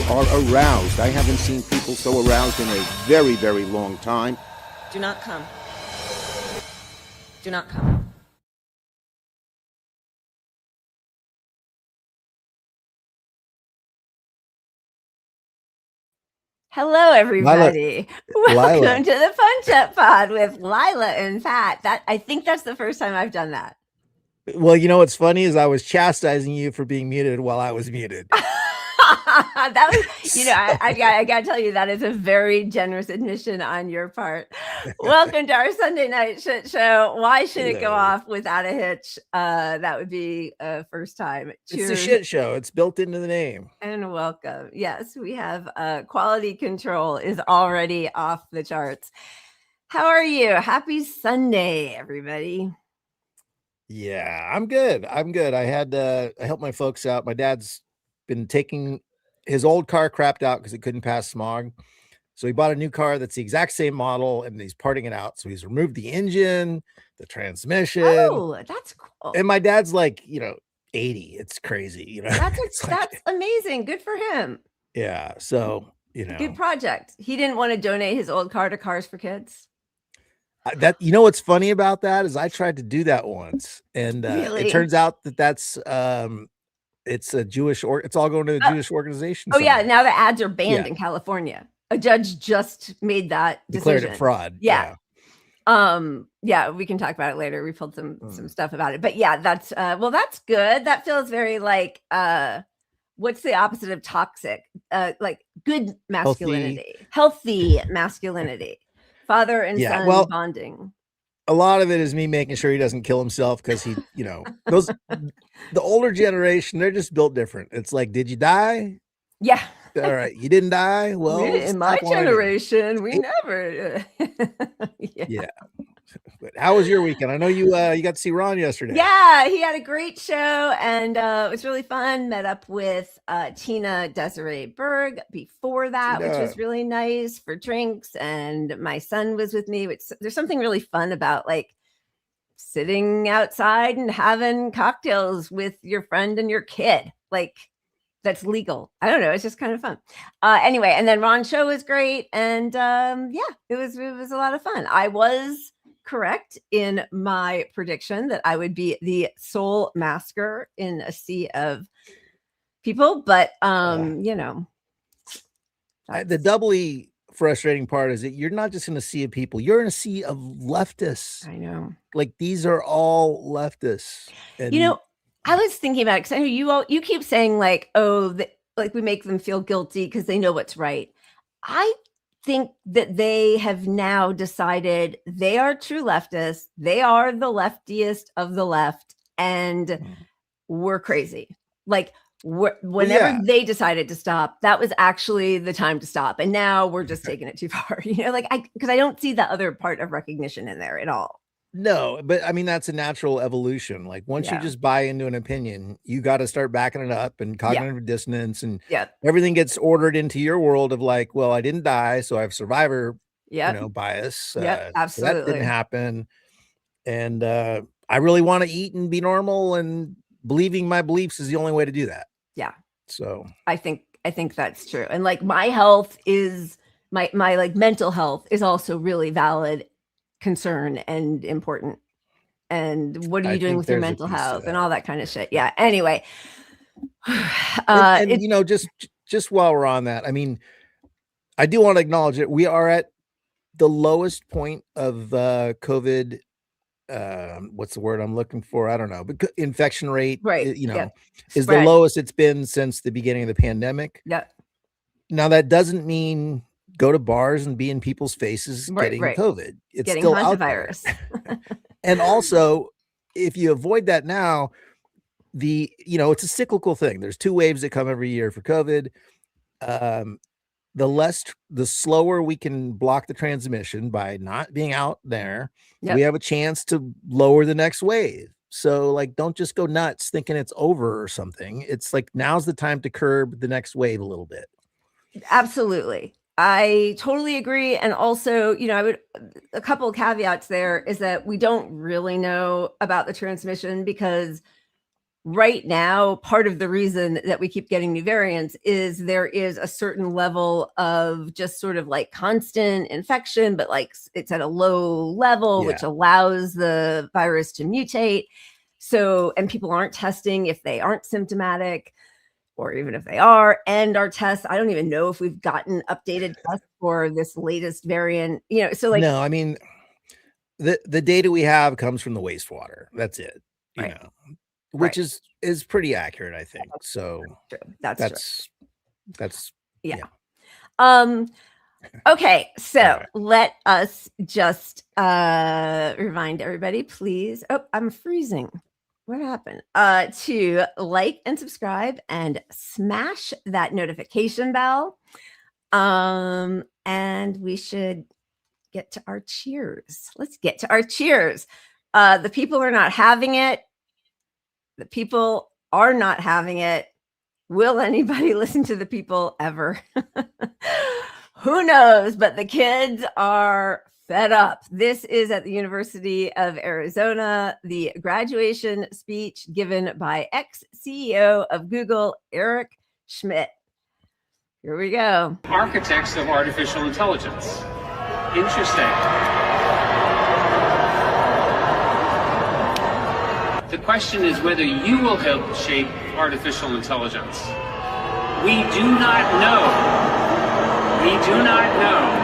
are aroused. I haven't seen people so aroused in a very, very long time. Do not come. Do not come. Hello, everybody. Welcome to the Punch Up Pod with Lila and Pat. I think that's the first time I've done that. Well, you know what's funny is I was chastising you for being muted while I was muted. That was, I got to tell you, that is a very generous admission on your part. Welcome to our Sunday night shit show. Why should it go off without a hitch? That would be a first time. Cheers. It's a shit show. It's built into the name. And welcome. Yes, we have quality control is already off the charts. How are you? Happy Sunday, everybody. Yeah, I'm good. I helped my folks out. My dad's been taking his old car crapped out because it couldn't pass smog. So he bought a new car that's the exact same model and he's parting it out. So he's removed the engine, the transmission. Oh, that's cool. And my dad's like, 80. It's crazy, That's amazing. Good for him. Yeah. So, good project. He didn't want to donate his old car to Cars for Kids. That what's funny about that is I tried to do that once, and really? It turns out that's it's a Jewish it's all going to a Jewish organization. Oh yeah, now the ads are banned in California. A judge just made that decision. Declared it fraud. Yeah. We can talk about it later. We pulled some stuff about it, but yeah, that's that's good. That feels very like what's the opposite of toxic? Like good masculinity, healthy masculinity. Father and son bonding. A lot of it is me making sure he doesn't kill himself because he, the older generation, they're just built different. It's like, did you die? Yeah. All right. You didn't die? Well, in my generation, we never. Yeah. But how was your weekend? I know you got to see Ron yesterday. Yeah, he had a great show and it was really fun. Met up with Tina Desiree Berg before that, which was really nice for drinks. And my son was with me. There's something really fun about like sitting outside and having cocktails with your friend and your kid. Like that's legal. I don't know. It's just kind of fun. Anyway, and then Ron's show was great. And it was a lot of fun. I was correct in my prediction that I would be the sole masker in a sea of people, but the doubly frustrating part is that you're not just in a sea of people, you're in a sea of leftists. I know. Like these are all leftists. And I was thinking about it because I know you keep saying like, like we make them feel guilty because they know what's right. I think that they have now decided they are true leftists. They are the leftiest of the left, and we're crazy. Like whenever they decided to stop, that was actually the time to stop. And now we're just taking it too far. Because I don't see the other part of recognition in there at all. No, but I mean, that's a natural evolution. Like once you just buy into an opinion, you got to start backing it up and cognitive dissonance and everything gets ordered into your world of like, well, I didn't die, so I have survivor, bias. Absolutely. So that didn't happen. And I really want to eat and be normal, and believing my beliefs is the only way to do that. Yeah. So I think that's true. And like my health is my like mental health is also really valid concern and important. And what are you doing with your mental health and all that kind of shit? Yeah. Anyway, just while we're on that, I mean, I do want to acknowledge that we are at the lowest point of COVID. What's the word I'm looking for? I don't know, but infection rate, is the lowest it's been since the beginning of the pandemic. Yeah. Now that doesn't mean go to bars and be in people's faces getting COVID. It's getting still Hanta Virus. And also, if you avoid that now, it's a cyclical thing. There's 2 waves that come every year for COVID. The slower we can block the transmission by not being out there, we have a chance to lower the next wave. So like, don't just go nuts thinking it's over or something. It's like, now's the time to curb the next wave a little bit. Absolutely. I totally agree. And also, a couple of caveats there is that we don't really know about the transmission because right now, part of the reason that we keep getting new variants is there is a certain level of just sort of like constant infection, but like it's at a low level, which allows the virus to mutate. So, and people aren't testing if they aren't symptomatic, or even if they are. And our tests, I don't even know if we've gotten updated tests for this latest variant, so like, no, I mean, the data we have comes from the wastewater. That's it, you know, which is pretty accurate, I think. So that's okay, so let us just remind everybody, please. Oh, I'm freezing. What happened? To like and subscribe and smash that notification bell. And we should get to our cheers. Let's get to our cheers. The people are not having it. The people are not having it. Will anybody listen to the people ever? Who knows? But the kids are fed up. This is at the University of Arizona, the graduation speech given by ex-CEO of Google, Eric Schmidt. Here we go. Architects of artificial intelligence. Interesting. The question is whether you will help shape artificial intelligence. We do not know. We do not know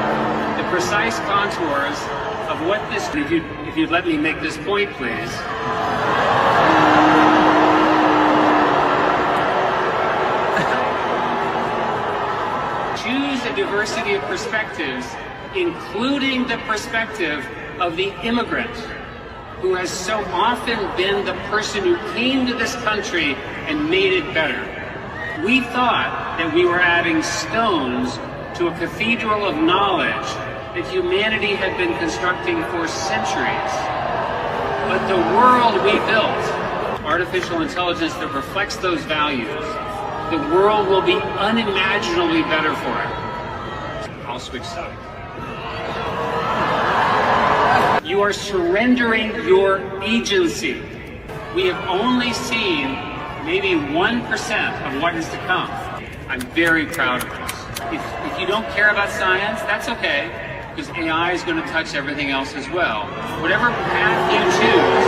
the precise contours of what this. If you'd let me make this point, please. Choose a diversity of perspectives, including the perspective of the immigrant, who has so often been the person who came to this country and made it better. We thought that we were adding stones to a cathedral of knowledge that humanity had been constructing for centuries. But the world we built, artificial intelligence that reflects those values, the world will be unimaginably better for it. I'll switch sides. You are surrendering your agency. We have only seen maybe 1% of what is to come. I'm very proud of this. If you don't care about science, that's okay, because AI is going to touch everything else as well. Whatever path you choose,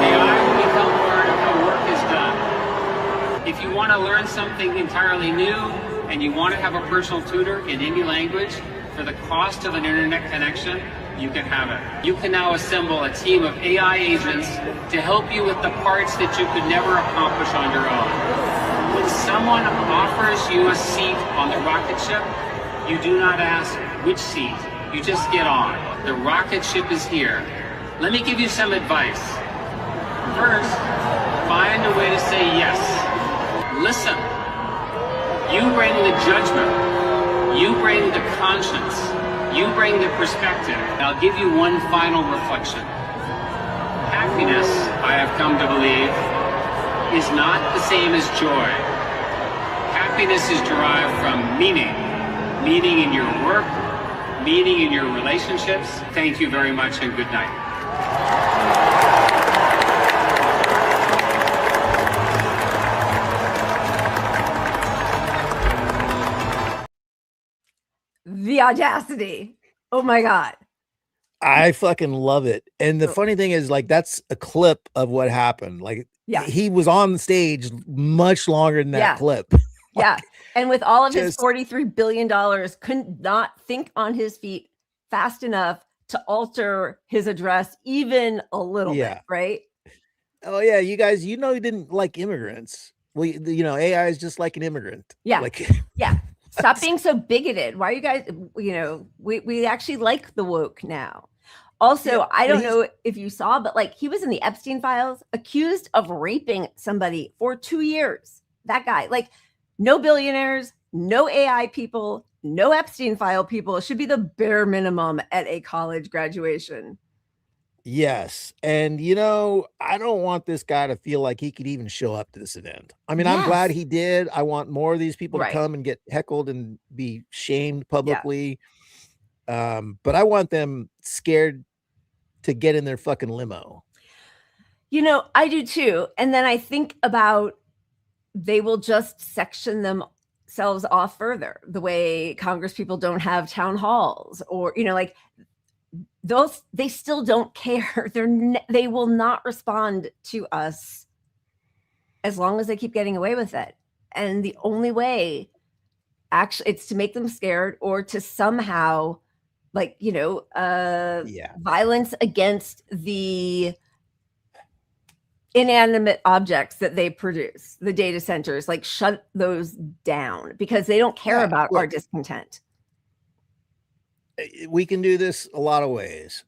AI will become part of how work is done. If you want to learn something entirely new and you want to have a personal tutor in any language for the cost of an internet connection, you can have it. You can now assemble a team of AI agents to help you with the parts that you could never accomplish on your own. When someone offers you a seat on the rocket ship, you do not ask which seat. You just get on. The rocket ship is here. Let me give you some advice. First, find a way to say yes. Listen. You bring the judgment. You bring the conscience. You bring the perspective. I'll give you one final reflection. Happiness, I have come to believe, is not the same as joy. Happiness is derived from meaning. Meaning in your work, meaning in your relationships. Thank you very much and good night. The audacity. Oh my God. I fucking love it. And the funny thing is, like, that's a clip of what happened. Like, he was on the stage much longer than that clip. Yeah. And with all of his $43 billion, could not think on his feet fast enough to alter his address even a little bit, right? Oh, yeah. You guys, he didn't like immigrants. Well, AI is just like an immigrant. Yeah. Like, yeah. Stop being so bigoted. Why are you guys, we actually like the woke now. Also, I don't know if you saw, but like he was in the Epstein files, accused of raping somebody for 2 years. That guy, like, no billionaires, no AI people, no Epstein file people. It should be the bare minimum at a college graduation. Yes. And, I don't want this guy to feel like he could even show up to this event. I mean, I'm glad he did. I want more of these people to come and get heckled and be shamed publicly. But I want them scared to get in their fucking limo. I do too. And then I think about they will just section themselves off further, the way Congress people don't have town halls, or like those. They still don't care. They will not respond to us as long as they keep getting away with it. And the only way, actually, it's to make them scared, or to somehow, violence against the inanimate objects that they produce, the data centers, shut those down, because they don't care about our discontent. We can do this a lot of ways.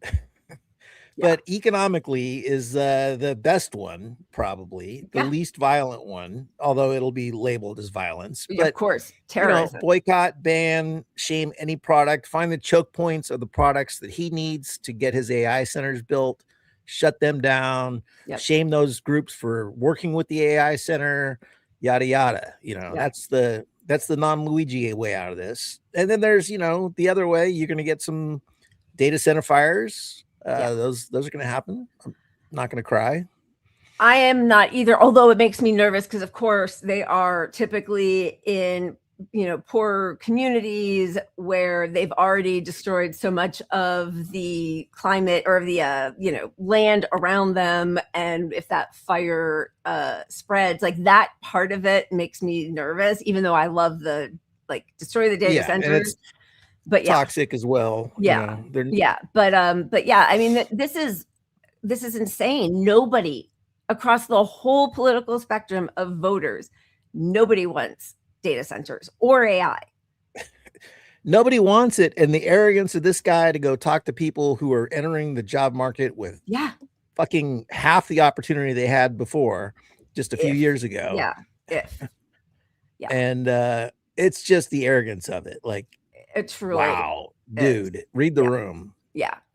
But economically is the best one, probably the least violent one, although it'll be labeled as violence. But of course, terrorism. Boycott, ban, shame any product, find the choke points of the products that he needs to get his AI centers built, shut them down, shame those groups for working with the AI center, yada, yada. That's the non-Luigi way out of this. And then there's, the other way, you're going to get some data center fires. Those are going to happen. I'm not going to cry. I am not either, although it makes me nervous because, of course, they are typically in, poor communities where they've already destroyed so much of the climate or the, land around them. And if that fire spreads, that part of it makes me nervous, even though I love the, destroy the data centers. But toxic as well. But I mean, this is insane. Nobody across the whole political spectrum of voters, nobody wants data centers or AI. Nobody wants it. And the arrogance of this guy to go talk to people who are entering the job market with fucking half the opportunity they had before, just a few years ago. And it's just the arrogance of it. It's really, wow, dude, read the room.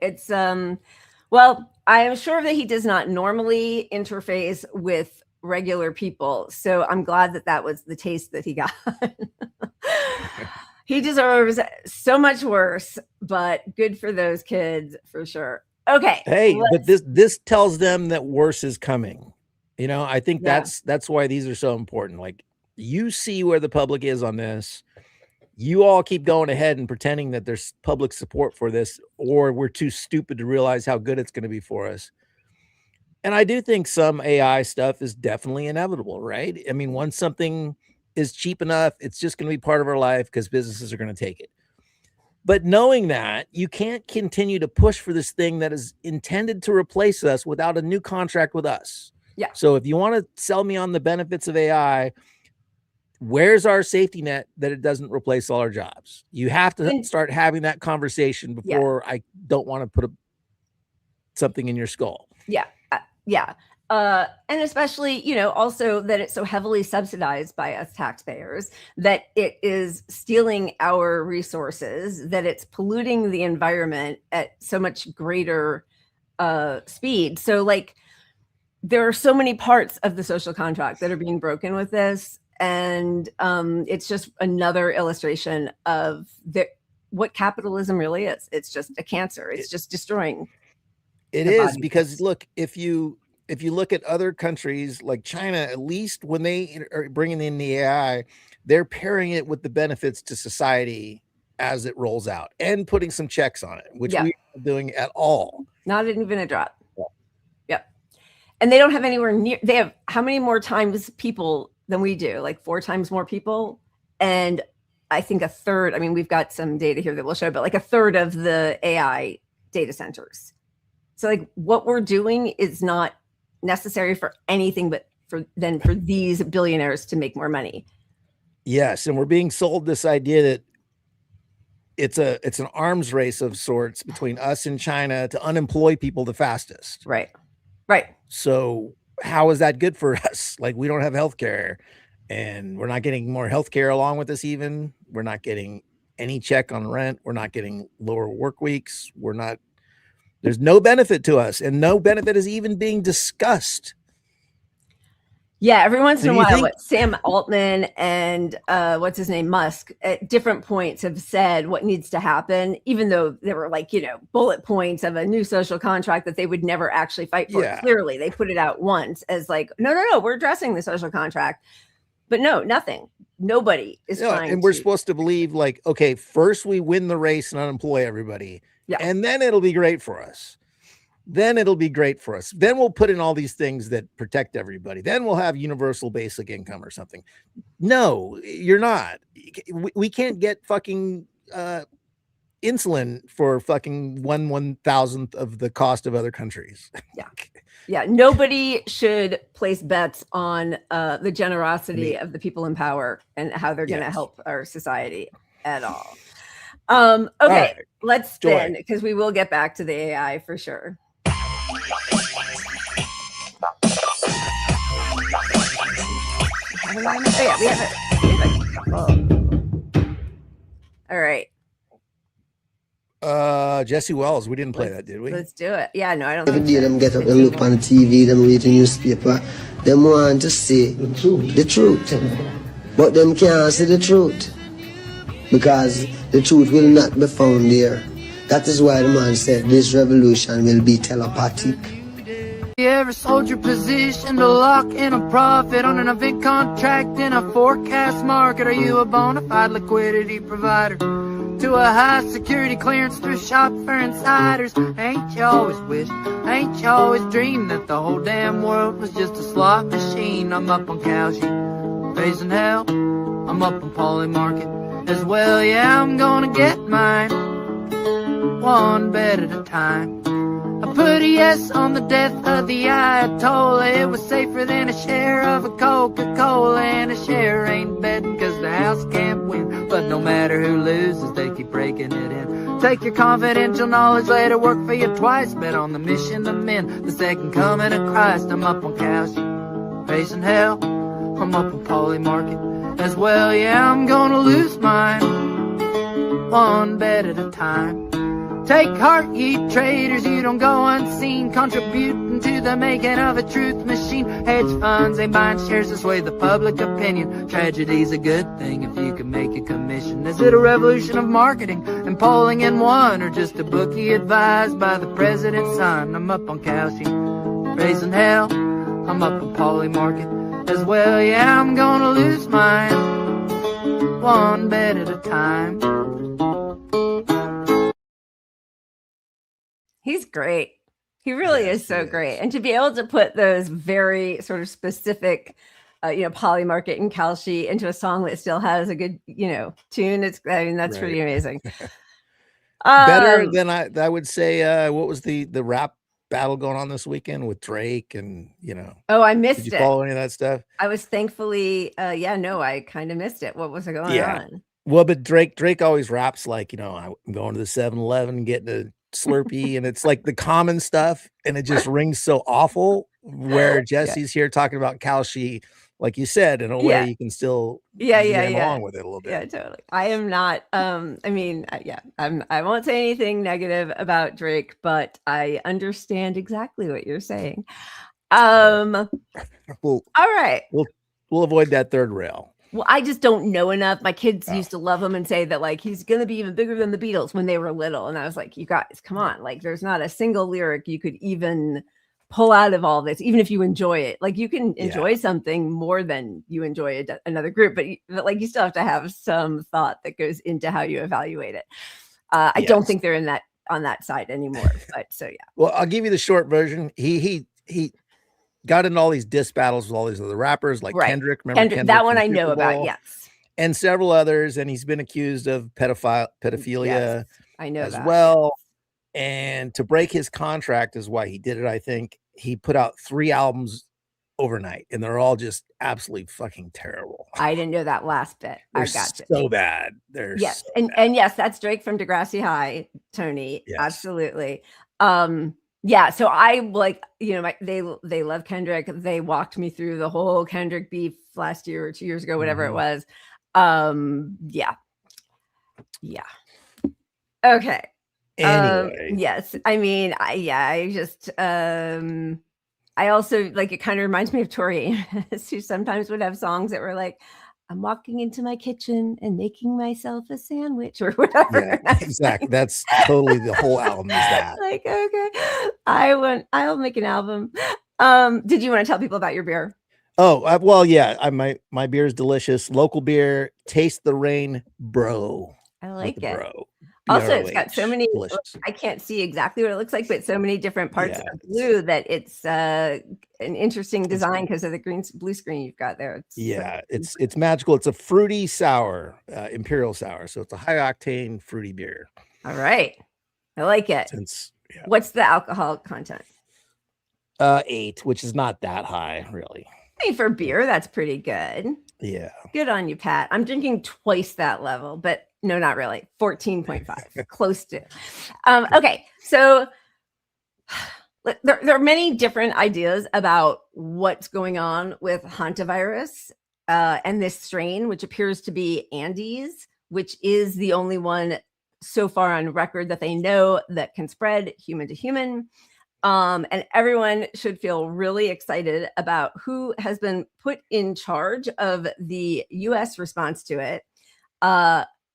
It's well, I am sure that he does not normally interface with regular people, so I'm glad that was the taste that he got. He deserves so much worse, but good for those kids for sure. Okay. Hey, but this tells them that worse is coming. I think that's why these are so important. You see where the public is on this. You all keep going ahead and pretending that there's public support for this, or we're too stupid to realize how good it's going to be for us. And I do think some AI stuff is definitely inevitable, right? I mean, once something is cheap enough, it's just going to be part of our life because businesses are going to take it. But knowing that, you can't continue to push for this thing that is intended to replace us without a new contract with us. So if you want to sell me on the benefits of AI, where's our safety net that it doesn't replace all our jobs? You have to start having that conversation before I don't want to put something in your skull. And especially, also that it's so heavily subsidized by us taxpayers, that it is stealing our resources, that it's polluting the environment at so much greater speed. So there are so many parts of the social contract that are being broken with this. And it's just another illustration of what capitalism really is. It's just a cancer. It's just destroying. It is, because look, if you look at other countries like China, at least when they are bringing in the AI, they're pairing it with the benefits to society as it rolls out and putting some checks on it, which we aren't doing at all. Not even a drop. And they don't have anywhere near. They have how many more times people than we do? 4 times more people. And I think a third, we've got some data here that we'll show, but a third of the AI data centers. So what we're doing is not necessary for anything but for these billionaires to make more money. Yes. And we're being sold this idea that it's an arms race of sorts between us and China to unemploy people the fastest. Right. So how is that good for us? We don't have healthcare, and we're not getting more healthcare along with this. Even we're not getting any check on rent. We're not getting lower work weeks. There's no benefit to us, and no benefit is even being discussed. Yeah, every once in a Do you while, think- what Sam Altman and what's his name, Musk, at different points have said what needs to happen, even though there were like, bullet points of a new social contract that they would never actually fight for. Yeah. Clearly, they put it out once as like, no, we're addressing the social contract. But no, nothing. Nobody is trying. And we're supposed to believe like, okay, first we win the race and unemploy everybody. Yeah. And then it'll be great for us. Then we'll put in all these things that protect everybody. Then we'll have universal basic income or something. No, you're not. We can't get fucking insulin for fucking 1/1000th of the cost of other countries. Yeah. Nobody should place bets on the generosity of the people in power and how they're going to help our society at all. Okay, right. let's spin because we will get back to the AI for sure. Oh, yeah, we have it. All right. Jesse Wells, we didn't play that, did we? Let's do it. Yeah, no, I don't Every think day so. them get up and look on the TV, them read the newspaper, them want to see the truth. But them can't see the truth. Because the truth will not be found there. That is why the man said this revolution will be telepathic. You ever sold your position to lock in a profit on an event contract in a forecast market? Are you a bona fide liquidity provider to a high security clearance through shop for insiders? Ain't you always wished, ain't you always dreamed that the whole damn world was just a slot machine? I'm up on Cowsheet, raising hell, I'm up on Poly Market as well. Yeah, I'm gonna get mine, one bet at a time. I put a yes on the death of the Ayatollah. It was safer than a share of a Coca-Cola, and a share ain't betting cause the house can't win. But no matter who loses, they keep breaking it in. Take your confidential knowledge, let it work for you twice. Bet on the mission of men, the second coming of Christ. I'm up on Cowsheet, facing hell, I'm up on Poly Market as well. Yeah, I'm gonna lose mine, one bet at a time. Take heart, ye traders, you don't go unseen, contributing to the making of a truth machine. Hedge funds ain't buying shares to sway the public opinion. Tragedy's a good thing if you can make a commission. Is it a revolution of marketing and polling in one, or just a bookie advised by the president's son? I'm up on Cowsheet, raising hell, I'm up on Poly Market as well. Yeah, I'm gonna lose mine, one bet at a time. He's great. He really is so great. And to be able to put those very sort of specific, Poly Market and Cowsheet into a song that still has a good, tune. That's pretty amazing. Better than I would say. What was the rap battle going on this weekend with Drake and, Oh, I missed it. Did you follow any of that stuff? I was thankfully, I kind of missed it. What was going on? Well, but Drake always raps like, I'm going to the 7-Eleven, getting a Slurpee, and it's like the common stuff, and it just rings so awful. Where Jesse's here talking about Cowsheet, like you said, in a way you can still along with it a little bit. Yeah, totally. I am not. I won't say anything negative about Drake, but I understand exactly what you're saying. Well, all right. We'll avoid that third rail. Well, I just don't know enough. My kids used to love him and say that like he's gonna be even bigger than the Beatles when they were little, and I was like, you guys, come on! Like, there's not a single lyric you could even pull out of all this, even if you enjoy it. Like, you can enjoy something more than you enjoy another group, but like you still have to have some thought that goes into how you evaluate it. I don't think they're on that side anymore. But so yeah. Well, I'll give you the short version. He got into all these diss battles with all these other rappers like Kendrick. Remember Kendrick? That one I know about, yes. And several others, and he's been accused of pedophilia I know as that. well. And to break his contract is why he did it, I think. He put out 3 albums overnight, and they're all just absolutely fucking terrible. I didn't know that last bit. They're I got you. So bad. They're yes, so and yes, that's Drake from Degrassi High, Tony. Yes. Absolutely. Yeah, so I like, they love Kendrick. They walked me through the whole Kendrick beef last year or 2 years ago, whatever it was. Yeah. Okay. Anyway. Yes. I mean, I just I also like, it kind of reminds me of Tori Amos, who sometimes would have songs that were like, I'm walking into my kitchen and making myself a sandwich or whatever. Yeah, exactly. That's totally the whole album is that. Like, okay, I'll make an album. Did you want to tell people about your beer? Oh, well, yeah. My beer is delicious. Local beer. Taste the rain, bro. I like it. Bro. Also, it's got so many, delicious. I can't see exactly what it looks like, but so many different parts of blue that it's an interesting design because of the blue screen you've got there. It's magical. It's a fruity sour, imperial sour. So it's a high octane fruity beer. All right. I like it. What's the alcohol content? 8, which is not that high, really. I mean, for beer, that's pretty good. Yeah. Good on you, Pat. I'm drinking twice that level, but no, not really. 14.5, close to. Okay, so there are many different ideas about what's going on with Hanta virus and this strain, which appears to be Andes, which is the only one so far on record that they know that can spread human to human. And everyone should feel really excited about who has been put in charge of the U.S. response to it.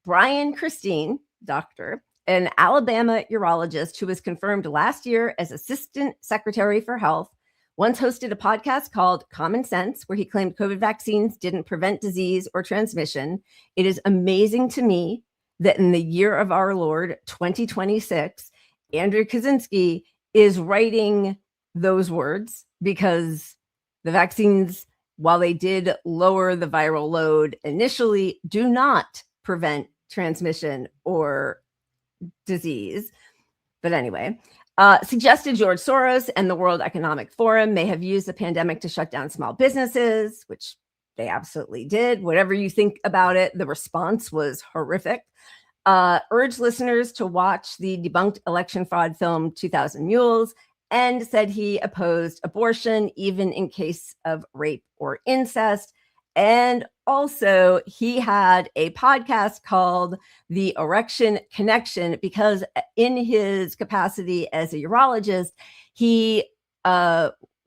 Brian Christine, doctor, an Alabama urologist who was confirmed last year as Assistant Secretary for Health, once hosted a podcast called Common Sense, where he claimed COVID vaccines didn't prevent disease or transmission. It is amazing to me that in the year of our Lord, 2026, Andrew Kaczynski is writing those words, because the vaccines, while they did lower the viral load initially, do not prevent transmission or disease. But anyway, suggested George Soros and the World Economic Forum may have used the pandemic to shut down small businesses, which they absolutely did. Whatever you think about it, the response was horrific. Urged listeners to watch the debunked election fraud film 2000 Mules, and said he opposed abortion even in case of rape or incest. And also he had a podcast called The Erection Connection, because in his capacity as a urologist, he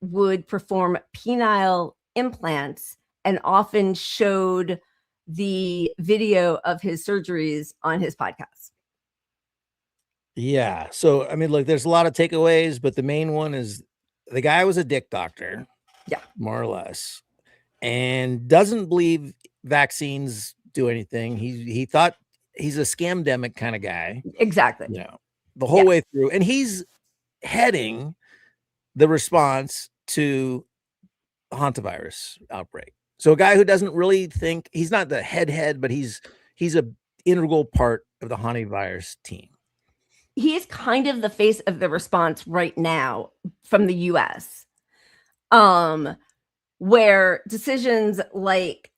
would perform penile implants and often showed the video of his surgeries on his podcast. Yeah. So, I mean, look, there's a lot of takeaways, but the main one is the guy was a dick doctor. Yeah. More or less. And doesn't believe vaccines do anything. He thought he's a scamdemic kind of guy. Exactly. You know, the whole way through. And he's heading the response to Hanta virus outbreak. So a guy who doesn't really think, he's not the head, but he's a integral part of the Hanta virus team. He is kind of the face of the response right now from the US, where decisions like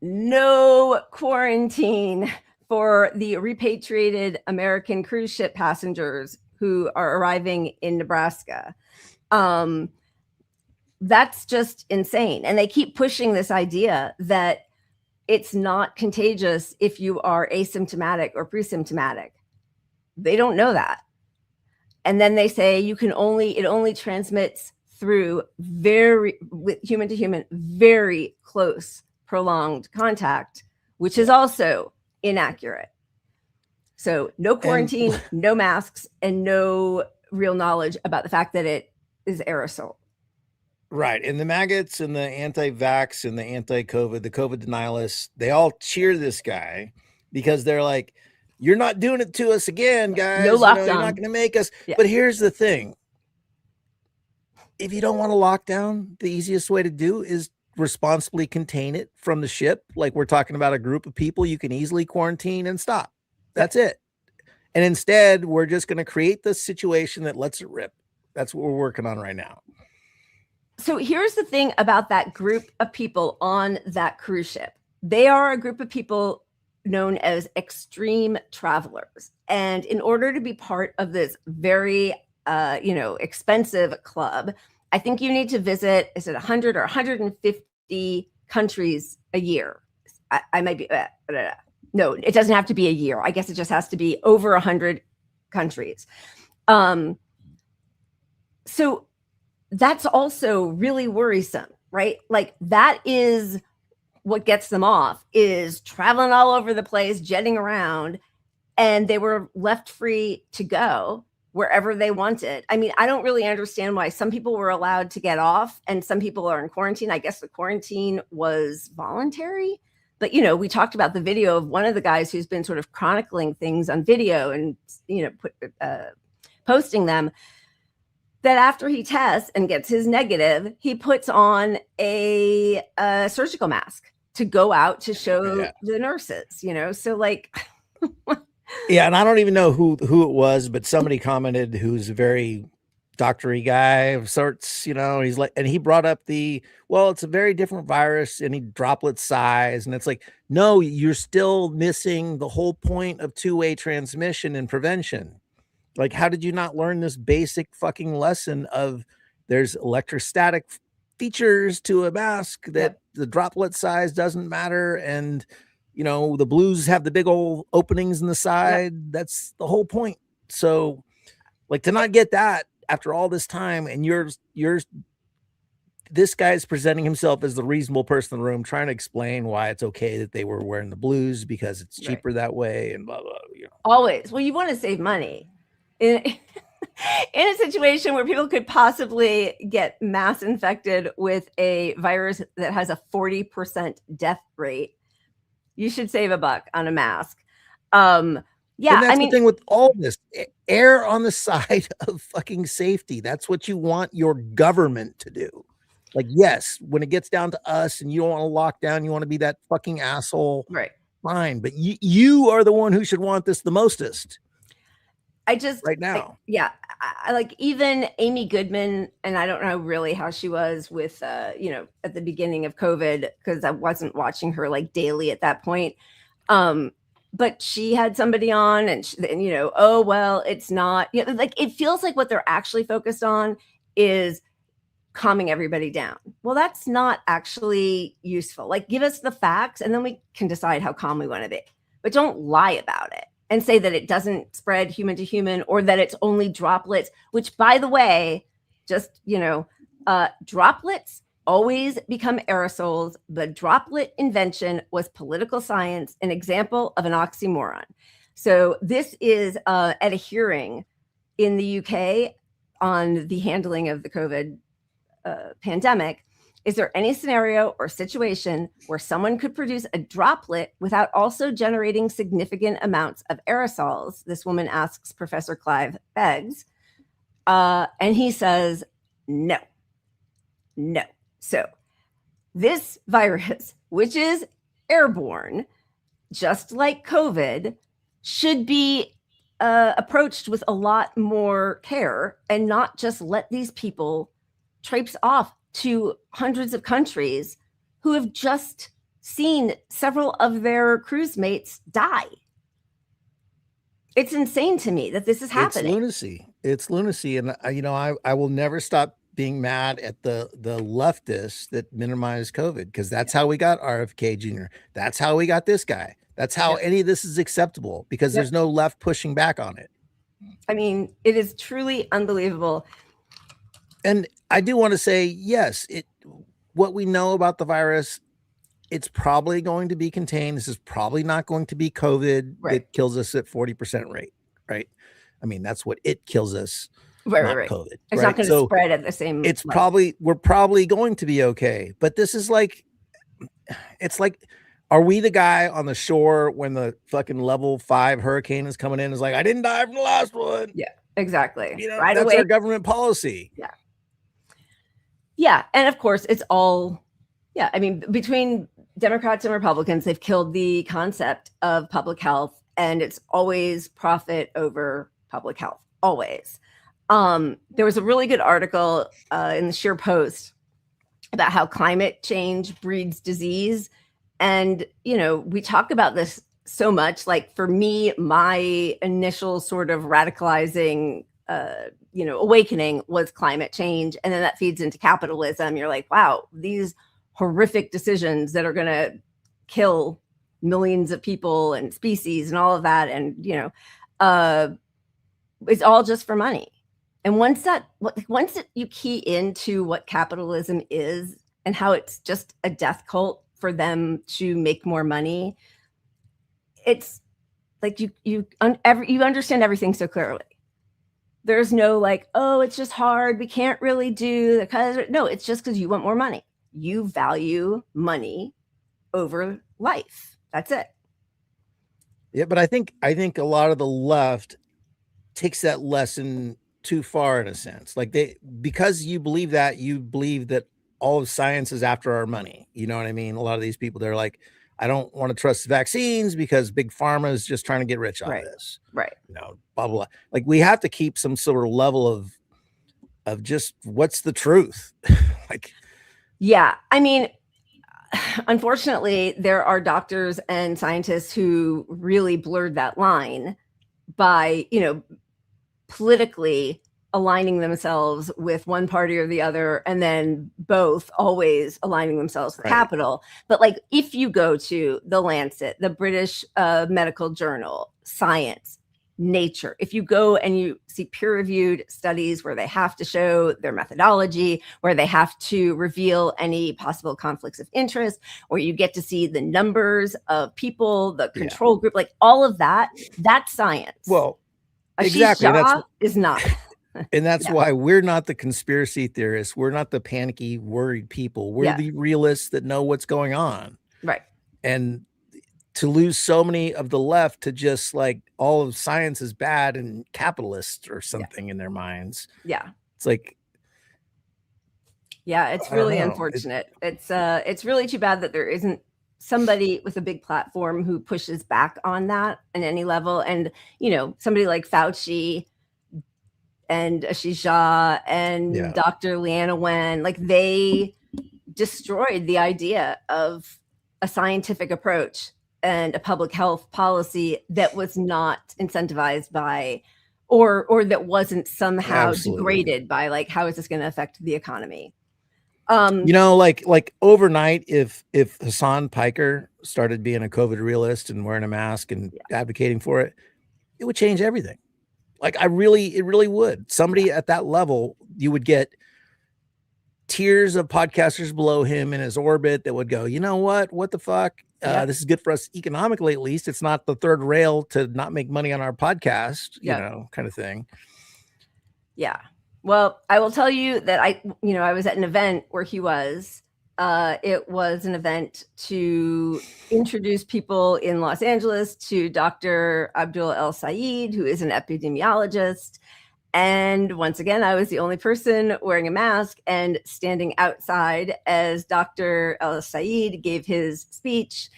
no quarantine for the repatriated American cruise ship passengers who are arriving in Nebraska, that's just insane. And they keep pushing this idea that it's not contagious if you are asymptomatic or pre-symptomatic. They don't know that. And then they say it only transmits through with human to human, very close, prolonged contact, which is also inaccurate. So no quarantine, no masks, and no real knowledge about the fact that it is aerosol. Right. And the maggots and the anti-vax and the anti-COVID, the COVID denialists, they all cheer this guy because they're like, you're not doing it to us again, guys. No lockdown. You're not going to make us. Yeah. But here's the thing. If you don't want to lock down, the easiest way to do is responsibly contain it from the ship. Like we're talking about a group of people you can easily quarantine and stop. That's it. And instead, we're just going to create this situation that lets it rip. That's what we're working on right now. So here's the thing about that group of people on that cruise ship. They are a group of people known as extreme travelers. And in order to be part of this very, expensive club, I think you need to visit, is it 100 or 150 countries a year? I might be, no, it doesn't have to be a year. I guess it just has to be over 100 countries. So that's also really worrisome, right? Like that is what gets them off, is traveling all over the place, jetting around, and they were left free to go wherever they wanted. I mean, I don't really understand why some people were allowed to get off and some people are in quarantine. I guess the quarantine was voluntary, but you know, we talked about the video of one of the guys who's been sort of chronicling things on video and, you know, posting them, that after he tests and gets his negative, he puts on a surgical mask to go out to show the nurses, you know? So like, yeah. And I don't even know who it was, but somebody commented who's a very doctory guy of sorts, you know, he's like, and he brought up well, it's a very different virus, any droplet size. And it's like, no, you're still missing the whole point of two-way transmission and prevention. Like, how did you not learn this basic fucking lesson of there's electrostatic features to a mask, that the droplet size doesn't matter. And, you know, the blues have the big old openings in the side. That's the whole point. So like to not get that after all this time, and this guy's presenting himself as the reasonable person in the room, trying to explain why it's okay that they were wearing the blues because it's cheaper that way and blah, blah, you know. Always. Well, you want to save money. In a situation where people could possibly get mass infected with a virus that has a 40% death rate, you should save $1 on a mask. Yeah, and that's the thing with all this. Err on the side of fucking safety. That's what you want your government to do. Like, yes, when it gets down to us and you don't want to lock down, you want to be that fucking asshole. Right. Fine. But you are the one who should want this the mostest. Right now. I like even Amy Goodman, and I don't know really how she was with, you know, at the beginning of COVID, because I wasn't watching her like daily at that point. But she had somebody on and you know, oh, well, it's not, you know, like it feels like what they're actually focused on is calming everybody down. Well, that's not actually useful. Like give us the facts and then we can decide how calm we want to be, but don't lie about it and say that it doesn't spread human to human or that it's only droplets, which by the way, just, you know, droplets always become aerosols. The droplet invention was political science, an example of an oxymoron. So this is at a hearing in the UK on the handling of the COVID pandemic. Is there any scenario or situation where someone could produce a droplet without also generating significant amounts of aerosols? This woman asks Professor Clive Beggs, and he says, no. So this virus, which is airborne, just like COVID, should be approached with a lot more care and not just let these people traipse off to hundreds of countries who have just seen several of their cruise mates die. It's insane to me that this is happening. It's lunacy. And you know, I will never stop being mad at the leftists that minimize COVID, because that's how we got RFK Jr. That's how we got this guy. That's how any of this is acceptable, because there's no left pushing back on it. I mean, it is truly unbelievable. And I do want to say, yes, what we know about the virus, it's probably going to be contained. This is probably not going to be COVID that kills us at 40% rate, right? I mean, that's what it kills us, not COVID. It's not going to spread at the same level. We're probably going to be okay. But this is like, it's like, are we the guy on the shore when the fucking level 5 hurricane is coming in? Is like, I didn't die from the last one. Yeah, exactly. You know, that's our government policy. Yeah. And of course, it's all, I mean, between Democrats and Republicans, they've killed the concept of public health, and it's always profit over public health, always. There was a really good article in the Sheer Post about how climate change breeds disease. And, you know, we talk about this so much. Like for me, my initial sort of radicalizing awakening was climate change. And then that feeds into capitalism. You're like, wow, these horrific decisions that are going to kill millions of people and species and all of that. And, you know, it's all just for money. And once you key into what capitalism is and how it's just a death cult for them to make more money, it's like you understand everything so clearly. There's no like, oh, it's just hard, we can't really do because no, it's just because you want more money. You value money over life. That's it. Yeah, but I think a lot of the left takes that lesson too far in a sense. Like because you believe that all of science is after our money. You know what I mean? A lot of these people, they're like, I don't want to trust vaccines because big pharma is just trying to get rich on this. Right. You know, blah, blah, blah. Like we have to keep some sort of level of just what's the truth. Like, yeah. I mean, unfortunately, there are doctors and scientists who really blurred that line by, politically aligning themselves with one party or the other, and then both always aligning themselves with capital. But like, if you go to the Lancet, the British Medical Journal, Science, Nature, if you go and you see peer-reviewed studies where they have to show their methodology, where they have to reveal any possible conflicts of interest, where you get to see the numbers of people, the control group, like all of that, that's science. Well, exactly. Is not. And that's why we're not the conspiracy theorists. We're not the panicky, worried people. We're the realists that know what's going on. Right. And to lose so many of the left to just like all of science is bad and capitalist or something in their minds. Yeah. It's like, yeah, it's really unfortunate. It's really too bad that there isn't somebody with a big platform who pushes back on that on any level. And, somebody like Fauci and Ashish Jha and Dr. Leanna Wen, like they destroyed the idea of a scientific approach and a public health policy that was not incentivized by or that wasn't somehow degraded by like, how is this going to affect the economy? Like overnight, if Hassan Piker started being a COVID realist and wearing a mask and advocating for it, it would change everything. Like it really would. Somebody at that level, you would get tiers of podcasters below him in his orbit that would go, you know what the fuck? This is good for us economically, at least. It's not the third rail to not make money on our podcast, kind of thing. Yeah. Well, I will tell you that I was at an event where he was. It was an event to introduce people in Los Angeles to Dr. Abdul El Sayed, who is an epidemiologist. And once again, I was the only person wearing a mask and standing outside as Dr. El Sayed gave his speech.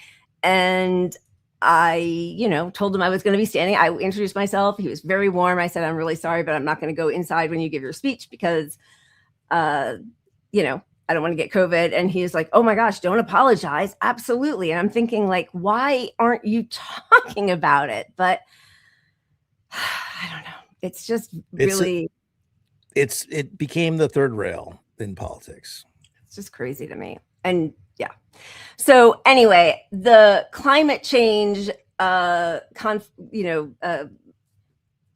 And I, told him I was going to be standing. I introduced myself. He was very warm. I said, I'm really sorry, but I'm not going to go inside when you give your speech because, I don't want to get COVID. And he's like, oh my gosh, don't apologize. Absolutely. And I'm thinking like, why aren't you talking about it? But I don't know. It's just really. It became the third rail in politics. It's just crazy to me. And yeah. So anyway, the climate change,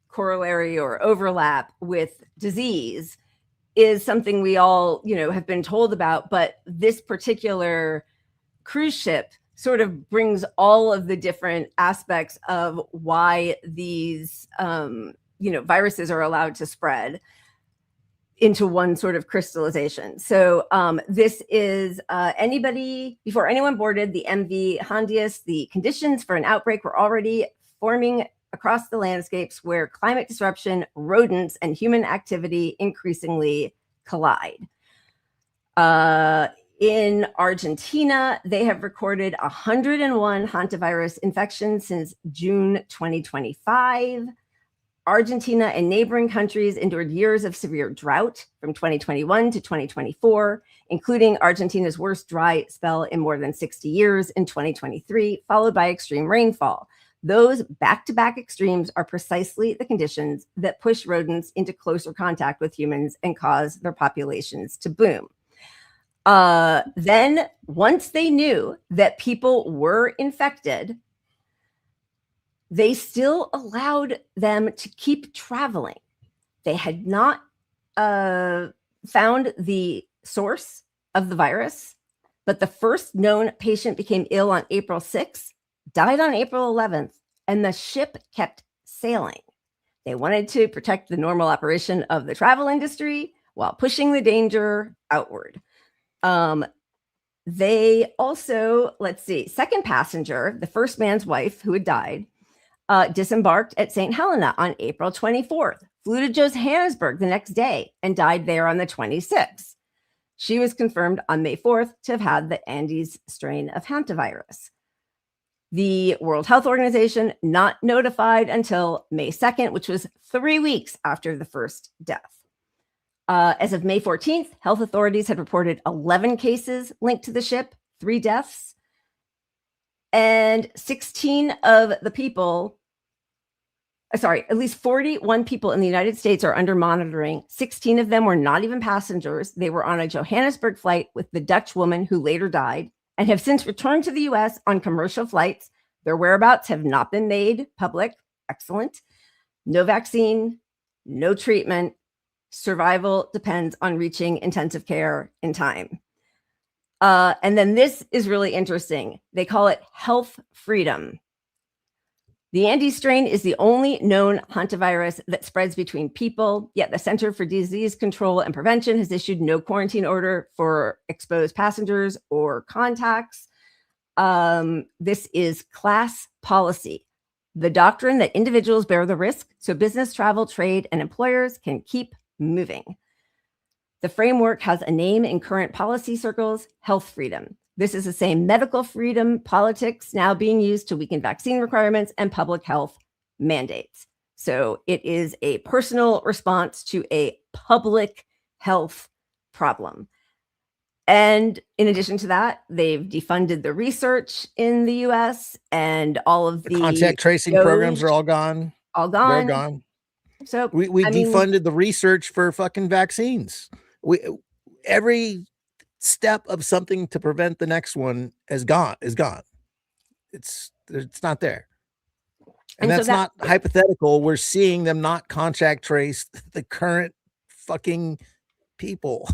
corollary or overlap with disease is something we all, have been told about, but this particular cruise ship sort of brings all of the different aspects of why these, viruses are allowed to spread into one sort of crystallization. So this is before anyone boarded the MV Hondius, the conditions for an outbreak were already forming across the landscapes where climate disruption, rodents, and human activity increasingly collide. In Argentina, they have recorded 101 Hanta virus infections since June 2025. Argentina and neighboring countries endured years of severe drought from 2021 to 2024, including Argentina's worst dry spell in more than 60 years in 2023, followed by extreme rainfall. Those back-to-back extremes are precisely the conditions that push rodents into closer contact with humans and cause their populations to boom. Then, once they knew that people were infected, they still allowed them to keep traveling. They had not found the source of the virus, but the first known patient became ill on April 6th, died on April 11th, and the ship kept sailing. They wanted to protect the normal operation of the travel industry while pushing the danger outward. They also, let's see, second passenger, the first man's wife who had died, disembarked at St. Helena on April 24th, flew to Johannesburg the next day, and died there on the 26th. She was confirmed on May 4th to have had the Andes strain of Hanta virus. The World Health Organization not notified until May 2nd, which was 3 weeks after the first death. As of May 14th, health authorities had reported 11 cases linked to the ship, 3 deaths, and 16 of the people, at least 41 people in the United States are under monitoring. 16 of them were not even passengers. They were on a Johannesburg flight with the Dutch woman who later died and have since returned to the US on commercial flights. Their whereabouts have not been made public. Excellent. No vaccine, no treatment. Survival depends on reaching intensive care in time. And then this is really interesting. They call it health freedom. The Andes strain is the only known hantavirus that spreads between people, yet the Center for Disease Control and Prevention has issued no quarantine order for exposed passengers or contacts. This is class policy, the doctrine that individuals bear the risk so business, travel, trade, and employers can keep moving. The framework has a name in current policy circles, health freedom. This is the same medical freedom politics now being used to weaken vaccine requirements and public health mandates. So it is a personal response to a public health problem. And in addition to that, they've defunded the research in the US, and all of the contact tracing programs are all gone. All gone. They're gone. So we defunded the research for fucking vaccines. Every step of something to prevent the next one is gone. It's not there. And that's not hypothetical. We're seeing them not contact trace the current fucking people.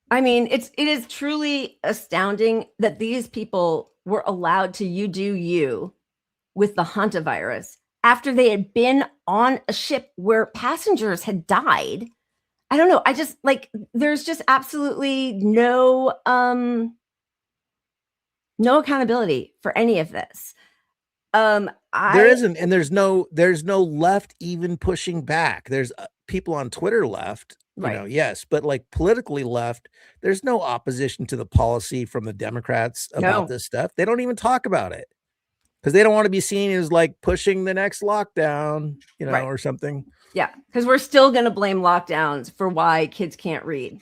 I mean, it is truly astounding that these people were allowed to you with the Hanta virus after they had been on a ship where passengers had died. I don't know. I just there's just absolutely no accountability for any of this. There isn't, and there's no left even pushing back. There's people on Twitter left, right? Yes, but politically left, there's no opposition to the policy from the Democrats about this stuff. They don't even talk about it because they don't want to be seen as pushing the next lockdown, right, or something. Yeah, because we're still going to blame lockdowns for why kids can't read.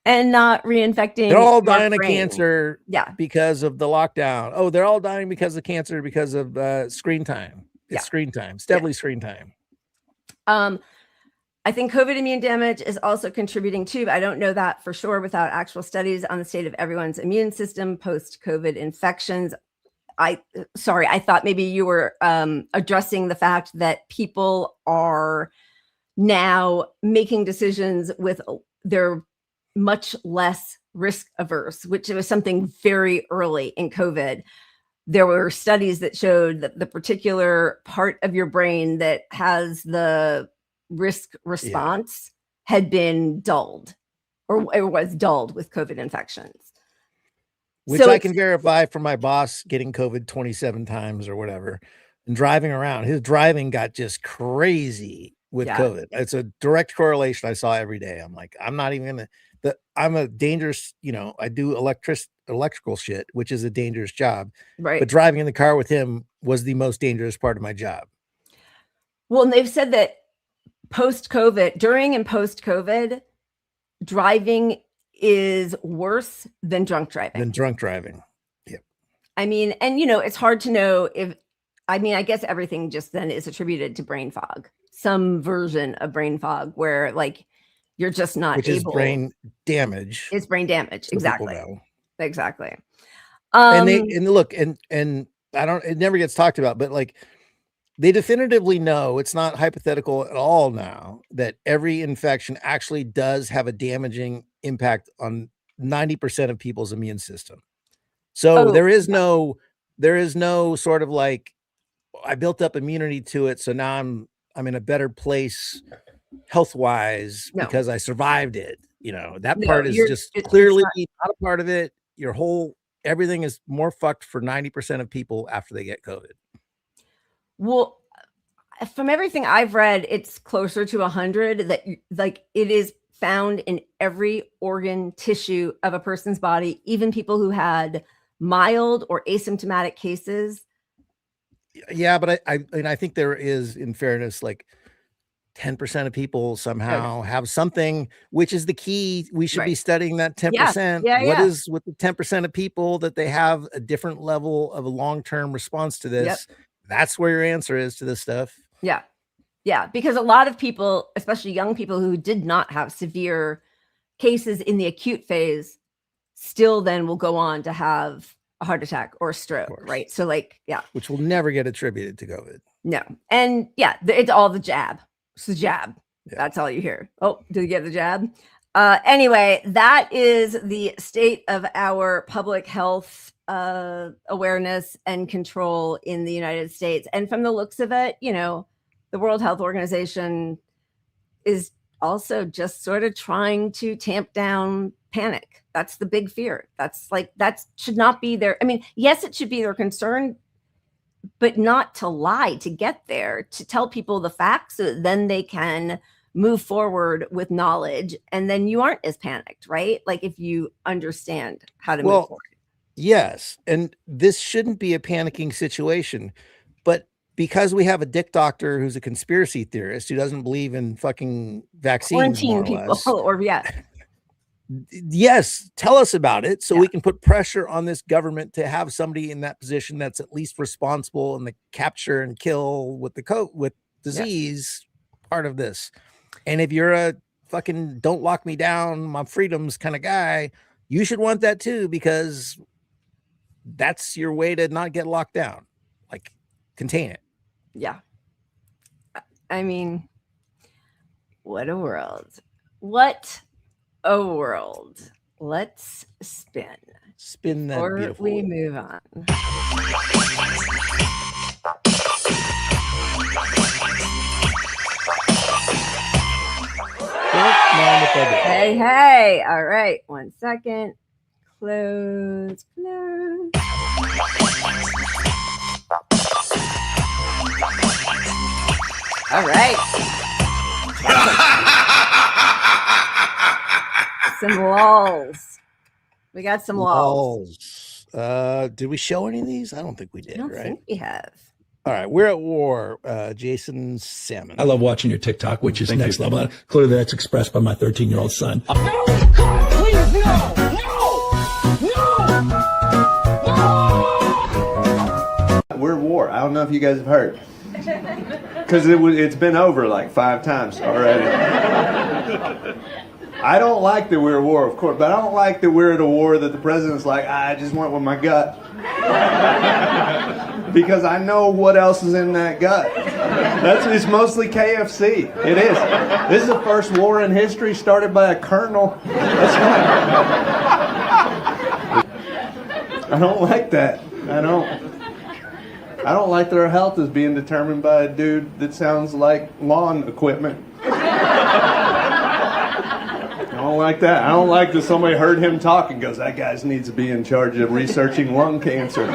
And not reinfecting. They're all dying of cancer because of the lockdown. Oh, they're all dying because of cancer because of screen time. It's screen time. It's definitely screen time. I think COVID immune damage is also contributing too, but I don't know that for sure without actual studies on the state of everyone's immune system post-COVID infections. I thought maybe you were addressing the fact that people are now making decisions with their much less risk averse, which was something very early in COVID. There were studies that showed that the particular part of your brain that has the risk response had been dulled, or it was dulled with COVID infections. Which I can verify from my boss getting COVID 27 times or whatever and driving around. His driving got just crazy with COVID. It's a direct correlation I saw every day. I'm like, I'm not even going to, I'm a dangerous, I do electrical shit, which is a dangerous job. Right. But driving in the car with him was the most dangerous part of my job. Well, and they've said that post-COVID, during and post-COVID, driving is worse than drunk driving. Yep. I mean, and it's hard to know I guess everything just then is attributed to brain fog, some version of brain fog where you're just not able. Which is brain damage. It's brain damage. So exactly. Exactly. And look, and I don't, it never gets talked about, but they definitively know, it's not hypothetical at all now, that every infection actually does have a damaging impact on 90% of people's immune system. So there is no sort of like, I built up immunity to it, so now I'm in a better place health-wise because I survived it. You know, that part is just clearly not a part of it. Everything is more fucked for 90% of people after they get COVID. Well, from everything I've read, it's closer to 100, that like it is found in every organ tissue of a person's body, even people who had mild or asymptomatic cases. Yeah, but I think there is, in fairness, like 10% of people somehow have something, which is the key. We should be studying that 10%. What is with the 10% of people that they have a different level of a long-term response to this? That's where your answer is to this stuff. Yeah. Yeah. Because a lot of people, especially young people who did not have severe cases in the acute phase, still then will go on to have a heart attack or a stroke. Right. So like, which will never get attributed to COVID. No. And it's all the jab. It's the jab. That's all you hear. Oh, did you get the jab? Anyway, that is the state of our public health awareness and control in the United States. And from the looks of it, you know, the World Health Organization is also just sort of trying to tamp down panic. That's the big fear. That should not be their, I mean, yes, it should be their concern, but not to lie to get there, to tell people the facts so that then they can move forward with knowledge. And then you aren't as panicked, right? Like if you understand how to move forward. Yes. And this shouldn't be a panicking situation, but because we have a dick doctor who's a conspiracy theorist who doesn't believe in fucking vaccines, quarantine people, yes, tell us about it so we can put pressure on this government to have somebody in that position that's at least responsible in the capture and kill with with disease part of this. And if you're a fucking don't lock me down, my freedoms kind of guy, you should want that too, because that's your way to not get locked down. Like, contain it. Yeah. I mean, what a world. What a world. Let's spin. Spin that before we move on. Hey. All right. 1 second. Close. All right. Some lulls. We got some lulls. Did we show any of these? I don't think we did. I don't think we have. All right, we're at war. Jason Salmon. I love watching your TikTok, which is next level. Clearly, that's expressed by my 13-year-old son. No, God, please, no. We're at war. I don't know if you guys have heard. Because it's been over like 5 times already. I don't like that we're at war, of course, but I don't like that we're at a war that the president's like, I just went with my gut. Because I know what else is in that gut. It's mostly KFC. It is. This is the first war in history started by a colonel. That's right. I don't like that. I don't like that our health is being determined by a dude that sounds like lawn equipment. I don't like that. I don't like that somebody heard him talk and goes, that guy needs to be in charge of researching lung cancer.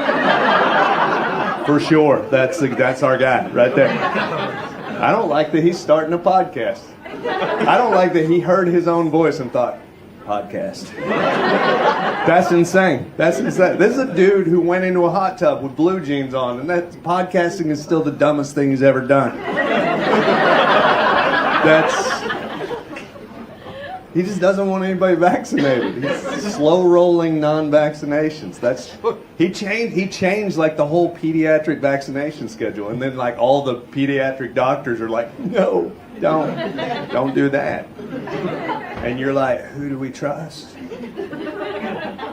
For sure. That's our guy right there. I don't like that he's starting a podcast. I don't like that he heard his own voice and thought, podcast. That's insane. That's insane. This is a dude who went into a hot tub with blue jeans on, and that podcasting is still the dumbest thing he's ever done. He just doesn't want anybody vaccinated. He's slow-rolling non-vaccinations. He changed like the whole pediatric vaccination schedule, and then like all the pediatric doctors are like, no, don't do that. And you're like, who do we trust?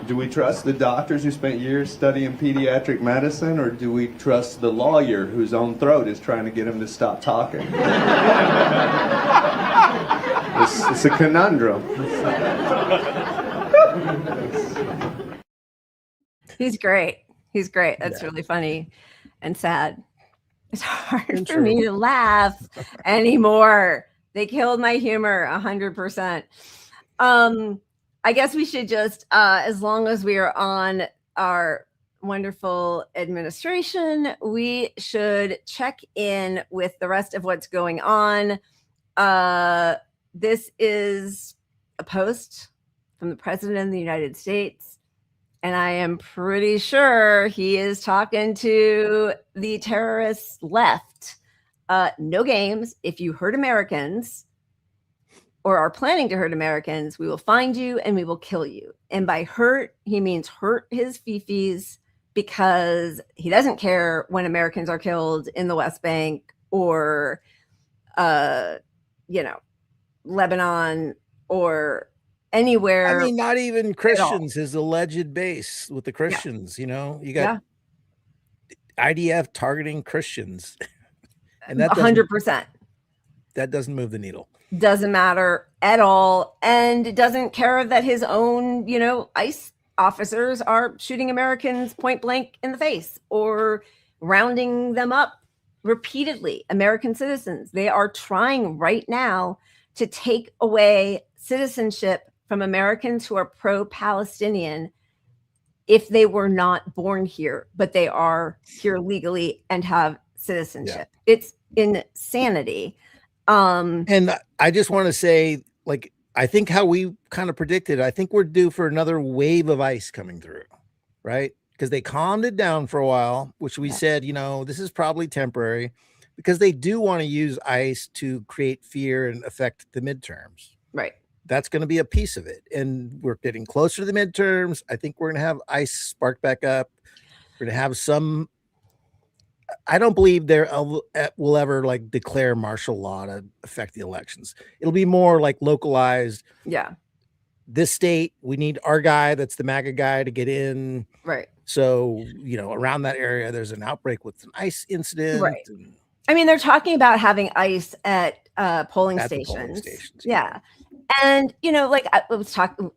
Do we trust the doctors who spent years studying pediatric medicine, or do we trust the lawyer whose own throat is trying to get him to stop talking? It's a conundrum. He's great. He's great. That's really funny and sad. It's hard for me to laugh anymore. They killed my humor 100%. I guess we should just, as long as we are on our wonderful administration, we should check in with the rest of what's going on. This is a post from the President of the United States, and I am pretty sure he is talking to the terrorists left. No games. If you hurt Americans or are planning to hurt Americans, we will find you and we will kill you. And by hurt, he means hurt his fifis, because he doesn't care when Americans are killed in the West Bank or, Lebanon or anywhere. I mean, not even Christians, his alleged base with the Christians, you got IDF targeting Christians. And that 100%. That doesn't move the needle. Doesn't matter at all. And it doesn't care that his own, ICE officers are shooting Americans point blank in the face or rounding them up repeatedly. American citizens. They are trying right now to take away citizenship from Americans who are pro-Palestinian if they were not born here, but they are here legally and have citizenship. Yeah. It's insanity. And I just want to say, I think how we kind of predicted, I think we're due for another wave of ICE coming through, right? Because they calmed it down for a while, which we said, this is probably temporary, because they do want to use ICE to create fear and affect the midterms. Right. That's going to be a piece of it. And we're getting closer to the midterms. I think we're going to have ICE spark back up. We're going to have some. I don't believe there will ever declare martial law to affect the elections. It'll be more localized. Yeah. This state, we need our guy that's the MAGA guy to get in. Right. So, around that area, there's an outbreak with an ICE incident. Right. I mean, they're talking about having ICE at polling stations. Yeah. And, I was talking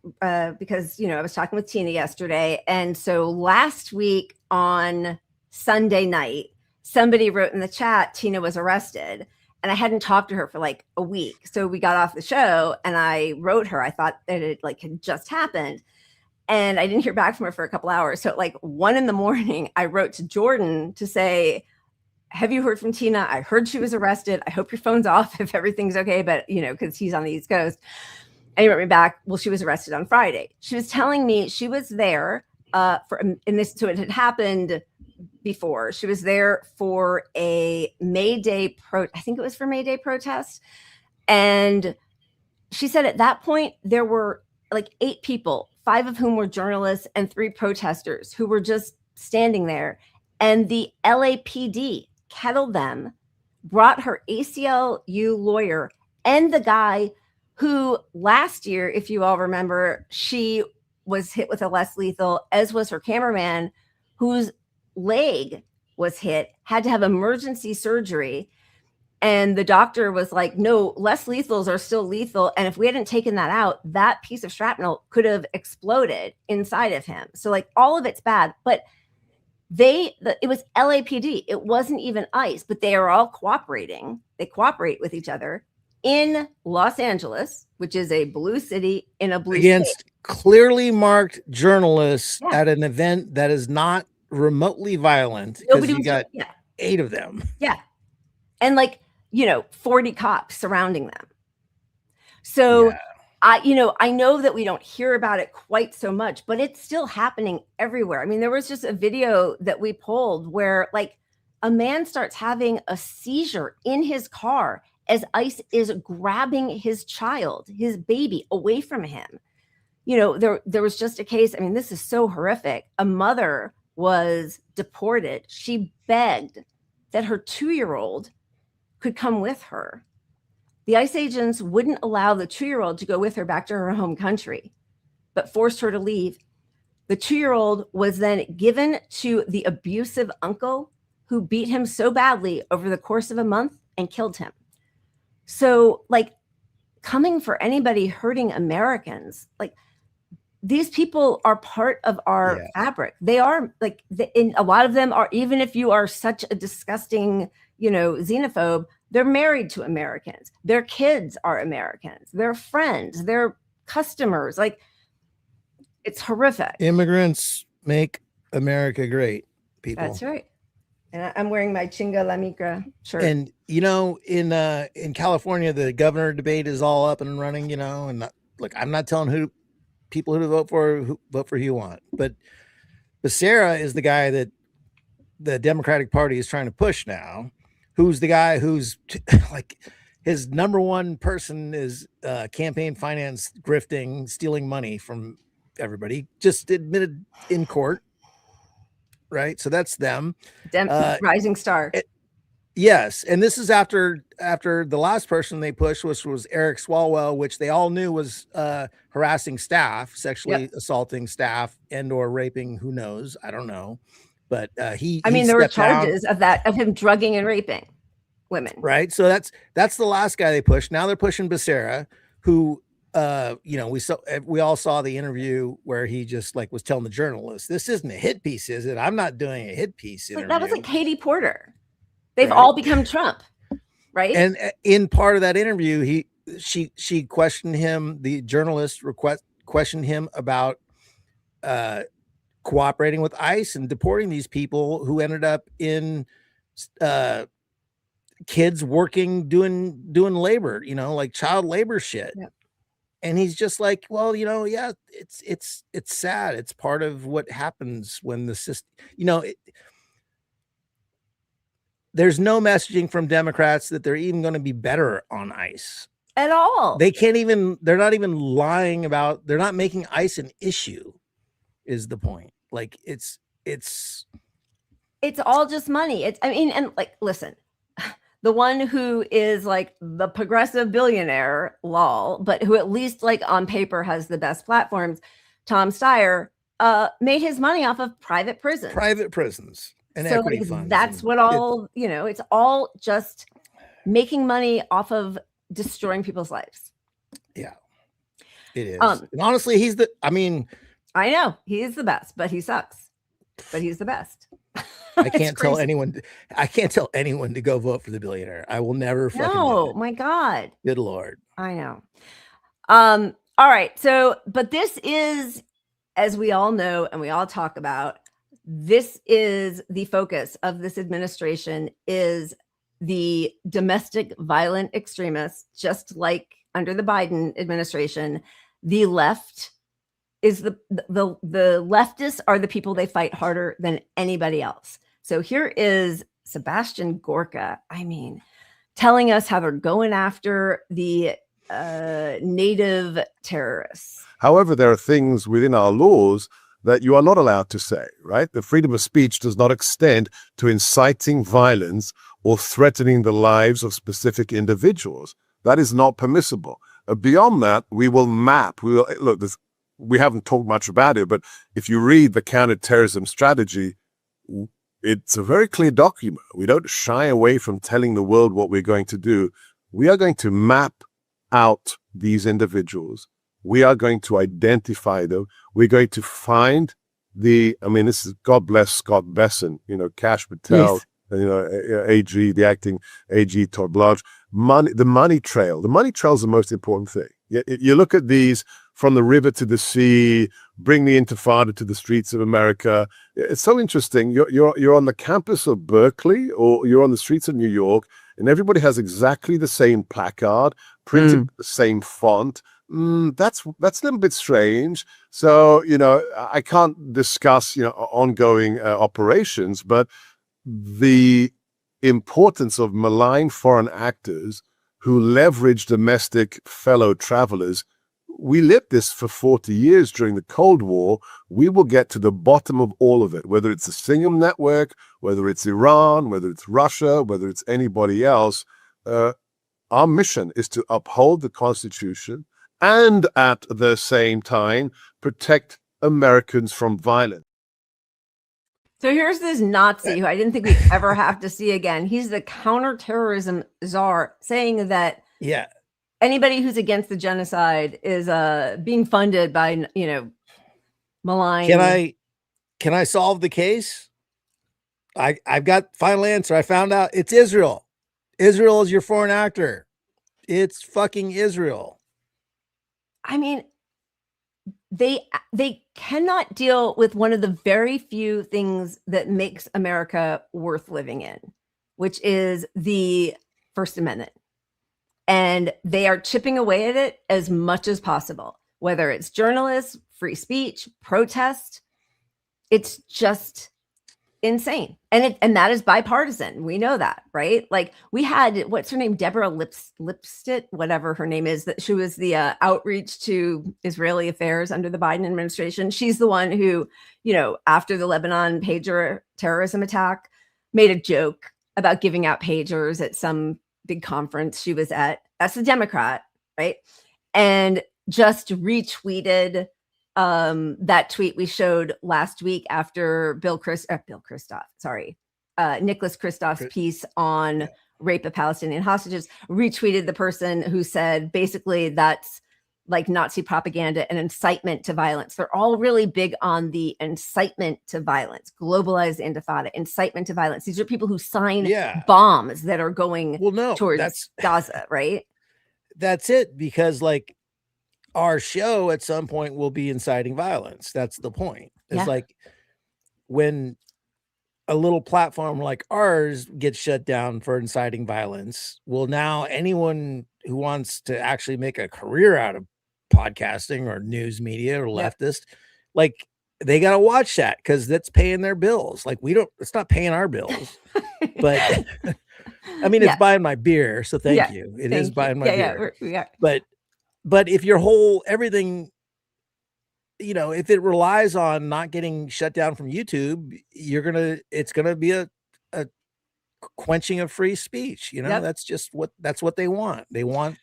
because, I was talking with Tina yesterday. And so last week on Sunday night, somebody wrote in the chat, Tina was arrested, and I hadn't talked to her for a week. So we got off the show and I wrote her. I thought that it had just happened, and I didn't hear back from her for a couple hours. So at 1 a.m, I wrote to Jordan to say, have you heard from Tina? I heard she was arrested. I hope your phone's off if everything's okay. But, because he's on the East Coast. And he wrote me back, well, she was arrested on Friday. She was telling me she was there so it had happened before. She was there for a May Day I think it was for May Day protest. And she said at that point, there were 8 people, 5 of whom were journalists and 3 protesters who were just standing there. And the LAPD kettled them, brought her ACLU lawyer and the guy who last year, if you all remember, she was hit with a less lethal, as was her cameraman, whose leg was hit, had to have emergency surgery. And the doctor was like, no, less lethals are still lethal. And if we hadn't taken that out, that piece of shrapnel could have exploded inside of him. So all of it's bad. But it was LAPD. It wasn't even ICE, but they are all cooperating. They cooperate with each other in Los Angeles, which is a blue city in a blue against state. Clearly marked journalists at an event that is not remotely violent, because you got 8 of them. Yeah. And 40 cops surrounding them. So I know that we don't hear about it quite so much, but it's still happening everywhere. I mean, there was just a video that we pulled where a man starts having a seizure in his car as ICE is grabbing his child, his baby, away from him. There was just a case. I mean, this is so horrific. A mother was deported. She begged that her 2-year-old could come with her. The ICE agents wouldn't allow the 2-year-old to go with her back to her home country, but forced her to leave. The 2-year-old was then given to the abusive uncle who beat him so badly over the course of a month and killed him. So, like, coming for anybody hurting Americans, like, these people are part of our fabric. They are, like, and a lot of them are, even if you are such a disgusting, xenophobe, they're married to Americans. Their kids are Americans. Their friends, their customers. Like, it's horrific. Immigrants make America great, people. That's right. And I'm wearing my Chinga La Migra shirt. And in California, the governor debate is all up and running. And look, I'm not telling people who to vote for who you want, but Becerra is the guy that the Democratic Party is trying to push now. Who's the guy who's like his number one person is campaign finance, grifting, stealing money from everybody. Just admitted in court. Right. So that's them. Rising star. Yes. And this is after the last person they pushed, which was Eric Swalwell, which they all knew was harassing staff, sexually assaulting staff and or raping. Who knows? I don't know. But there were charges of him drugging and raping women. Right. So that's the last guy they pushed. Now they're pushing Becerra, who we all saw the interview where he just like was telling the journalists, this isn't a hit piece, is it? I'm not doing a hit piece. Like, that was like Katie Porter. They've all become Trump, right? And in part of that interview, she questioned him. The journalist questioned him about cooperating with ICE and deporting these people who ended up in kids working doing labor, like child labor shit. Yeah. And he's just like, well, it's sad. It's part of what happens when the system, there's no messaging from Democrats that they're even going to be better on ICE at all. They're not even lying about, they're not making ICE an issue is the point. Like it's all just money. Listen, the one who is like the progressive billionaire, lol, but who at least like on paper has the best platforms, Tom Steyer, made his money off of private prisons and so equity funds. That's what it's all just making money off of destroying people's lives. Yeah, it is. And honestly, I know he's the best, but he sucks, but he's the best. I can't tell anyone to go vote for the billionaire. I will never fucking do it. My God. Good Lord. I know. All right. So, but this is, as we all know, and we all talk about, this is the focus of this administration is the domestic violent extremists, just like under the Biden administration. The left is the leftists are the people they fight harder than anybody else. So here is Sebastian Gorka, telling us how they're going after the native terrorists. However, there are things within our laws that you are not allowed to say, right? The freedom of speech does not extend to inciting violence or threatening the lives of specific individuals. That is not permissible. Beyond that, we will map. We haven't talked much about it, but if you read the counterterrorism strategy, it's a very clear document. We don't shy away from telling the world what we're going to do. We are going to map out these individuals. We are going to identify them. We're going to find this is, God bless Scott Besson, Kash Patel, yes. AG, the acting AG, Todd Blanche. The money trail. The money trail is the most important thing. You look at these from the river to the sea, bring the Intifada to the streets of America. It's so interesting. You're on the campus of Berkeley or you're on the streets of New York, and everybody has exactly the same placard, printed with the same font. That's a little bit strange. So, I can't discuss, ongoing operations, but the importance of malign foreign actors who leverage domestic fellow travelers. We lived this for 40 years during the Cold War. We will get to the bottom of all of it, whether it's the Singham network, whether it's Iran, whether it's Russia, whether it's anybody else. Our mission is to uphold the Constitution and at the same time protect Americans from violence. So here's this Nazi who I didn't think we'd ever have to see again. He's the counterterrorism czar, saying that anybody who's against the genocide is being funded by, malign. Can I solve the case? I've got final answer. I found out it's Israel. Israel is your foreign actor. It's fucking Israel. I mean, they cannot deal with one of the very few things that makes America worth living in, which is the First Amendment. And they are chipping away at it as much as possible, whether it's journalists, free speech, protest. It's just insane. And that is bipartisan. We know that, right? Like we had, what's her name? Deborah Lipstadt, whatever her name is, that she was the outreach to Israeli affairs under the Biden administration. She's the one who, after the Lebanon pager terrorism attack, made a joke about giving out pagers at some big conference she was at. That's a Democrat, right? And just retweeted that tweet we showed last week after Nicholas Kristof's piece on rape of Palestinian hostages, retweeted the person who said basically that's like Nazi propaganda and incitement to violence. They're all really big on the incitement to violence, globalized intifada, incitement to violence. These are people who sign bombs that are going towards Gaza, right? That's it, because like our show at some point will be inciting violence. That's the point. It's like when a little platform like ours gets shut down for inciting violence, well, now anyone who wants to actually make a career out of podcasting or news media or leftist, like they got to watch that, because that's paying their bills. Like it's not paying our bills, but I mean, it's buying my beer. So thank you. It is buying my beer. But if your whole everything, if it relies on not getting shut down from YouTube, it's gonna be a quenching of free speech. That's just that's what they want. They want.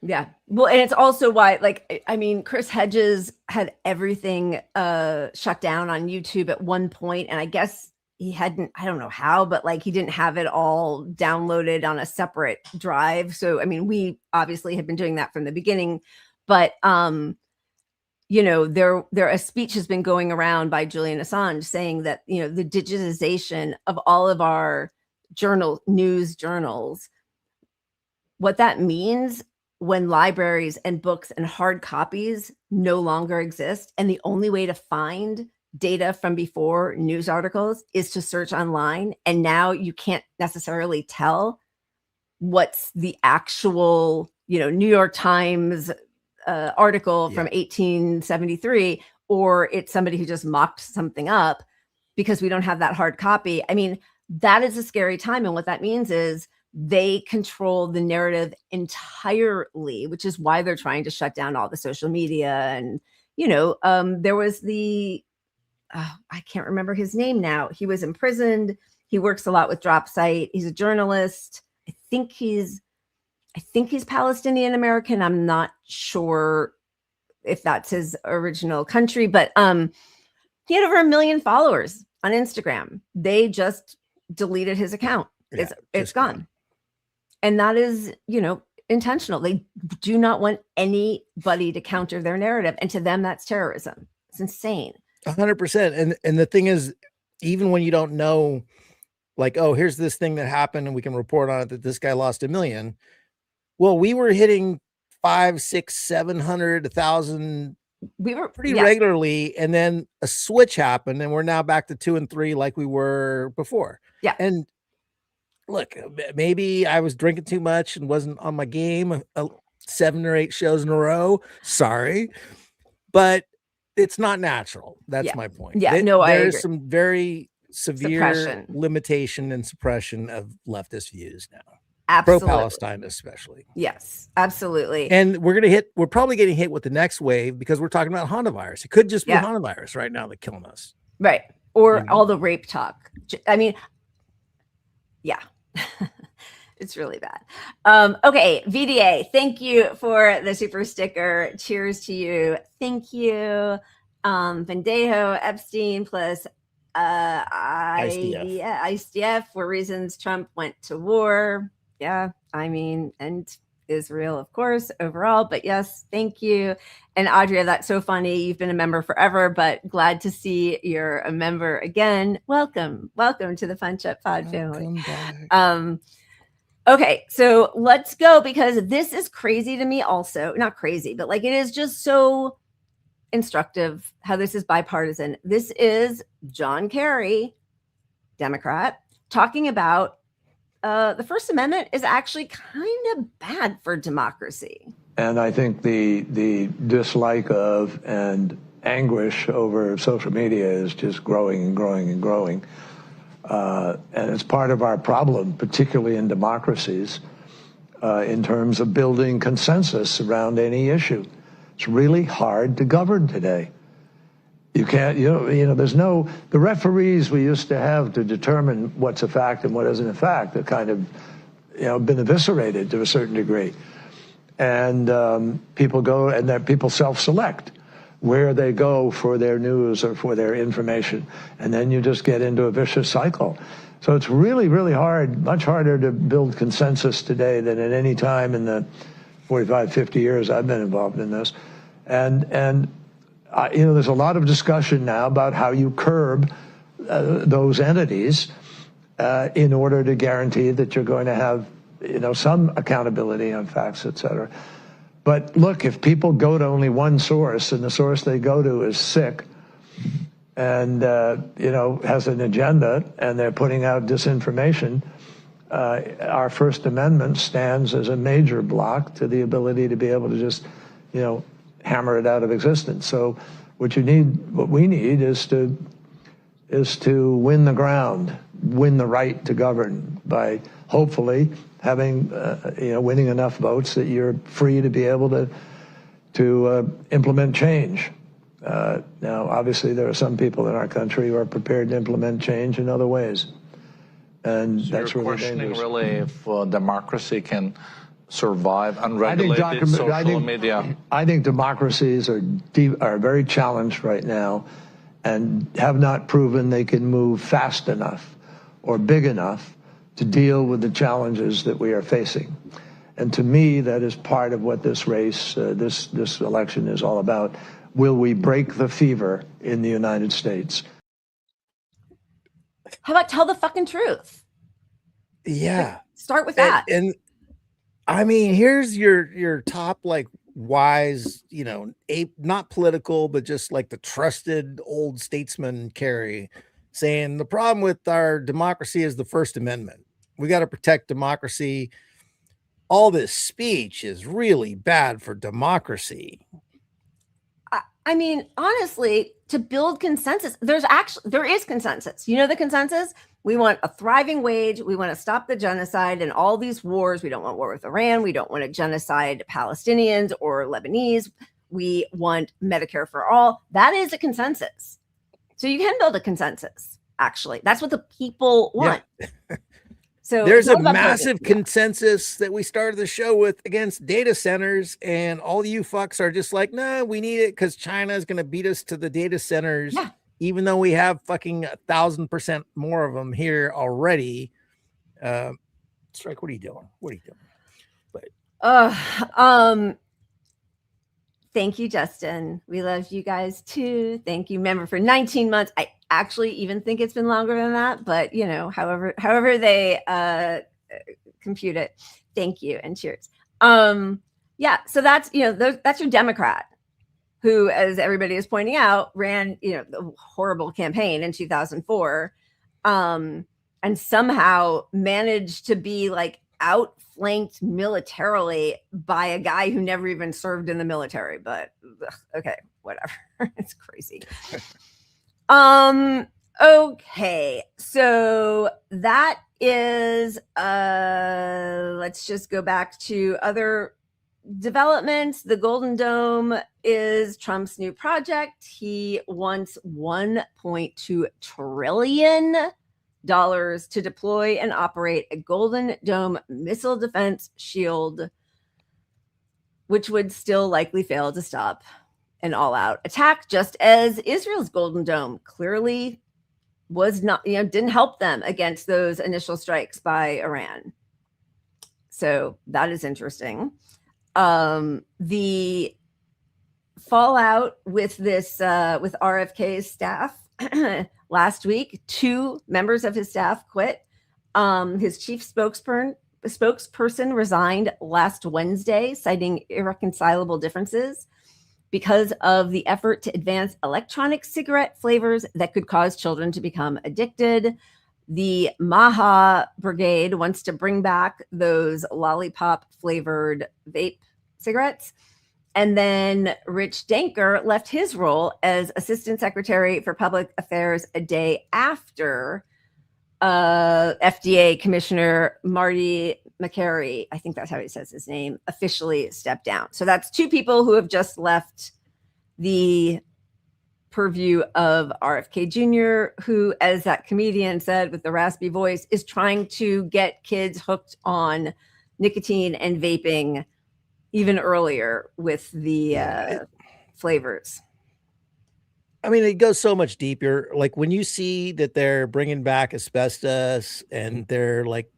Yeah. Well, and it's also why, like, I mean, Chris Hedges had everything shut down on YouTube at one point, and I guess he hadn't, I don't know how, but like he didn't have it all downloaded on a separate drive. So, I mean, we obviously have been doing that from the beginning, but, a speech has been going around by Julian Assange saying that, the digitization of all of our news journals, what that means when libraries and books and hard copies no longer exist, and the only way to find data from before news articles is to search online, and now you can't necessarily tell what's the actual New York Times article from 1873, or it's somebody who just mocked something up, because we don't have that hard copy. I mean, that is a scary time, and what that means is they control the narrative entirely, which is why they're trying to shut down all the social media. And there was the I can't remember his name now. He was imprisoned. He works a lot with DropSite. He's a journalist. I think he's Palestinian American. I'm not sure if that's his original country, but he had over 1 million followers on Instagram. They just deleted his account. It's gone. And that is, intentional. They do not want anybody to counter their narrative. And to them, that's terrorism. It's insane. 100%. And the thing is, even when you don't know, like, oh, here's this thing that happened and we can report on it that this guy lost 1 million. Well, we were hitting 500, 600, 700, 1,000. We were pretty regularly. And then a switch happened and we're now back to 2 and 3 like we were before. Yeah. And look, maybe I was drinking too much and wasn't on my game 7 or 8 shows in a row. Sorry. But it's not natural. That's my point. Yeah, I agree. There's some very severe limitation and suppression of leftist views now. Absolutely. Pro-Palestine especially. Yes, absolutely. And we're probably getting hit with the next wave because we're talking about Hanta Virus. It could just be Hanta Virus right now that's killing us. Right. Or all the rape talk. I mean, yeah. It's really bad. Okay, VDA, thank you for the super sticker. Cheers to you. Thank you. Vendejo, Epstein, plus ICF. ICF were reasons Trump went to war. Yeah, I mean, and Israel, of course, overall. But yes, thank you. And Audrey, that's so funny. You've been a member forever, but glad to see you're a member again. Welcome to the Fun Chat Pod family. Okay, so let's go, because this is crazy to me also. Not crazy, but like it is just so instructive how this is bipartisan. This is John Kerry, Democrat, talking about the First Amendment is actually kind of bad for democracy. And I think the dislike of and anguish over social media is just growing and growing and growing. And it's part of our problem, particularly in democracies, in terms of building consensus around any issue. It's really hard to govern today. You can't, there's no, the referees we used to have to determine what's a fact and what isn't a fact are kind of, been eviscerated to a certain degree. And people go, and people self-select where they go for their news or for their information. And then you just get into a vicious cycle. So it's really, really hard, much harder to build consensus today than at any time in the 45, 50 years I've been involved in this. And there's a lot of discussion now about how you curb those entities in order to guarantee that you're going to have, some accountability on facts, et cetera. But look, if people go to only one source and the source they go to is sick and, has an agenda and they're putting out disinformation, our First Amendment stands as a major block to the ability to be able to just, hammer it out of existence. So what we need is to win the ground, win the right to govern by hopefully having, winning enough votes that you're free to be able to implement change. Now, obviously, there are some people in our country who are prepared to implement change in other ways. And so that's you're really questioning dangerous. really if democracy can survive unregulated social media. I think democracies are very challenged right now and have not proven they can move fast enough or big enough to deal with the challenges that we are facing. And to me, that is part of what this race, this election is all about. Will we break the fever in the United States? How about tell the fucking truth? Yeah. Start with that. And I mean, here's your top, like, wise, not political, but just like the trusted old statesman Kerry saying the problem with our democracy is the First Amendment. We got to protect democracy. All this speech is really bad for democracy. I mean, honestly, to build consensus, there is consensus. You know the consensus? We want a thriving wage. We want to stop the genocide and all these wars. We don't want war with Iran. We don't want to genocide Palestinians or Lebanese. We want Medicare for all. That is a consensus. So you can build a consensus, actually. That's what the people want. Yeah. So there's a massive consensus that we started the show with against data centers, and all you fucks are just like, no, we need it because China is going to beat us to the data centers, even though we have fucking 1,000% more of them here already. Strike, what are you doing? What are you doing? But thank you, Justin. We love you guys too. Thank you, member, for 19 months. I actually even think it's been longer than that, but however they compute it. Thank you and cheers. Yeah, so that's that's your Democrat who, as everybody is pointing out, ran the horrible campaign in 2004, and somehow managed to be like outflanked militarily by a guy who never even served in the military. But okay, whatever. It's crazy. Okay, so that is let's just go back to other developments. The Golden Dome is Trump's new project. He wants $1.2 trillion to deploy and operate a Golden Dome missile defense shield, which would still likely fail to stop an all-out attack, just as Israel's Golden Dome clearly was not, didn't help them against those initial strikes by Iran. So that is interesting. The fallout with this, with RFK's staff last week, 2 members of his staff quit. His chief spokesperson resigned last Wednesday, citing irreconcilable differences because of the effort to advance electronic cigarette flavors that could cause children to become addicted. The Maha Brigade wants to bring back those lollipop flavored vape cigarettes. And then Rich Danker left his role as Assistant Secretary for Public Affairs a day after FDA Commissioner Marty McCary, I think that's how he says his name, officially stepped down. So that's 2 people who have just left the purview of RFK Jr., who, as that comedian said with the raspy voice, is trying to get kids hooked on nicotine and vaping even earlier with the flavors. I mean, it goes so much deeper. Like when you see that they're bringing back asbestos and they're like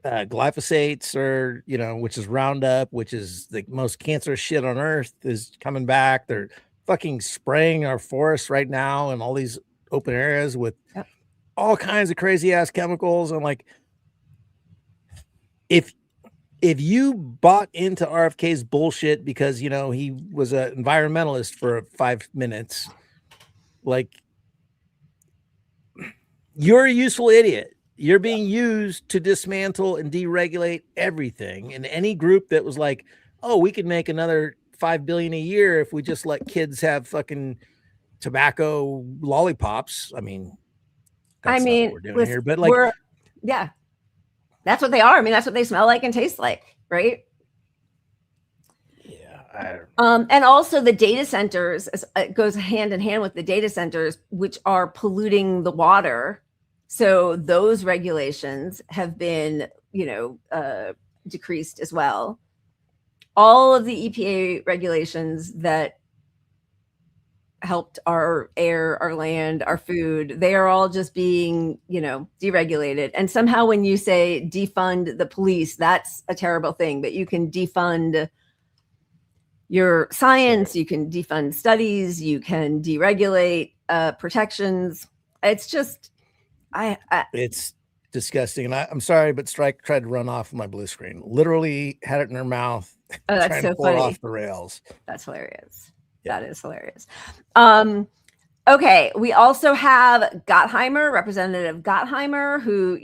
glyphosates, or which is Roundup, which is the most cancerous shit on earth, is coming back. They're fucking spraying our forests right now and all these open areas with all kinds of crazy ass chemicals. And like, if you bought into RFK's bullshit because he was an environmentalist for 5 minutes, like, you're a useful idiot. You're being used to dismantle and deregulate everything. And any group that was like, oh, we could make another $5 billion a year if we just let kids have fucking tobacco lollipops. I mean, not what we're doing here, but like, that's what they are. I mean, that's what they smell like and taste like, right? Yeah. And also the data centers, it goes hand in hand with the data centers, which are polluting the water. So those regulations have been, decreased as well. All of the EPA regulations that helped our air, our land, our food, they are all just being, deregulated. And somehow when you say defund the police, that's a terrible thing, but you can defund your science, you can defund studies, you can deregulate protections. It's just, it's disgusting. And I'm sorry, but Strike tried to run off my blue screen. Literally had it in her mouth. Oh, that's trying so to pull funny. off the rails. That's hilarious. Yeah. That is hilarious. Okay. We also have Gottheimer, Representative Gottheimer, who,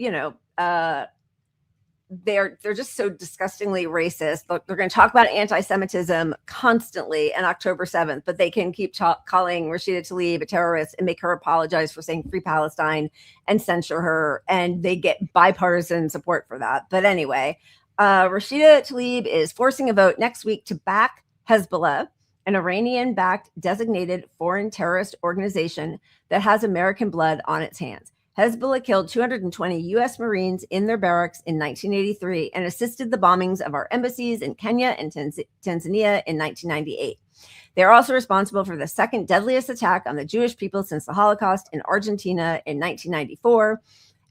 they're just so disgustingly racist. They're going to talk about anti-Semitism constantly on October 7th, but they can keep calling Rashida Tlaib a terrorist and make her apologize for saying Free Palestine and censure her. And they get bipartisan support for that. But anyway, Rashida Tlaib is forcing a vote next week to back Hezbollah, an Iranian-backed designated foreign terrorist organization that has American blood on its hands. Hezbollah killed 220 U.S. Marines in their barracks in 1983 and assisted the bombings of our embassies in Kenya and Tanzania in 1998. They are also responsible for the second deadliest attack on the Jewish people since the Holocaust in Argentina in 1994.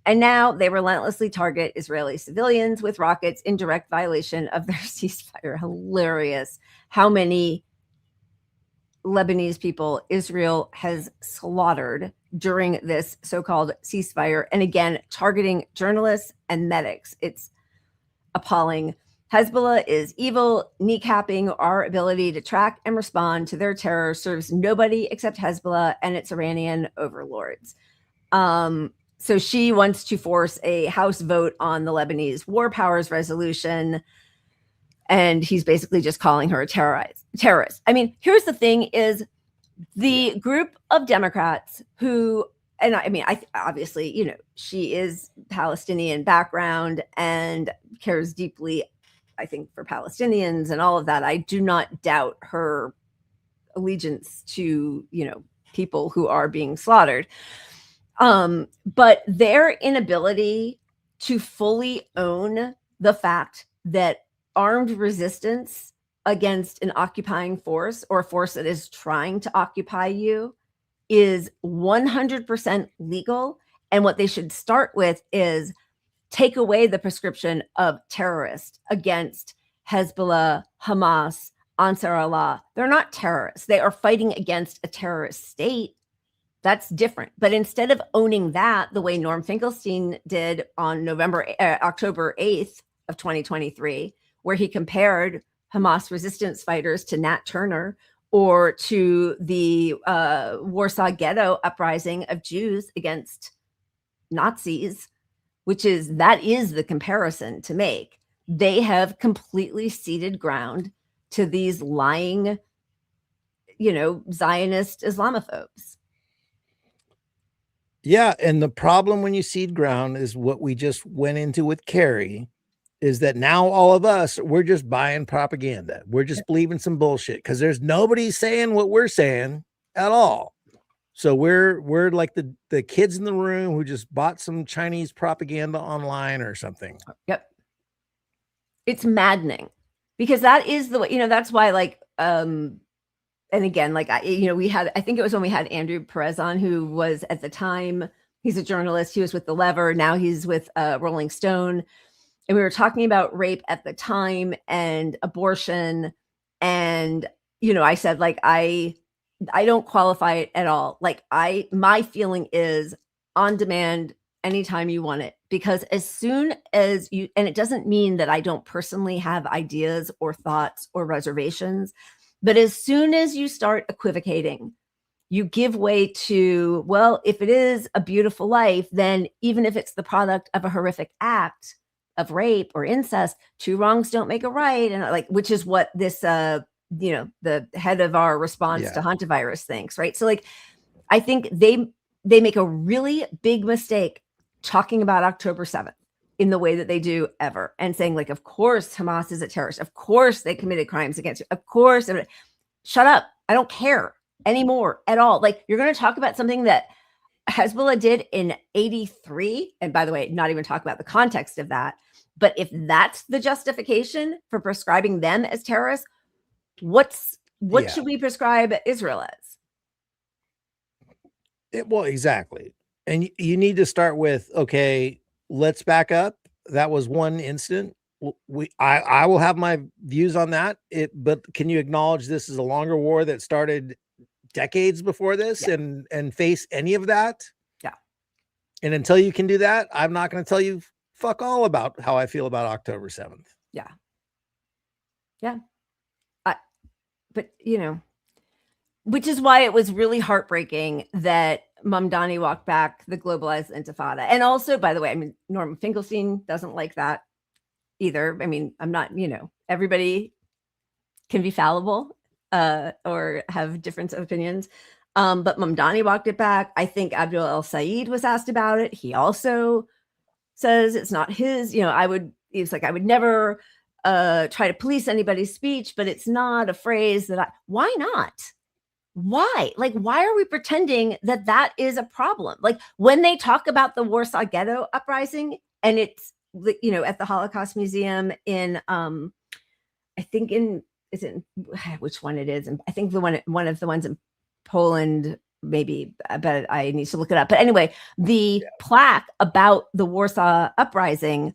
And now they relentlessly target Israeli civilians with rockets in direct violation of their ceasefire. Hilarious how many Lebanese people Israel has slaughtered during this so-called ceasefire, and again, targeting journalists and medics. It's appalling. Hezbollah is evil. Kneecapping our ability to track and respond to their terror serves nobody except Hezbollah and its Iranian overlords. So she wants to force a House vote on the Lebanese War Powers Resolution, and he's basically just calling her a terrorist. I mean, here's the thing is the group of Democrats who, and I mean, obviously, she is Palestinian background and cares deeply, I think, for Palestinians and all of that. I do not doubt her allegiance to, people who are being slaughtered. But their inability to fully own the fact that armed resistance against an occupying force or a force that is trying to occupy you is 100% legal. And what they should start with is take away the prescription of terrorist against Hezbollah, Hamas, Ansar Allah. They're not terrorists. They are fighting against a terrorist state. That's different. But instead of owning that the way Norm Finkelstein did on October 8th of 2023, where he compared Hamas resistance fighters to Nat Turner or to the Warsaw Ghetto uprising of Jews against Nazis, that is the comparison to make. They have completely ceded ground to these lying, Zionist Islamophobes. Yeah. And the problem when you cede ground is what we just went into with Carrie, is that now all of us, we're just buying propaganda. We're just believing some bullshit because there's nobody saying what we're saying at all. So we're like the kids in the room who just bought some Chinese propaganda online or something. Yep. It's maddening because that is the way, that's why and again, I think it was when we had Andrew Perez on, who was at the time, he's a journalist. He was with The Lever. Now he's with Rolling Stone. And we were talking about rape at the time and abortion. And, I said, I don't qualify it at all. My feeling is on demand anytime you want it, because as soon as and it doesn't mean that I don't personally have ideas or thoughts or reservations, but as soon as you start equivocating, you give way to, well, if it is a beautiful life, then even if it's the product of a horrific act of rape or incest, two wrongs don't make a right. And which is what this, the head of our response to Hanta Virus thinks, right? So I think they make a really big mistake talking about October 7th in the way that they do ever, and saying of course Hamas is a terrorist, of course they committed crimes against you, of course. Shut up, I don't care anymore at all. You're going to talk about something that Hezbollah did in 83, and by the way, not even talk about the context of that, but if that's the justification for prescribing them as terrorists, what should we prescribe Israel as? Well, exactly. And you need to start with, okay, let's back up. That was one incident. I will have my views on that. But can you acknowledge this is a longer war that started decades before this and face any of that? Yeah. And until you can do that, I'm not going to tell you fuck all about how I feel about October 7th. Yeah. Yeah. But, which is why it was really heartbreaking that Mamdani walked back the globalized intifada. And also, by the way, Norman Finkelstein doesn't like that either. I'm not, everybody can be fallible or have different opinions. But Mamdani walked it back. I think Abdul El Sayed was asked about it. He also says it's not his, I would never try to police anybody's speech, but it's not a phrase that why not? Why? Why are we pretending that is a problem? When they talk about the Warsaw Ghetto uprising, and it's, at the Holocaust Museum in, which one it is? And I think one of the ones in Poland, maybe, but I need to look it up. But anyway, the plaque about the Warsaw uprising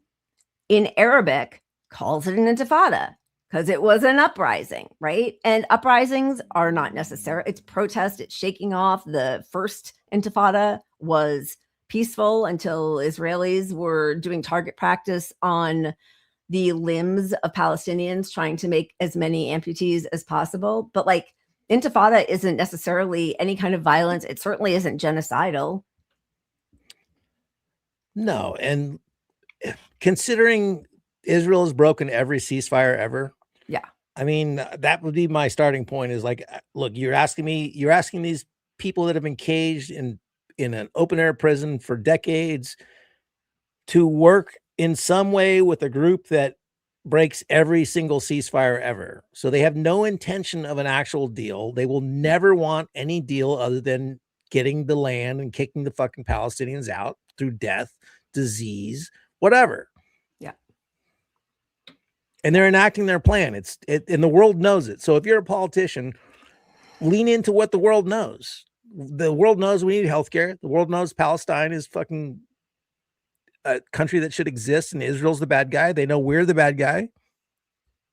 in Arabic calls it an intifada, because it was an uprising, right? And uprisings are not necessary. It's protest. It's shaking off. The first intifada was peaceful until Israelis were doing target practice on the limbs of Palestinians, trying to make as many amputees as possible. But intifada isn't necessarily any kind of violence. It certainly isn't genocidal. No. And considering Israel has broken every ceasefire ever. Yeah. That would be my starting point, is look, you're asking these people that have been caged in an open air prison for decades to work in some way with a group that breaks every single ceasefire ever. So they have no intention of an actual deal. They will never want any deal other than getting the land and kicking the fucking Palestinians out through death, disease, whatever. Yeah. And they're enacting their plan. And the world knows it. So if you're a politician, lean into what the world knows. The world knows we need healthcare. The world knows Palestine is fucking a country that should exist, and Israel's the bad guy. They know we're the bad guy.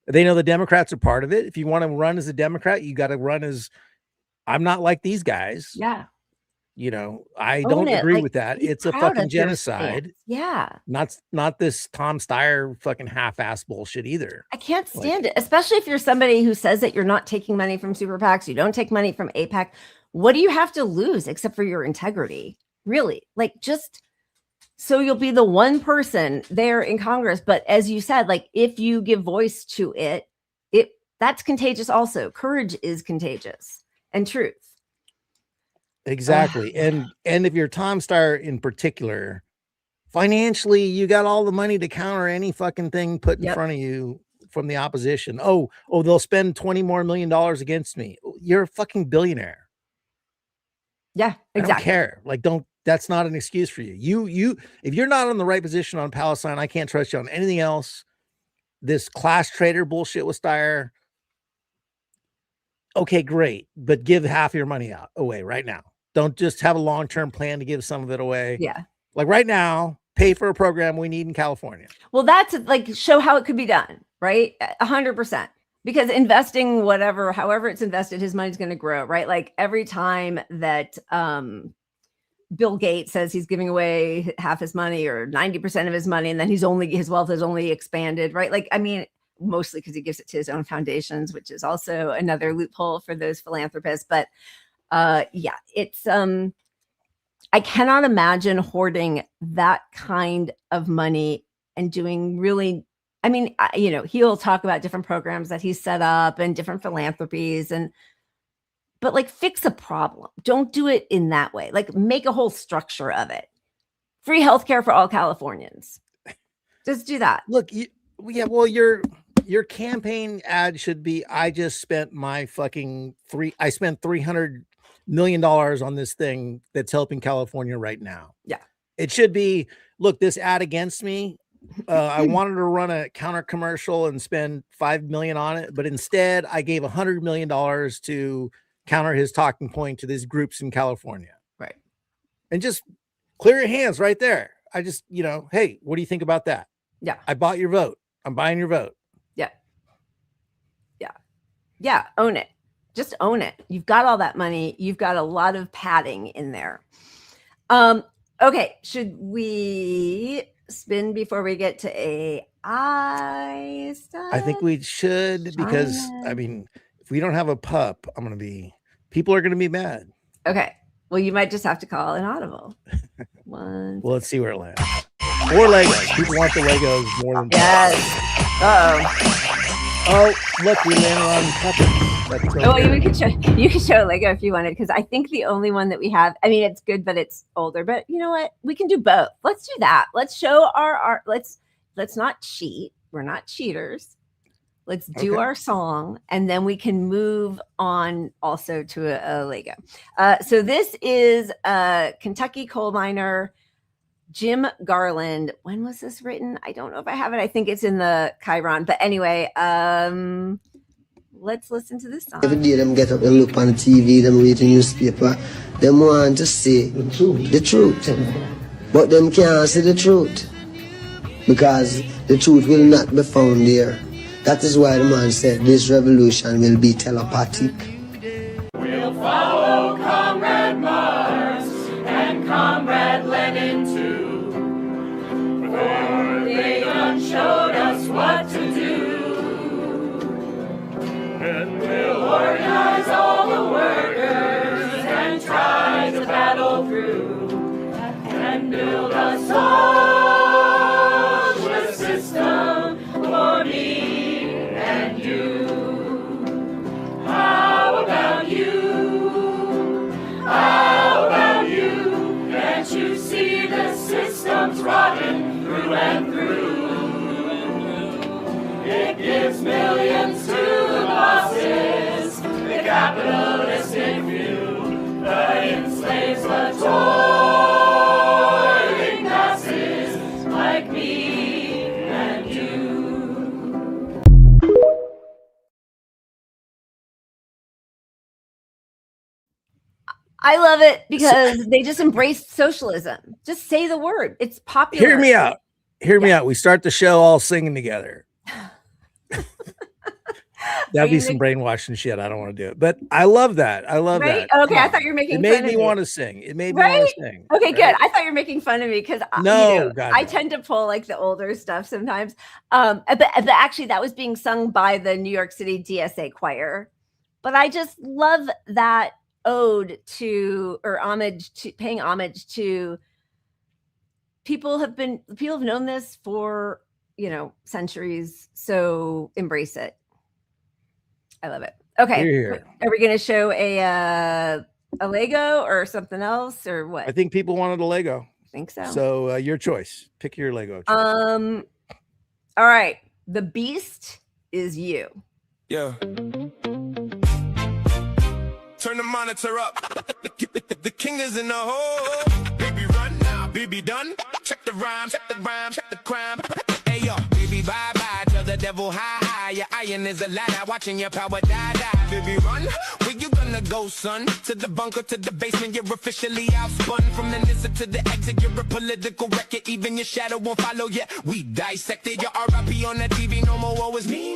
They know the Democrats are part of it. If you want to run as a Democrat, you got to run as, I'm not like these guys. Yeah. You know, I don't agree with that. It's a fucking genocide. Yeah. Not this Tom Steyer fucking half-ass bullshit either. I can't stand it, especially if you're somebody who says that you're not taking money from super PACs, you don't take money from AIPAC. What do you have to lose except for your integrity? Really? Like, just so you'll be the one person there in Congress. But as you said, like, if you give voice to it, that's contagious also. Courage is contagious, and truth. Exactly. And if you're Tom Steyer in particular, financially, you got all the money to counter any fucking thing put in front of you from the opposition. Oh, they'll spend $20 million more against me. You're a fucking billionaire. Yeah, exactly. I don't care. Like, that's not an excuse for you. If you're not in the right position on Palestine, I can't trust you on anything else. This class trader bullshit with Steyer. Okay, great. But give half your money away right now. Don't just have a long-term plan to give some of it away. Yeah. Like right now, pay for a program we need in California. Well, that's like, show how it could be done, right? 100%. Because investing however it's invested, his money's going to grow, right? Like every time that Bill Gates says he's giving away half his money or 90% of his money, and then his wealth has only expanded, right? Like, I mean, mostly because he gives it to his own foundations, which is also another loophole for those philanthropists. But yeah, it's I cannot imagine hoarding that kind of money and doing really, I mean, you know, he'll talk about different programs that he's set up and different philanthropies, but like, fix a problem. Don't do it in that way. Like, make a whole structure of it. Free healthcare for all Californians. Just do that. Look, well, your campaign ad should be, I just spent my fucking I spent $300 million on this thing that's helping California right now. Yeah. It should be, look, this ad against me, I wanted to run a counter commercial and spend $5 million on it, but instead I gave $100 million to counter his talking point to these groups in California. Right. And just clear your hands right there. I just, you know, hey, what do you think about that? Yeah. I bought your vote. I'm buying your vote. Yeah. Yeah. Yeah. Own it. Just own it. You've got all that money. You've got a lot of padding in there. Okay. Should we spin before we get to AI stuff? I think we should, because I mean, if we don't have a pup, people are going to be mad. Okay. Well, you might just have to call an audible. Well, let's see where it lands. Or Legos. People want the Legos more than yes. Oh, look, we landed on puppets. Oh, you can show a Lego if you wanted, because I think the only one that we have, I mean, it's good, but it's older. But you know what? We can do both. Let's do that. Let's show our art. Let's not cheat. We're not cheaters. Let's do our song, and then we can move on also to a Lego. So this is Kentucky coal miner Jim Garland. When was this written? I don't know if I have it. I think it's in the Chiron. But anyway, let's listen to this song. Every day them get up and look on the TV, them read the newspaper, them want to see the truth. But them can't see the truth, because the truth will not be found there. That is why the man said this revolution will be telepathic. We'll follow Comrade Marx and Comrade Lenin too, for they done showed us what to do. And we'll organize all the workers and try to battle through and build a socialist system for me. How about you? How about you? Can't you see the system's rotten through and through? It gives millions to the bosses, the capitalistic few, but enslaves the toiling masses like me and you. I love it because they just embrace socialism. Just say the word. It's popular. Hear me out. Hear me out. We start the show all singing together. That'd be some brainwashing shit. I don't want to do it, but I love that. I love that. Okay, I thought you were making. It made me want to sing. It made me want to sing. Okay, good. I thought you were making fun of me because no, I tend to pull like the older stuff sometimes. But actually, that was being sung by the New York City DSA choir. But I just love that ode to or homage to paying homage to people have known this for centuries. So embrace it. I love it. Okay. Here. Are we going to show a Lego or something else or what? I think people wanted a Lego. I think so. So your choice. Pick your Lego choice. All right. The beast is you. Yeah. Turn the monitor up. The king is in the hole. Baby run now, baby done. Check the rhyme, check the rhyme, check the crime. Hey yo, baby bye bye. Tell the devil hi hi. Your iron is a ladder, watching your power die die. Baby run, where you gonna go, son? To the bunker, to the basement, you're officially outspun. From the Nissa to the exit, you're a political record. Even your shadow won't follow yet. We dissected your RIP on the TV. No more woe is me.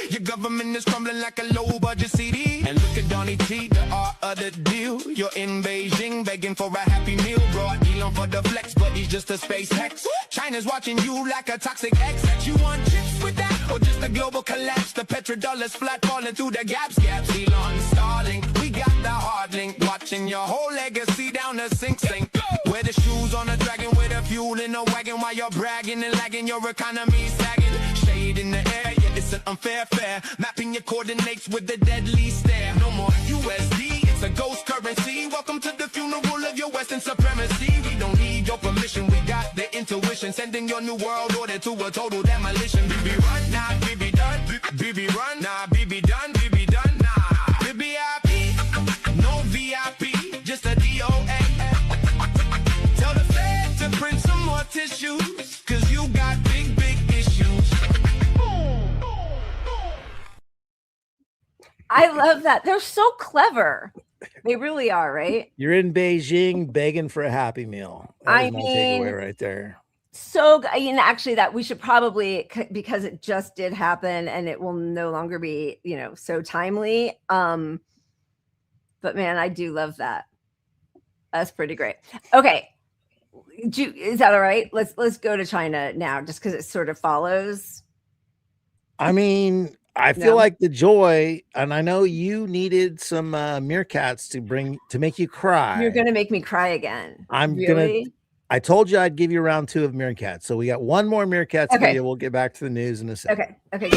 Your government is crumbling like a low budget CD. And look at Donnie T, the art of the deal. You're in Beijing, begging for a happy meal. Brought Elon for the flex, but he's just a space hex. China's watching you like a toxic ex. You want chips with that? Or just a global collapse? The petrodollar's flat falling through the gaps. Elon stalling. We got the hard link. Watching your whole legacy down the sink. Wear the shoes on a dragon with a fuel in a wagon. While you're bragging and lagging, your economy sagging. Shade in the air, yeah, it's an unfair fair. Mapping your coordinates with the deadly stare. No more USD, it's a ghost currency. Welcome to the funeral of your Western supremacy. We don't need your permission, we got the intuition. Sending your new world order to a total demolition. BB run, nah, BB done. BB run, nah, BB done. BB done, nah. BB IP, no VIP, just a DOA. Tell the Fed to print some more tissues, cause you got big, big issues. I love that. They're so clever. They really are, right? You're in Beijing begging for a Happy Meal. That was my takeaway right there. So, actually, that we should probably, because it just did happen and it will no longer be, so timely. But man, I do love that. That's pretty great. Okay. Is that all right? Let's go to China now, just because it sort of follows. I mean, I feel like the joy, and I know you needed some meerkats to make you cry. You're gonna make me cry again. I told you I'd give you round 2 of meerkats. So we got one more meerkats video. We'll get back to the news in a second. Okay.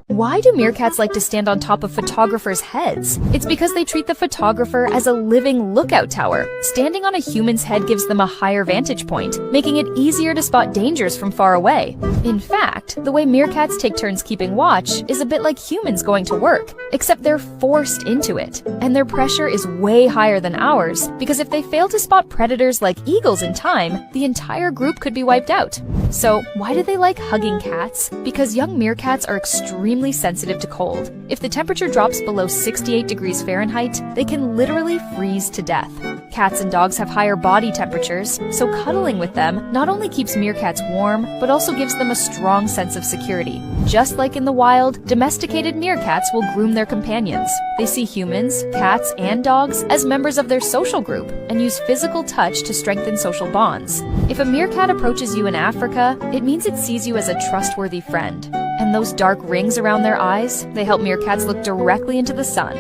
Why do meerkats like to stand on top of photographers' heads? It's because they treat the photographer as a living lookout tower. Standing on a human's head gives them a higher vantage point, making it easier to spot dangers from far away. In fact, the way meerkats take turns keeping watch is a bit like humans going to work, except they're forced into it. And their pressure is way higher than ours, because if they fail to spot predators like eagles in time, the entire group could be wiped out. So why do they like hugging cats? Because young meerkats are extremely sensitive to cold. If the temperature drops below 68 degrees Fahrenheit, they can literally freeze to death. Cats and dogs have higher body temperatures, so cuddling with them not only keeps meerkats warm, but also gives them a strong sense of security. Just like in the wild, domesticated meerkats will groom their companions. They see humans, cats, and dogs as members of their social group and use physical touch to strengthen social bonds. If a meerkat approaches you in Africa, it means it sees you as a trustworthy friend. And those dark rings around their eyes, they help meerkats look directly into the sun.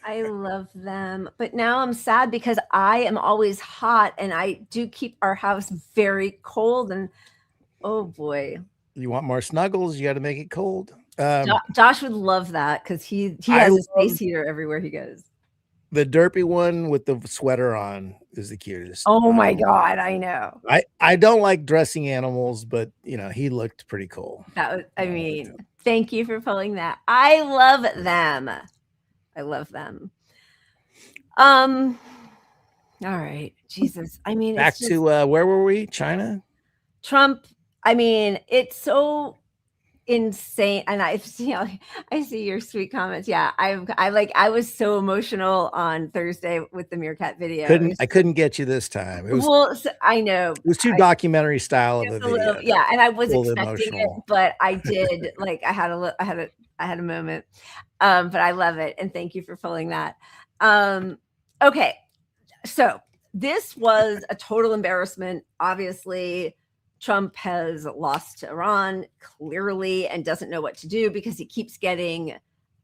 I love them. But now I'm sad because I am always hot and I do keep our house very cold. And oh boy. You want more snuggles? You got to make it cold. Josh would love that because he has a space heater everywhere he goes. The derpy one with the sweater on is the cutest. Oh my God, I know. I don't like dressing animals, but he looked pretty cool. Thank you for pulling that. I love them. All right. Jesus. Back to where were we? China? Trump. It's so insane. And I see your sweet comments. Yeah, I was so emotional on Thursday with the Meerkat video. I couldn't get you this time. It was, I know it was too documentary style of a video. Yeah, and I was expecting emotional. it, but I did I had a moment. But I love it, and thank you for pulling that. Okay, so this was a total embarrassment. Obviously, Trump has lost to Iran clearly and doesn't know what to do because he keeps getting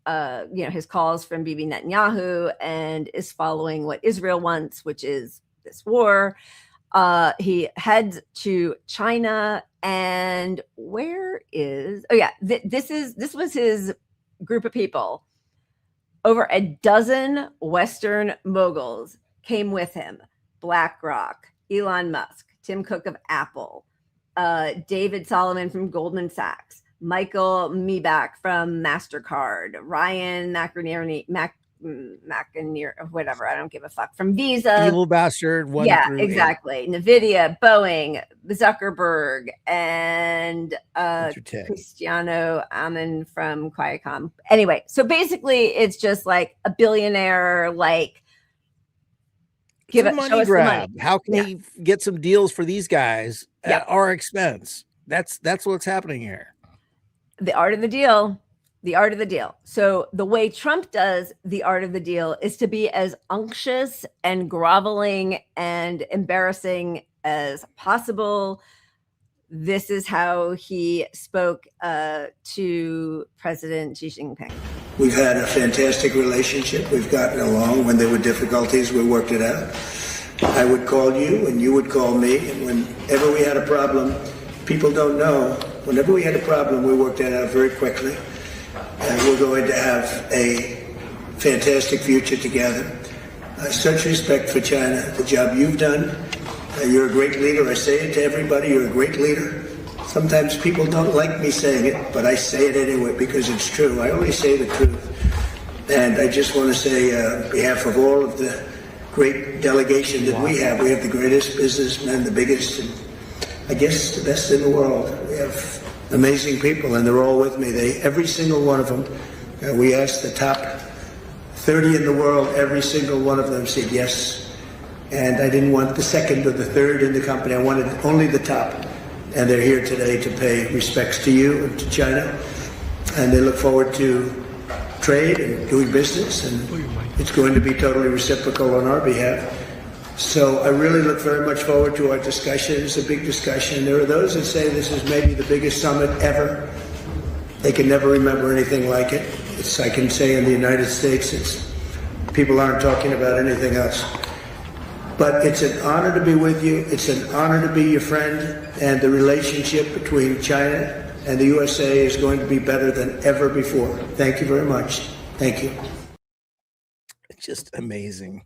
his calls from Bibi Netanyahu and is following what Israel wants, which is this war. He heads to China, and this was his group of people. Over a dozen Western moguls came with him: BlackRock, Elon Musk, Tim Cook of Apple, David Solomon from Goldman Sachs, Michael Miebach from MasterCard, Ryan McInerney, whatever, I don't give a fuck, from Visa. Evil bastard. Exactly. NVIDIA, Boeing, Zuckerberg, and Cristiano Amin from Qualcomm. Anyway, so basically it's just like a billionaire, like, give it money grab. How can he get some deals for these guys at our expense? That's what's happening here. The art of the deal. The art of the deal. So the way Trump does the art of the deal is to be as unctuous and groveling and embarrassing as possible. This is how he spoke to President Xi Jinping. We've had a fantastic relationship. We've gotten along. When there were difficulties, we worked it out. I would call you and you would call me. And whenever we had a problem, people don't know, whenever we had a problem, we worked it out very quickly. And we're going to have a fantastic future together. Such respect for China, the job you've done. You're a great leader. I say it to everybody, you're a great leader. Sometimes people don't like me saying it, but I say it anyway because it's true. I only say the truth. And I just want to say on behalf of all of the great delegation that we have the greatest businessmen, the biggest, and I guess the best in the world. We have amazing people, and they're all with me. Every single one of them, we asked the top 30 in the world, every single one of them said yes. And I didn't want the second or the third in the company. I wanted only the top. And they're here today to pay respects to you and to China. And they look forward to trade and doing business. And it's going to be totally reciprocal on our behalf. So I really look very much forward to our discussion. It's a big discussion. There are those that say this is maybe the biggest summit ever. They can never remember anything like it. I can say in the United States, people aren't talking about anything else. But it's an honor to be with you. It's an honor to be your friend. And the relationship between China and the USA is going to be better than ever before. Thank you very much. Thank you. It's just amazing.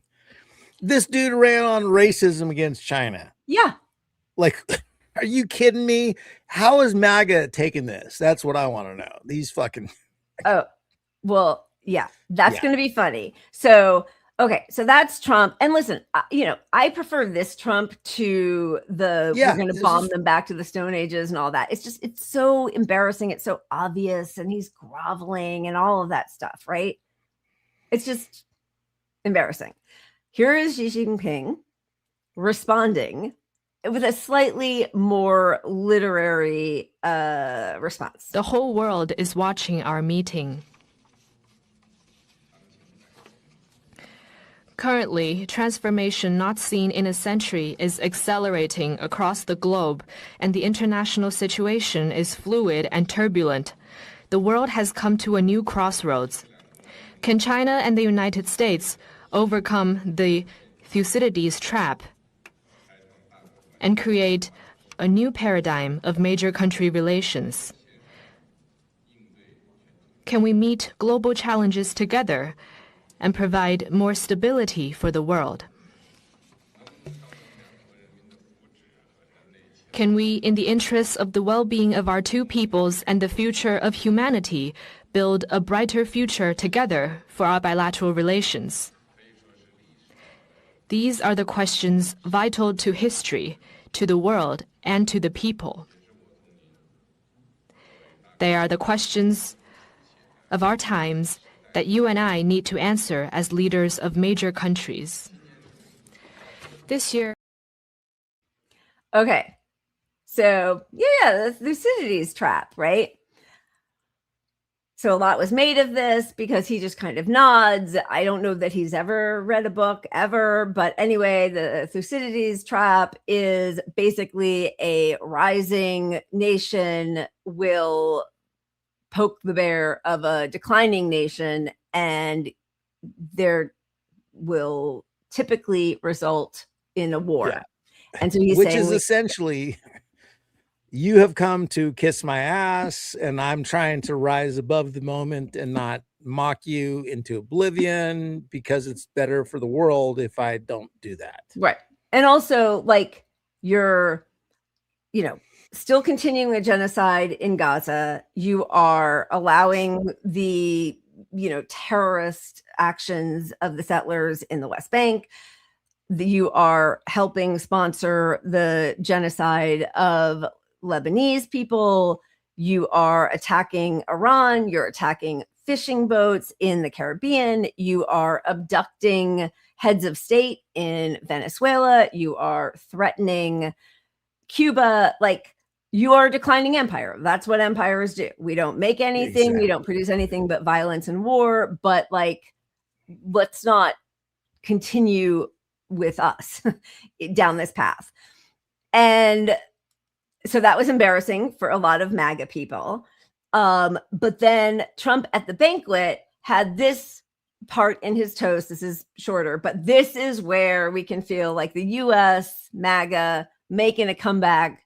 This dude ran on racism against China. Yeah. Like, are you kidding me? How is MAGA taking this? That's what I want to know. These fucking. Oh, well, yeah, that's going to be funny. So, okay, so that's Trump. And listen, I prefer this Trump to we're going to bomb them back to the Stone Ages and all that. It's so embarrassing. It's so obvious. And he's groveling and all of that stuff, right? It's just embarrassing. Here is Xi Jinping responding with a slightly more literary response. The whole world is watching our meeting. Currently, transformation not seen in a century is accelerating across the globe, and the international situation is fluid and turbulent. The world has come to a new crossroads. Can China and the United States overcome the Thucydides trap and create a new paradigm of major country relations? Can we meet global challenges together and provide more stability for the world? Can we, in the interests of the well-being of our two peoples and the future of humanity, build a brighter future together for our bilateral relations? These are the questions vital to history, to the world, and to the people. They are the questions of our times that you and I need to answer as leaders of major countries. This year. Okay. So, yeah, the Thucydides trap, right? So a lot was made of this because he just kind of nods. I don't know that he's ever read a book ever, but anyway, the Thucydides trap is basically a rising nation will poke the bear of a declining nation, and there will typically result in a war. Yeah. And so he's which saying, is essentially, you have come to kiss my ass, and I'm trying to rise above the moment and not mock you into oblivion, because it's better for the world if I don't do that. right. And also, like, you're, still continuing a genocide in Gaza. You are allowing the, terrorist actions of the settlers in the West Bank. You are helping sponsor the genocide of Lebanese people. You are attacking Iran. You're attacking fishing boats in the Caribbean. You are abducting heads of state in Venezuela. You are threatening Cuba. Like, you are a declining empire. That's what empires do. We don't make anything. Exactly. We don't produce anything but violence and war. But, like, let's not continue with us down this path. And so that was embarrassing for a lot of MAGA people. But then Trump at the banquet had this part in his toast. This is shorter, but this is where we can feel like the US, MAGA, making a comeback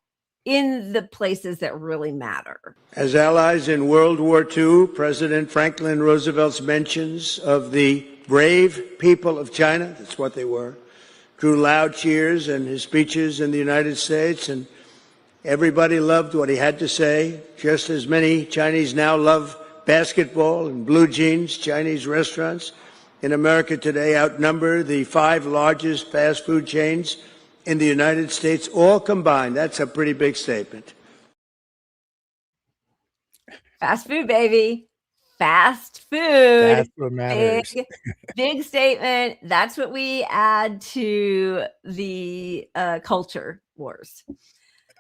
in the places that really matter. As allies in World War II, President Franklin Roosevelt's mentions of the brave people of China, that's what they were, drew loud cheers in his speeches in the United States, and everybody loved what he had to say, just as many Chinese now love basketball and blue jeans. Chinese restaurants in America today outnumber the 5 largest fast food chains in the United States, all combined. That's a pretty big statement. Fast food, baby. Fast food. That's what matters. Big statement. That's what we add to the culture wars.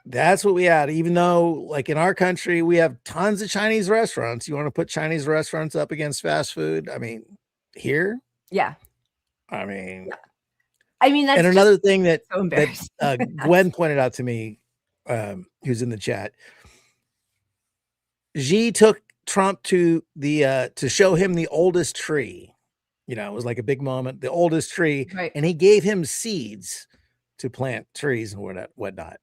That's what we add. Even though, like, in our country, we have tons of Chinese restaurants. You want to put Chinese restaurants up against fast food? I mean, here? Yeah. I mean, yeah. I mean, that's and another thing that, so that Gwen pointed out to me, who's in the chat, Xi took Trump to the to show him the oldest tree. It was like a big moment, the oldest tree, right. And he gave him seeds to plant trees and whatnot.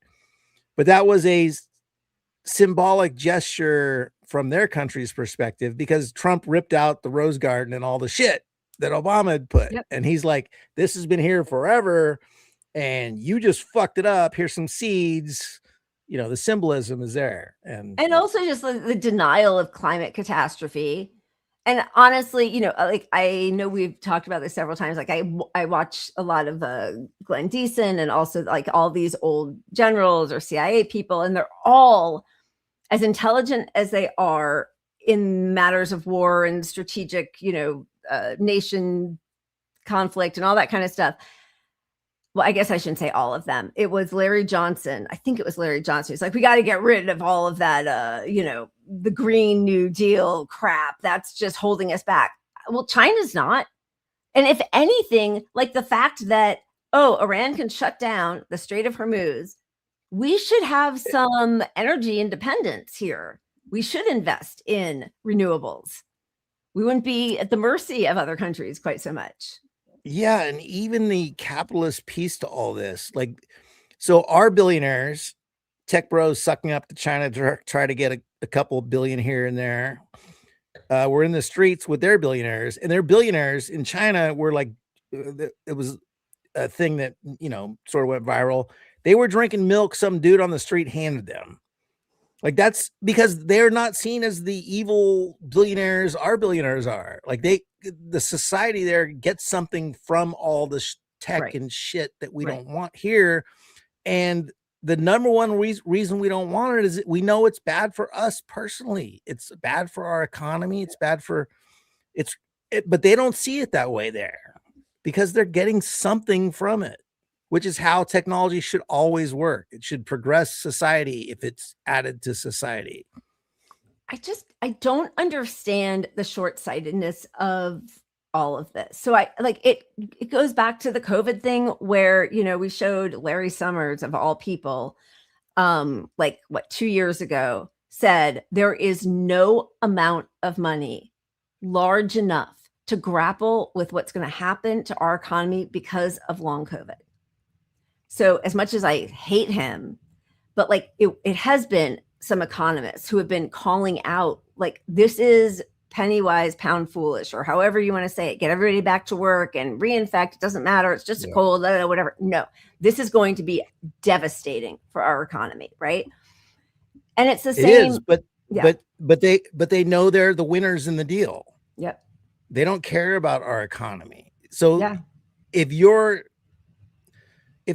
But that was a symbolic gesture from their country's perspective, because Trump ripped out the Rose Garden and all the shit that Obama had put. Yep. And he's like, this has been here forever, and you just fucked it up. Here's some seeds. The symbolism is there. And also just the denial of climate catastrophe. And honestly, like, I know we've talked about this several times. Like, I watch a lot of Glenn Deason, and also like all these old generals or CIA people, and they're all as intelligent as they are in matters of war and strategic, nation conflict and all that kind of stuff. Well, I guess I shouldn't say all of them. It was Larry Johnson. I think it was Larry Johnson. It's like, we got to get rid of all of that, the Green New Deal crap. That's just holding us back. Well, China's not. And if anything, like the fact that, Iran can shut down the Strait of Hormuz, we should have some energy independence here. We should invest in renewables. We wouldn't be at the mercy of other countries quite so much. yeah, and even the capitalist piece to all this, like, so our billionaires, tech bros sucking up to China to try to get a couple billion here and there. We're in the streets with their billionaires, and their billionaires in China were like, it was a thing that, sort of went viral. They were drinking milk some dude on the street handed them. Like, that's because they're not seen as the evil billionaires our billionaires are. Like, the society there gets something from all this tech right. and shit that we right. don't want here. And the number one reason we don't want it is that we know it's bad for us personally. It's bad for our economy. It's bad for but they don't see it that way there because they're getting something from it, which is how technology should always work. It should progress society if it's added to society. I don't understand the short-sightedness of all of this. So it goes back to the COVID thing where, we showed Larry Summers of all people, 2 years ago said there is no amount of money large enough to grapple with what's going to happen to our economy because of long COVID. So as much as I hate him, but it has been some economists who have been calling out, this is penny wise, pound foolish, or however you want to say it, get everybody back to work and reinfect. It doesn't matter. It's just a cold, whatever. No, this is going to be devastating for our economy. Right. And it's the same. It is, but they know they're the winners in the deal. Yep. They don't care about our economy. So if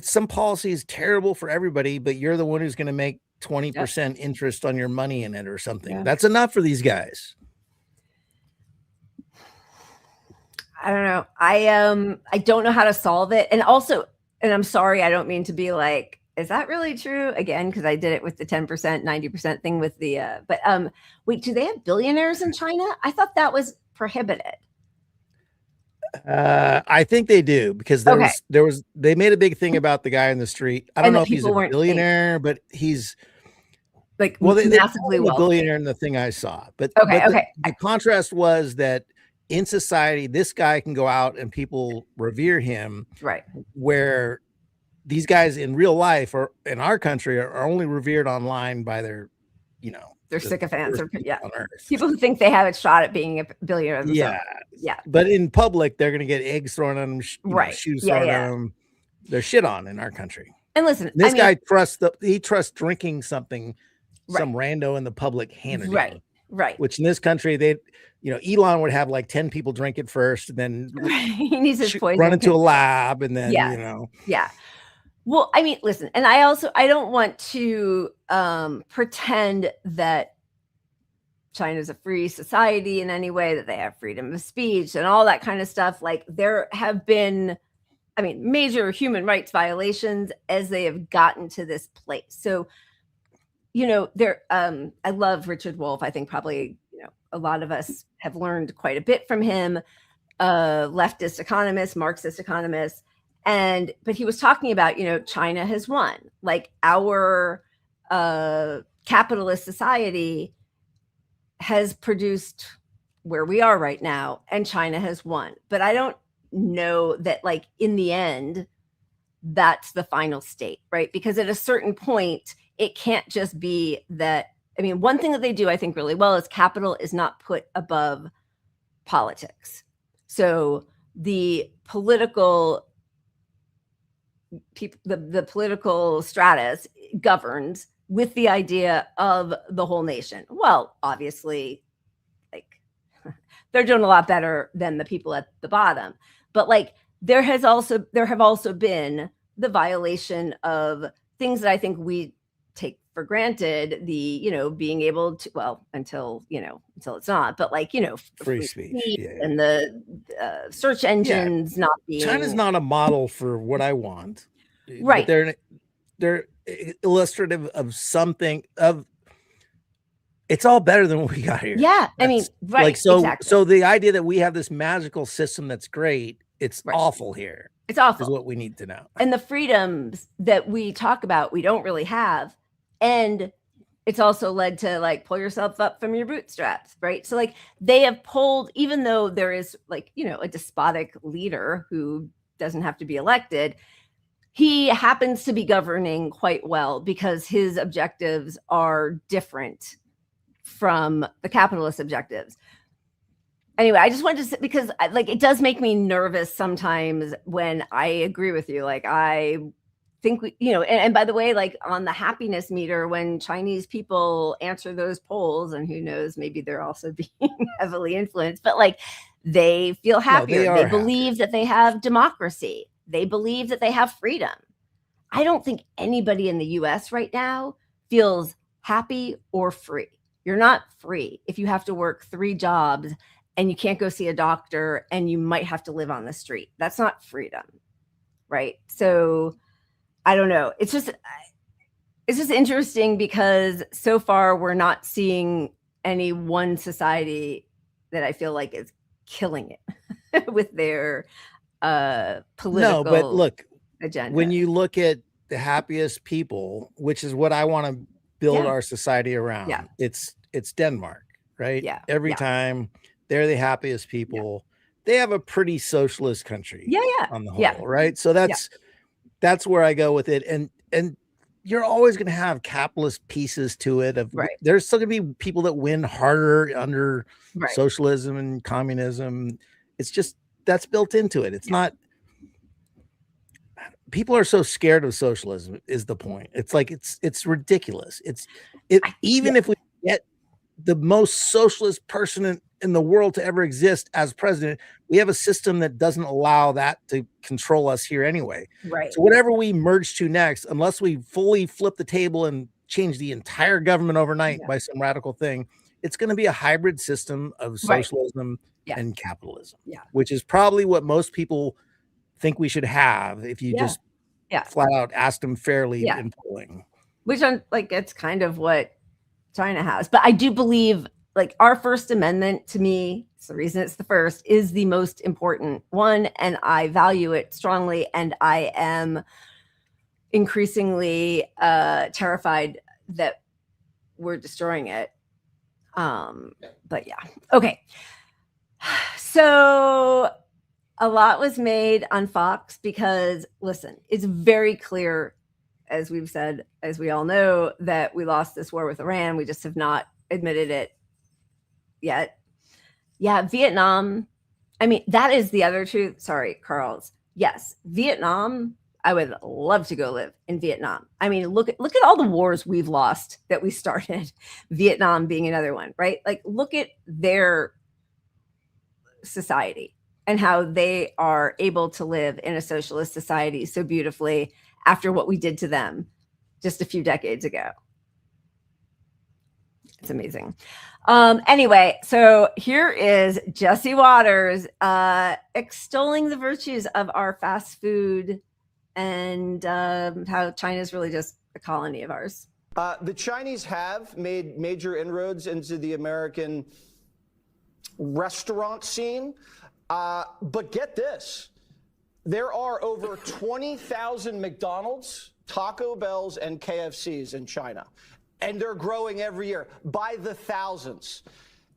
some policy is terrible for everybody, but you're the one who's going to make 20% interest on your money in it or something, that's enough for these guys. I don't know. I don't know how to solve it. And also, and I'm sorry, I don't mean to be like, is that really true? Again, because I did it with the 10%, 90% thing with the, wait, do they have billionaires in China? I thought that was prohibited. I think they do because they made a big thing about the guy in the street. I don't know if he's a billionaire, but he's massively wealthy. A billionaire in the thing I saw. But the contrast was that in society, this guy can go out and people revere him, right? Where these guys in real life or in our country are only revered online by their, they're sycophants or people who think they have a shot at being a billionaire themselves. Yeah. But in public, they're going to get eggs thrown on them, shoes thrown on them. They're shit on in our country. And listen, this guy trusts drinking something, some rando in the public handed him. Right. Which in this country, Elon would have 10 people drink it first, and then he needs his poison, run into a lab, and then Yeah. Well, I mean, listen, and I don't want to pretend that China's a free society in any way, that they have freedom of speech and all that kind of stuff. There have been, major human rights violations as they have gotten to this place. So, I love Richard Wolff. I think probably, a lot of us have learned quite a bit from him, leftist economist, Marxist economist. But he was talking about, China has won, our capitalist society has produced where we are right now, and China has won. But I don't know that in the end, that's the final state, right? Because at a certain point, it can't just be that. One thing that they do, I think, really well is capital is not put above politics. So the political the political stratus governs with the idea of the whole nation. Well, obviously, they're doing a lot better than the people at the bottom. But there have also been the violation of things that I think we take for granted, being able to, until it's not, but free speech and the search engines not being. China's not a model for what I want, right? But they're illustrative of something of. It's all better than what we got here. Yeah, right. Exactly. So the idea that we have this magical system that's great, it's awful here. It's awful. Is what we need to know. And the freedoms that we talk about, we don't really have. And it's also led to pull yourself up from your bootstraps, right? So they have pulled, even though there is a despotic leader who doesn't have to be elected, he happens to be governing quite well because his objectives are different from the capitalist objectives. Anyway, I just wanted to say, because it does make me nervous sometimes when I agree with you. I think and by the way, on the happiness meter, when Chinese people answer those polls, and who knows, maybe they're also being heavily influenced, but they feel happier. They believe that they have democracy. They believe that they have freedom. I don't think anybody in the US right now feels happy or free. You're not free if you have to work 3 jobs and you can't go see a doctor and you might have to live on the street. That's not freedom, right? So I don't know. It's just interesting because so far we're not seeing any one society that I feel like is killing it with their political. No, but look, agenda. when you look at the happiest people, which is what I want to build our society around, it's Denmark, right? Yeah. Every time they're the happiest people. They have a pretty socialist country on the whole, right? So that's where I go with it. And you're always going to have capitalist pieces to it. There's still going to be people that win harder under socialism and communism. It's just, that's built into it. It's not, people are so scared of socialism is the point. It's like, it's ridiculous. Even if we get the most socialist person in the world to ever exist as president, we have a system that doesn't allow that to control us here anyway. Right. So whatever we merge to next, unless we fully flip the table and change the entire government overnight by some radical thing, it's going to be a hybrid system of socialism and capitalism, which is probably what most people think we should have if you just flat out asked them fairly in polling. Which it's kind of what China has. But I do believe like our First Amendment, to me, it's the reason it's the first, is the most important one. And I value it strongly. And I am increasingly terrified that we're destroying it. But yeah. Okay. So a lot was made on Fox because, listen, it's very clear, as we've said, as we all know, that we lost this war with Iran. We just have not admitted it yet. Yeah, Vietnam. I mean, that is the other truth. Sorry, Carl's. Yes, Vietnam. I would love to go live in Vietnam. I mean, look at all the wars we've lost that we started. Vietnam being another one, right? Like, look at their society and how they are able to live in a socialist society so beautifully after what we did to them just a few decades ago. It's amazing. Anyway, so here is Jesse Waters extolling the virtues of our fast food and how China is really just a colony of ours. The Chinese have made major inroads into the American restaurant scene. But get this, there are over 20,000 McDonald's, Taco Bells, and KFCs in China. And they're growing every year by the thousands.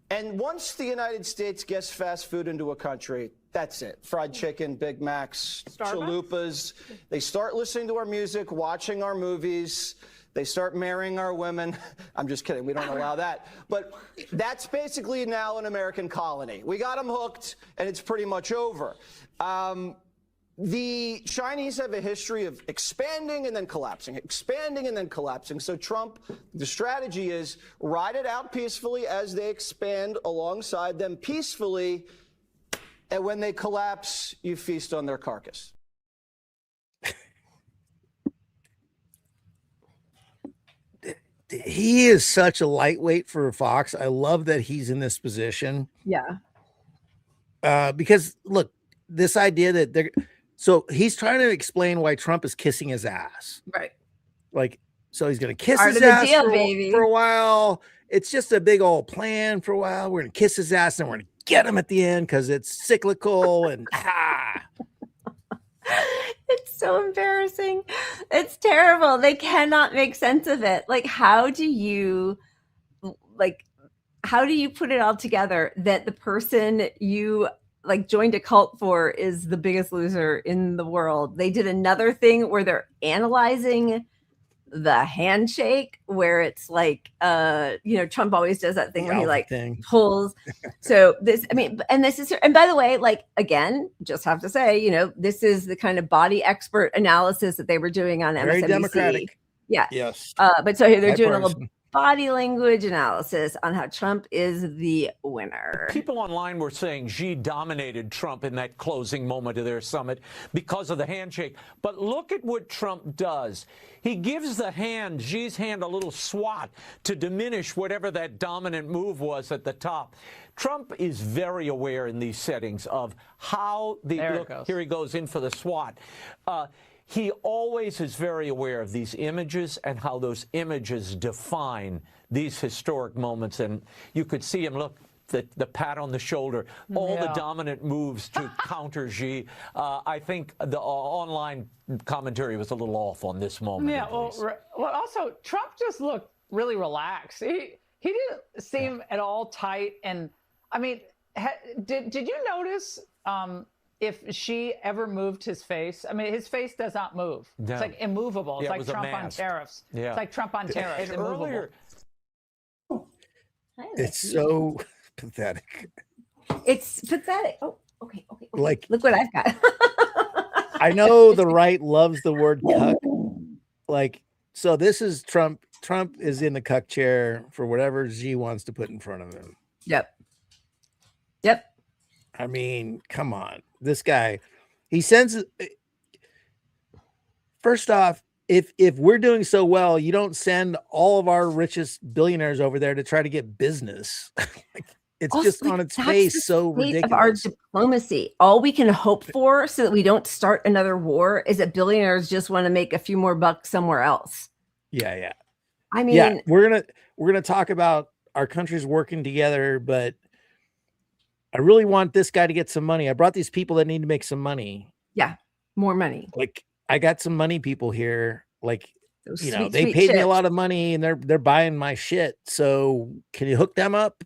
And once the United States gets fast food into a country, that's it. Fried chicken, Big Macs, chalupas. They start listening to our music, watching our movies. They start marrying our women. I'm just kidding. We don't allow that. But that's basically now an American colony. We got them hooked, and it's pretty much over. The Chinese have a history of expanding and then collapsing, expanding and then collapsing. So Trump, the strategy is ride it out peacefully as they expand alongside them peacefully. And when they collapse, you feast on their carcass. He is such a lightweight for Fox. I love that he's in this position. Yeah. Because look, this idea that they're, so he's trying to explain why Trump is kissing his ass. Right. Like, so he's going to kiss Part his of the ass deal, baby. for a while. It's just a big old plan for a while. We're going to kiss his ass and we're going to get him at the end because it's cyclical and It's so embarrassing. It's terrible. They cannot make sense of it. Like, how do you put it all together that the person you joined a cult for is the biggest loser in the world? They did another thing where they're analyzing the handshake, where it's like, Trump always does that thing where he pulls. So this, and by the way, again, just have to say, this is the kind of body expert analysis that they were doing on MSNBC. Very democratic. Yeah. Yes. But so here they're doing a little body language analysis on how Trump is the winner. People online were saying Xi dominated Trump in that closing moment of their summit because of the handshake. But look at what Trump does. He gives Xi's hand a little swat to diminish whatever that dominant move was at the top. Trump is very aware in these settings of how here he goes in for the swat. He always is very aware of these images and how those images define these historic moments. And you could see him, look, the pat on the shoulder, all the dominant moves to counter Xi. I think the online commentary was a little off on this moment. Yeah, well, also, Trump just looked really relaxed. He didn't seem at all tight. And, I mean, did you notice if she ever moved his face? I mean, his face does not move. No. It's like immovable. It's like Trump on tariffs. Yeah. It's like Trump on tariffs. And earlier, it's so pathetic. It's pathetic. Oh, okay. Like, look what I've got. I know the right loves the word cuck. Like, so this is Trump. Trump is in the cuck chair for whatever Xi wants to put in front of him. Yep. I mean, come on. This guy, he sends. First off, if we're doing so well, you don't send all of our richest billionaires over there to try to get business. It's also, just on its face so ridiculous. Of our diplomacy, all we can hope for so that we don't start another war is that billionaires just want to make a few more bucks somewhere else. Yeah. I mean, yeah, we're gonna talk about our countries working together, but I really want this guy to get some money. I brought these people that need to make some money. Yeah, more money. Like, I got some money people here. Like, those they paid me a lot of money and they're buying my shit. So can you hook them up?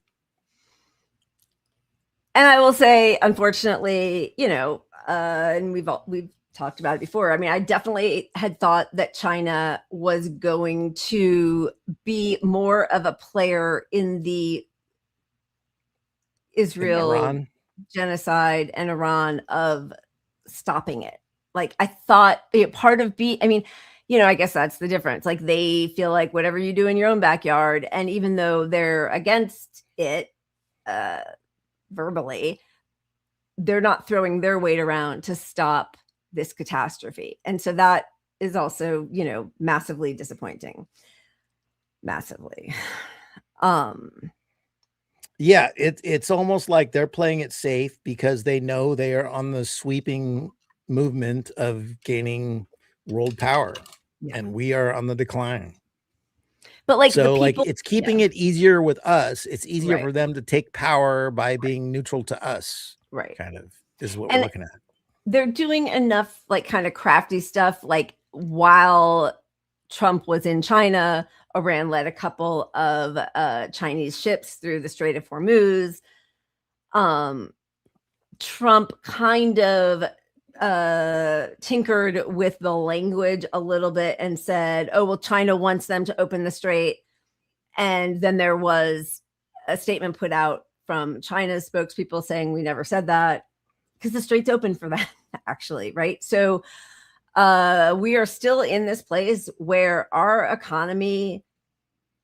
And I will say, unfortunately, and we've talked about it before. I mean, I definitely had thought that China was going to be more of a player in the Israel genocide and Iran of stopping it. Like, I thought part of I guess that's the difference. Like, they feel like whatever you do in your own backyard, and even though they're against it verbally, they're not throwing their weight around to stop this catastrophe. And so that is also, massively disappointing. Massively. Yeah, it's almost like they're playing it safe because they know they are on the sweeping movement of gaining world power, and we are on the decline. But it's keeping it easier with us. It's easier for them to take power by being neutral to us. Right. Kind of is what we're looking at. They're doing enough kind of crafty stuff. Like, while Trump was in China, Iran led a couple of Chinese ships through the Strait of Hormuz. Trump kind of tinkered with the language a little bit and said, oh, well, China wants them to open the strait. And then there was a statement put out from China's spokespeople saying, we never said that, because the strait's open for that, actually, right? So we are still in this place where our economy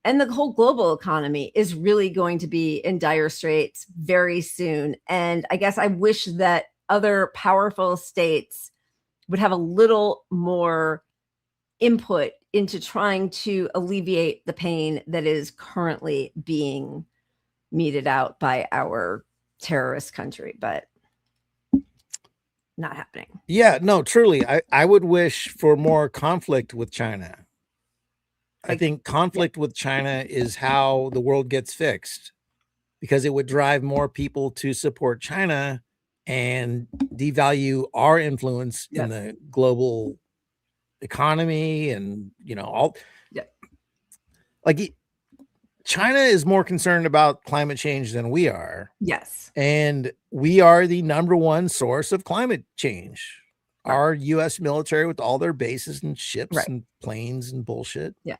and the whole global economy is really going to be in dire straits very soon. And I guess I wish that other powerful states would have a little more input into trying to alleviate the pain that is currently being meted out by our terrorist country, but not happening. Yeah, no, truly. I would wish for more conflict with China. I think conflict with China is how the world gets fixed, because it would drive more people to support China and devalue our influence in the global economy and, all. Yeah. Like, China is more concerned about climate change than we are. Yes. And we are the #1 source of climate change. Right. Our U.S. military with all their bases and ships and planes and bullshit. Yeah.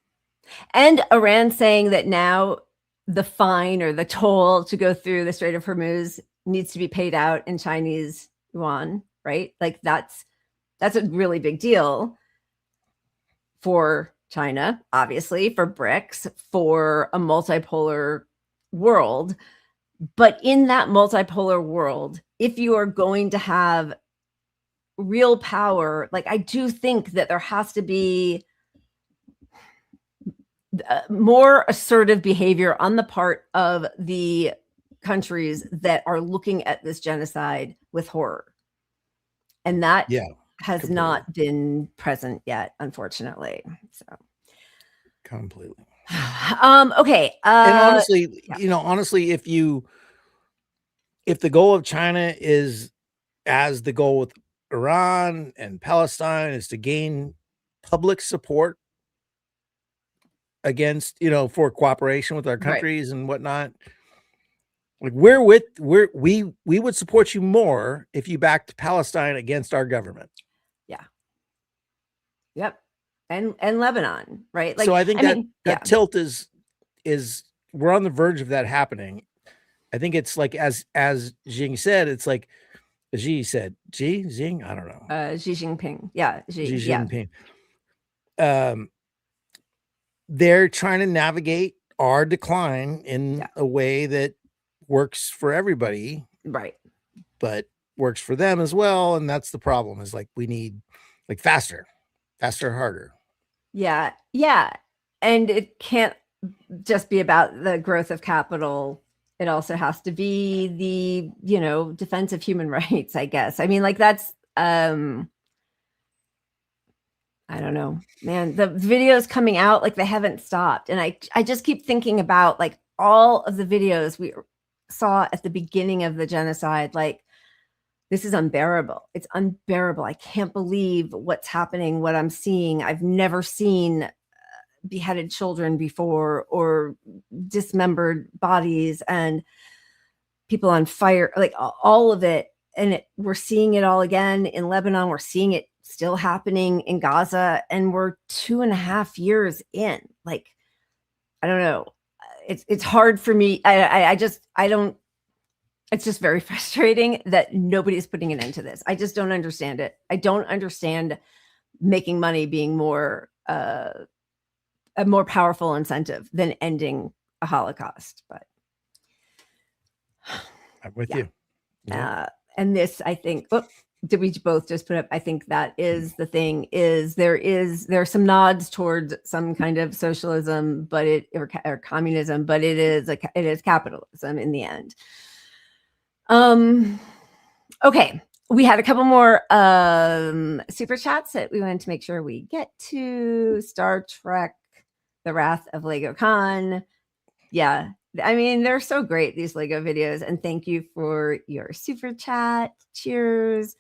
And Iran saying that now the fine or the toll to go through the Strait of Hormuz needs to be paid out in Chinese yuan, right? Like, that's a really big deal for China, obviously, for BRICS, for a multipolar world. But in that multipolar world, if you are going to have real power, like I do think that there has to be more assertive behavior on the part of the countries that are looking at this genocide with horror. And that has completely not been present yet, unfortunately. So completely. Okay. And honestly, honestly, if the goal of China is as the goal with Iran and Palestine is to gain public support against, for cooperation with our countries and whatnot, like we would support you more if you backed Palestine against our government. Yeah. Yep. And Lebanon, right? Like, so I think that tilt is we're on the verge of that happening. I think it's like as Xi said, it's like Xi said, Xing, I don't know. Xi Jinping. Yeah. Xi Jinping. They're trying to navigate our decline in a way that works for everybody. Right. But works for them as well. And that's the problem, is like we need like faster, harder. Yeah. Yeah. And it can't just be about the growth of capital. It also has to be the, defense of human rights, I guess. I mean, like that's, I don't know, man, the videos coming out, like they haven't stopped. And I just keep thinking about like all of the videos we saw at the beginning of the genocide. Like, this is unbearable. It's unbearable. I can't believe what's happening, what I'm seeing. I've never seen beheaded children before, or dismembered bodies and people on fire, like all of it. And we're seeing it all again in Lebanon. We're seeing it still happening in Gaza, and we're 2.5 years in. Like, I don't know. It's hard for me. I don't. It's just very frustrating that nobody's putting an end to this. I just don't understand it. I don't understand making money being more a more powerful incentive than ending a Holocaust. But I'm with you. Yeah. And this, I think, did we both just put up? I think that is the thing, is there are some nods towards some kind of socialism, but or communism, but it is capitalism in the end. Okay. We had a couple more super chats that we wanted to make sure we get to. Star Trek, The Wrath of Lego Khan. Yeah. I mean, they're so great, these Lego videos. And thank you for your super chat. Cheers.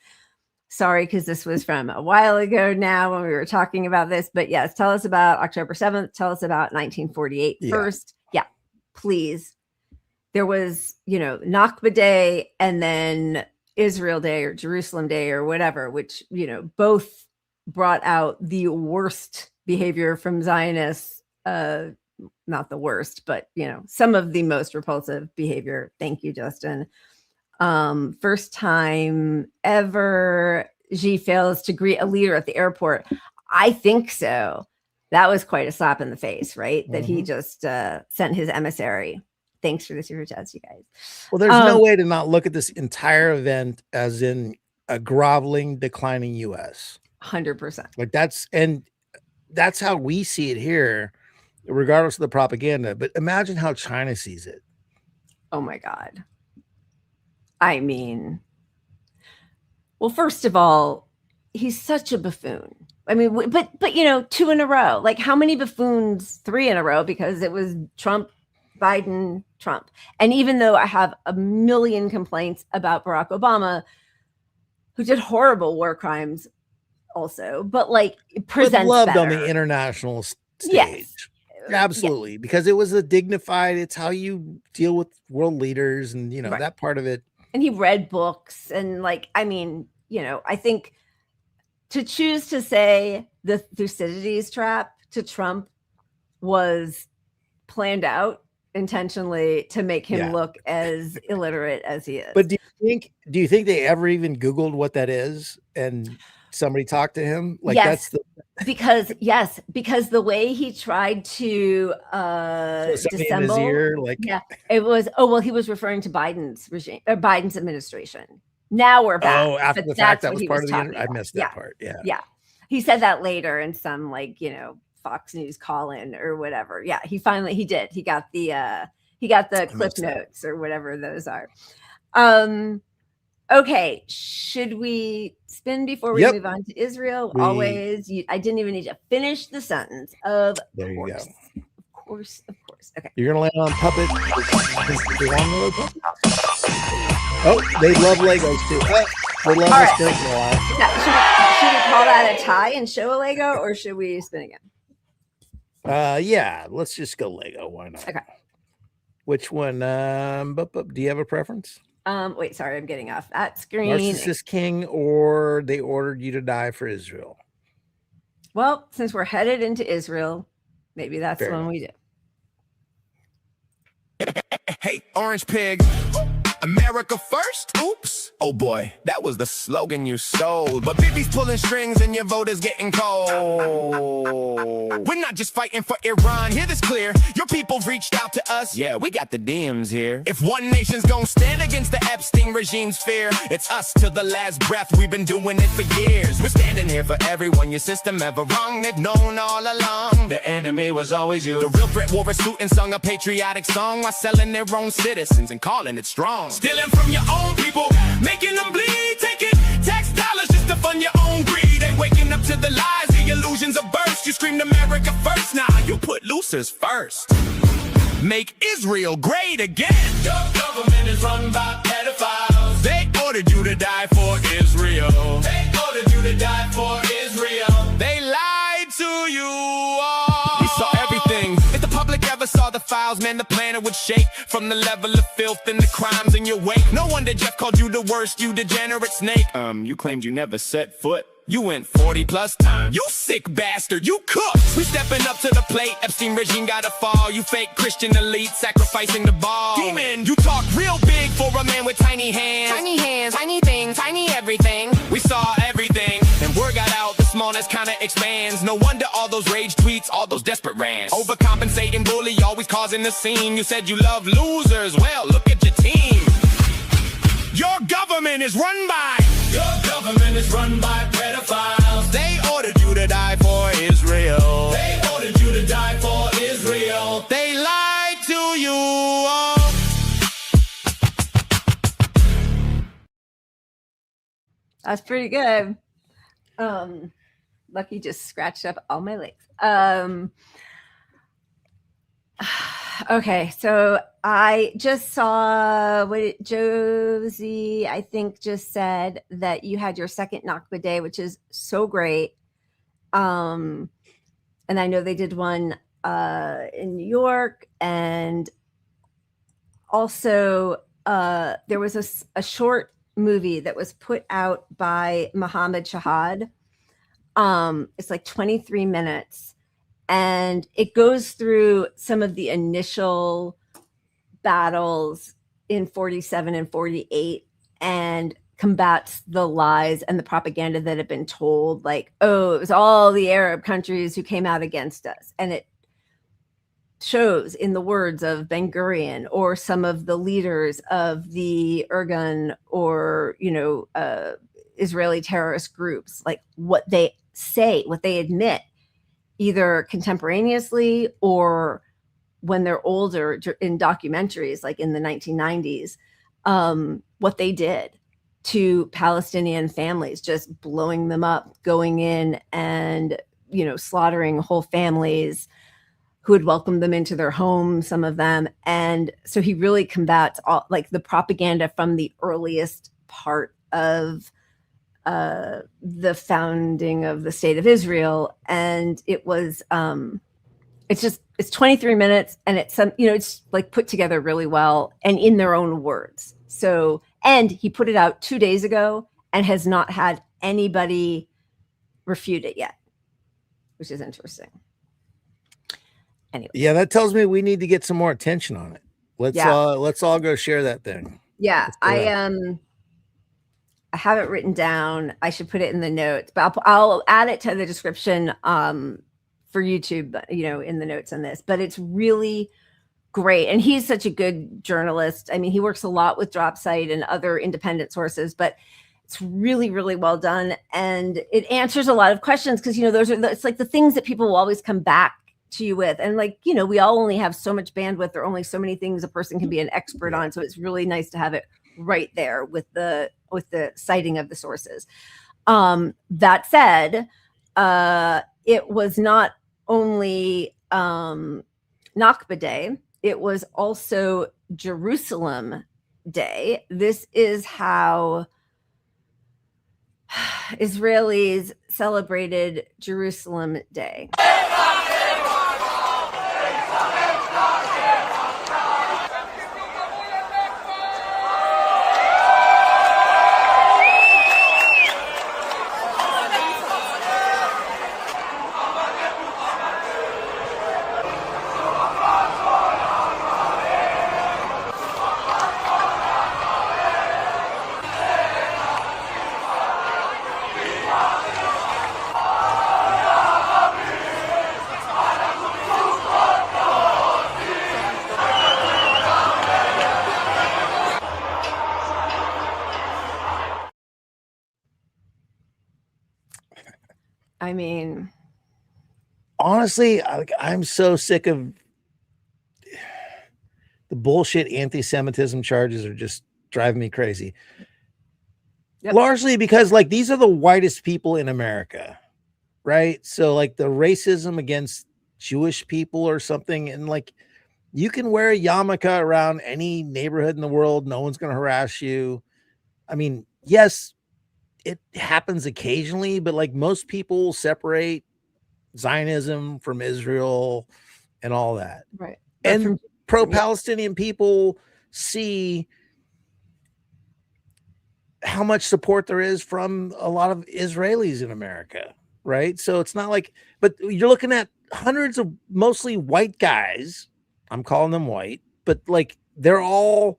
Sorry, because this was from a while ago now when we were talking about this. But yes, tell us about October 7th. Tell us about 1948 first. Yeah, please. There was, Nakba Day and then Israel Day or Jerusalem Day or whatever, which, both brought out the worst behavior from Zionists. Not the worst, but some of the most repulsive behavior. Thank you, Justin. First time ever Xi fails to greet a leader at the airport. I think so. That was quite a slap in the face, right? That he just sent his emissary. Thanks for the super chats, you guys. Well, there's no way to not look at this entire event as in a groveling, declining U.S. 100%. Like that's how we see it here, regardless of the propaganda. But imagine how China sees it. Oh my God. I mean, well, first of all, he's such a buffoon. I mean, but 2 in a row. Like, how many buffoons? 3 in a row, because it was Trump, Biden, Trump. And even though I have a million complaints about Barack Obama, who did horrible war crimes also, but like presents loved better on the international stage. Yes. Absolutely. Yeah. Because it was a dignified, it's how you deal with world leaders and, Right. that part of it. And he read books and I think to choose to say the Thucydides trap to Trump was planned out intentionally to make him look as illiterate as he is. But do you think they ever even Googled what that is and somebody talked to him? Like yes, that's because the way he tried to dissemble, ear, like it was he was referring to Biden's regime or Biden's administration. Now we're back. Oh, after the fact, that was part of the interview. I missed that part. Yeah. He said that later in some Fox News call-in or whatever. Yeah, he did. He got the clip notes or whatever those are. Okay, should we spin before we move on to Israel? Always. I didn't even need to finish the sentence. Of course. Okay. You're gonna land on puppet. Oh, they love Legos too. They love this drink a lot. Should we call that a tie and show a Lego, or should we spin again? Yeah, let's just go Lego. Why not? Okay. Which one? Do you have a preference? Wait, sorry, I'm getting off that screen. Narcissist King, or They Ordered You to Die for Israel? Well, since we're headed into Israel, maybe that's the one we do. Hey, Orange Pig. America first? Oops. Oh boy, that was the slogan you sold. But Bibi's pulling strings and your vote is getting cold. We're not just fighting for Iran, hear this clear. Your people reached out to us. Yeah, we got the DMs here. If one nation's gonna stand against the Epstein regime's fear, it's us till the last breath. We've been doing it for years. We're standing here for everyone. Your system ever wrong, they've known all along. The enemy was always you. The real threat wore a suit and sung a patriotic song while selling their own citizens and calling it strong. Stealing from your own people, making them bleed, taking tax dollars just to fund your own greed. Ain't waking up to the lies, the illusions of burst. You screamed America first, now you put losers first. Make Israel great again. Your government is run by pedophiles. They ordered you to die for Israel. They ordered you to die for Israel. They lied to you all. We saw everything. If the public ever saw the files, man, the planet would shake from the level of filth and the crimes in your wake. No wonder Jeff called you the worst, you degenerate snake. You claimed you never set foot. You went 40 plus times. You sick bastard, you cooked. We stepping up to the plate. Epstein regime gotta fall. You fake Christian elite sacrificing the ball. Demon, you talk real big for a man with tiny hands. Tiny hands, tiny things, tiny everything. We saw everything, and word got out. The smallness kinda expands. No wonder all those rage tweets, all those desperate rants. Overcompensating bully, always causing the scene. You said you love losers. Well, look at your team. Your government is run by. Your government is run by pedophiles. They ordered you to die for Israel. They ordered you to die for Israel. They lied to you all. That's pretty good. Lucky just scratched up all my legs. Okay, so I just saw Josie, I think, just said that you had your second Nakba day, which is so great. And I know they did one in New York, and also there was a short movie that was put out by Mohammed Shahad. It's like 23 minutes. And it goes through some of the initial battles in 47 and 48 and combats the lies and the propaganda that had been told, like, oh, it was all the Arab countries who came out against us. And it shows in the words of Ben Gurion or some of the leaders of the Irgun or, Israeli terrorist groups, like what they say, what they admit, either contemporaneously or when they're older in documentaries, like in the 1990s, what they did to Palestinian families, just blowing them up, going in and, slaughtering whole families who had welcomed them into their home, some of them. And so he really combats all, like, the propaganda from the earliest part of the founding of the state of Israel. And it was it's 23 minutes and it's it's like put together really well and in their own words. So, and he put it out 2 days ago and has not had anybody refute it yet, which is interesting. Anyway. Yeah, that tells me we need to get some more attention on it. Let's all go share that thing. Yeah, I have it written down. I should put it in the notes, but I'll add it to the description for YouTube, in the notes on this. But it's really great. And he's such a good journalist. I mean, he works a lot with DropSite and other independent sources, but it's really, really well done. And it answers a lot of questions because, it's like the things that people will always come back to you with. And we all only have so much bandwidth. There are only so many things a person can be an expert on. So it's really nice to have it right there with the citing of the sources. That said, it was not only Nakba Day, it was also Jerusalem Day. This is how Israelis celebrated Jerusalem Day. I mean, honestly, I'm so sick of the bullshit anti-Semitism charges are just driving me crazy. Yep. Largely because these are the whitest people in America, right? So the racism against Jewish people or something, and you can wear a yarmulke around any neighborhood in the world. No one's going to harass you. I mean, yes, it happens occasionally, but most people separate Zionism from Israel and all that. Right. And pro-Palestinian people see how much support there is from a lot of Israelis in America. Right. So it's not but you're looking at hundreds of mostly white guys. I'm calling them white, but they're all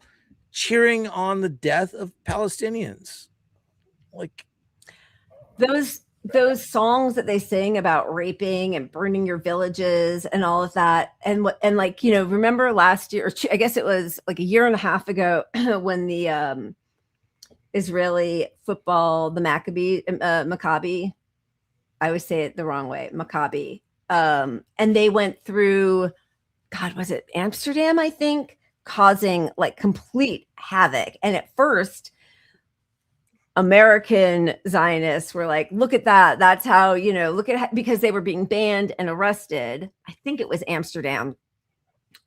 cheering on the death of Palestinians. Those songs that they sing about raping and burning your villages and all of that. And remember last year, or I guess it was a year and a half ago when the Israeli football, the Maccabi, I always say it the wrong way, Maccabi. And they went through, God, was it Amsterdam, I think, causing complete havoc. And at first, American Zionists were look at that. That's how, look at because they were being banned and arrested. I think it was Amsterdam.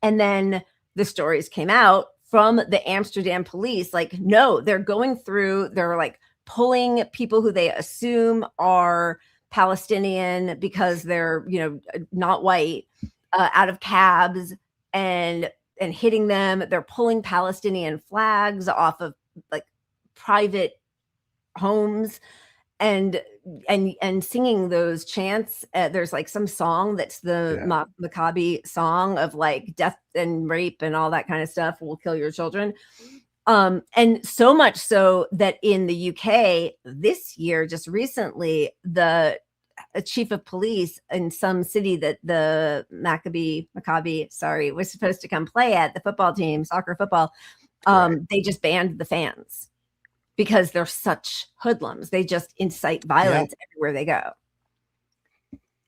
And then the stories came out from the Amsterdam police. No, they're going through, they're pulling people who they assume are Palestinian because they're, not white, out of cabs and hitting them. They're pulling Palestinian flags off of private homes and singing those chants. There's some song that's the Maccabi song of death and rape and all that kind of stuff will kill your children. And so much so that in the UK this year, just recently, the chief of police in some city that the Maccabi was supposed to come play at, the football team, soccer football, they just banned the fans. Because they're such hoodlums. They just incite violence everywhere they go.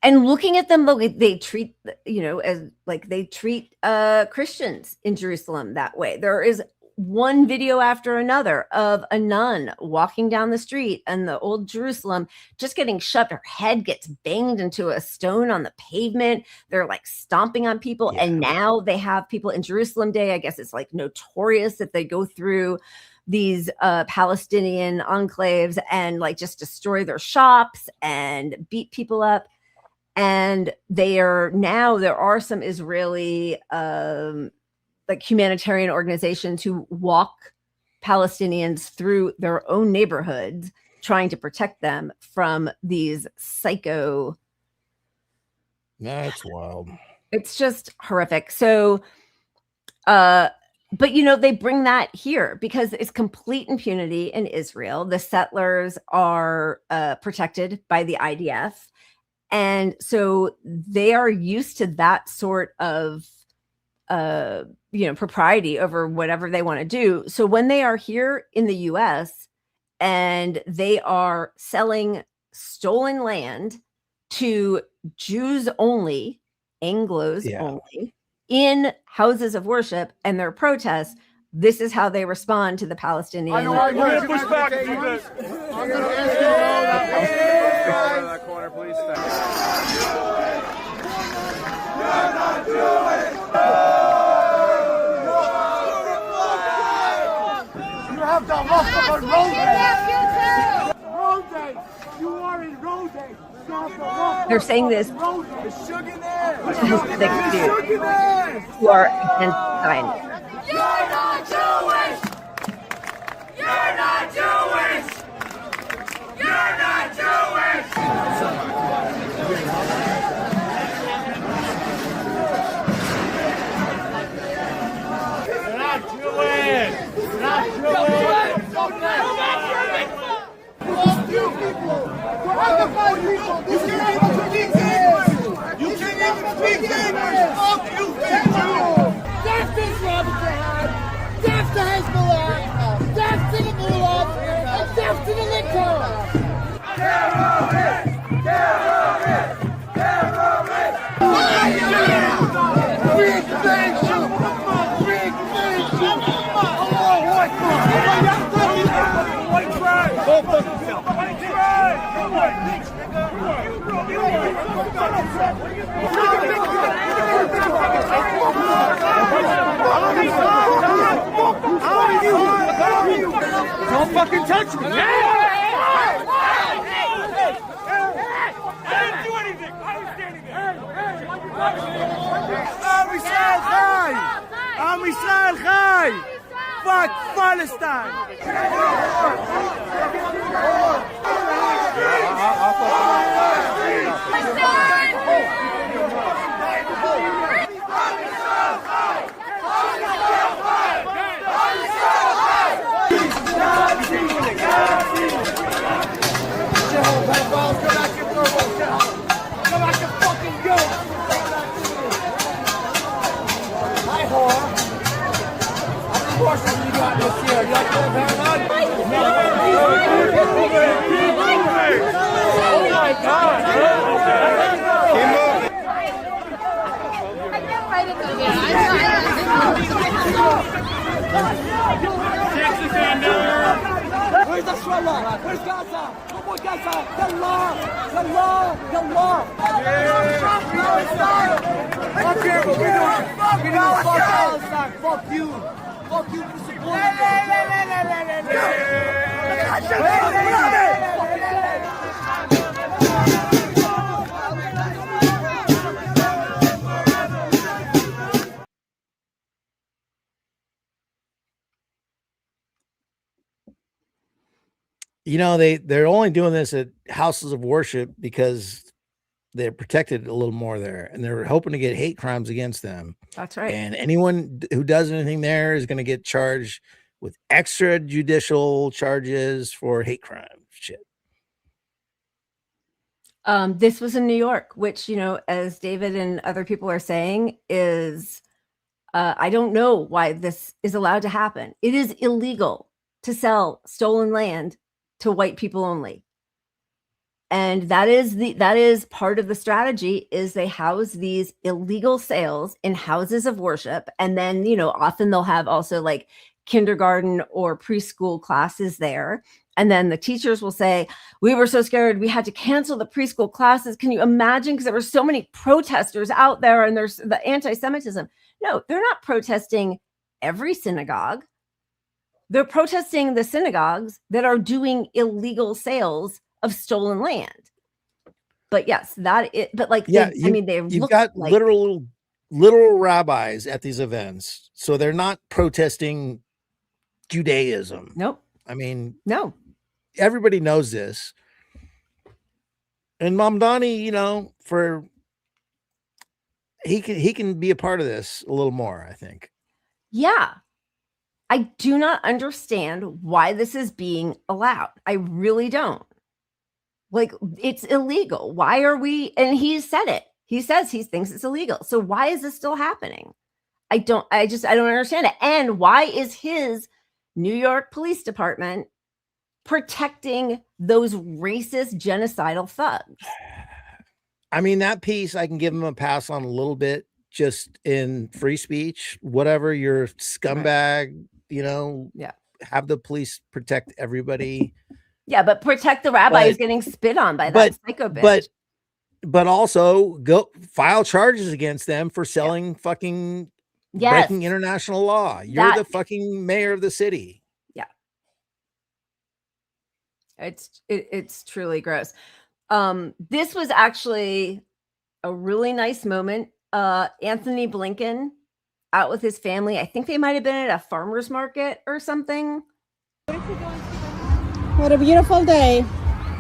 And looking at them, they treat, as they treat Christians in Jerusalem that way. There is one video after another of a nun walking down the street in the old Jerusalem, just getting shoved. Her head gets banged into a stone on the pavement. They're stomping on people. Yeah. And now they have people in Jerusalem Day. I guess it's notorious that they go through these Palestinian enclaves and just destroy their shops and beat people up. And there are some Israeli humanitarian organizations who walk Palestinians through their own neighborhoods, trying to protect them from these psycho. That's wild. It's just horrific. So, but they bring that here because it's complete impunity in Israel. The settlers are protected by the IDF. And so they are used to that sort of propriety over whatever they want to do. So when they are here in the US and they are selling stolen land to Jews only, Anglos only, in houses of worship and their protests, this is how they respond to the Palestinians. I know I'm going to push back. I'm going to ask you that corner, please. You're not Jewish. You have the lust of a Rode. You are in Rode. They're saying this to Hasidic Jews who are against Zionism. You're not Jewish! You're not Jewish! You're not Jewish! You're not Jewish! You're not Jewish! Fuck you people! Fuck people! You can't even speak English! You can't even speak English! Fuck you people! Death to Israel Jihad! Death to Hezbollah! Death to the Gulag! And death to the Little! Terrorist! Terrorist! Terrorist! Big nation! Big nation! Allahu Akbar! White flag! Go fuck yourself! White flag! Don't fucking touch me! I didn't do anything! I was standing there! Am Israel Chai! Am Israel Chai! Fuck Palestine! Where's Nasrallah? Where's Gaza? No more Gaza! Yallah! Yallah! Yallah! Fuck you! We don't fuck Palestine! Fuck you! Fuck you for supporting they're only doing this at houses of worship because they're protected a little more there, and they're hoping to get hate crimes against them. That's right. And anyone who does anything there is going to get charged with extrajudicial charges for hate crime shit. This was in New York, which, as David and other people are saying, is I don't know why this is allowed to happen. It is illegal to sell stolen land to white people only. And that is part of the strategy, is they house these illegal sales in houses of worship. And then, often they'll have also like kindergarten or preschool classes there. And then the teachers will say, we were so scared we had to cancel the preschool classes. Can you imagine? Because there were so many protesters out there and there's the anti-Semitism. No, they're not protesting every synagogue. They're protesting the synagogues that are doing illegal sales of stolen land. But yes, you've got like literal rabbis at these events. So they're not protesting Judaism. Nope. No. Everybody knows this. And Mamdani, he can be a part of this a little more, I think. Yeah. I do not understand why this is being allowed. I really don't. Like, it's illegal. Why are we? And he said it. He says he thinks it's illegal. So why is this still happening? I don't understand it. And why is his New York Police Department protecting those racist, genocidal thugs? I mean, that piece I can give him a pass on a little bit, just in free speech, whatever, you're scumbag, you know, have the police protect everybody. Yeah, but protect the rabbi who's getting spit on by that psycho bitch. But also go file charges against them for selling fucking breaking international law. You're the fucking mayor of the city. Yeah. It's truly gross. This was actually a really nice moment. Anthony Blinken out with his family. I think they might have been at a farmer's market or something. What a beautiful day.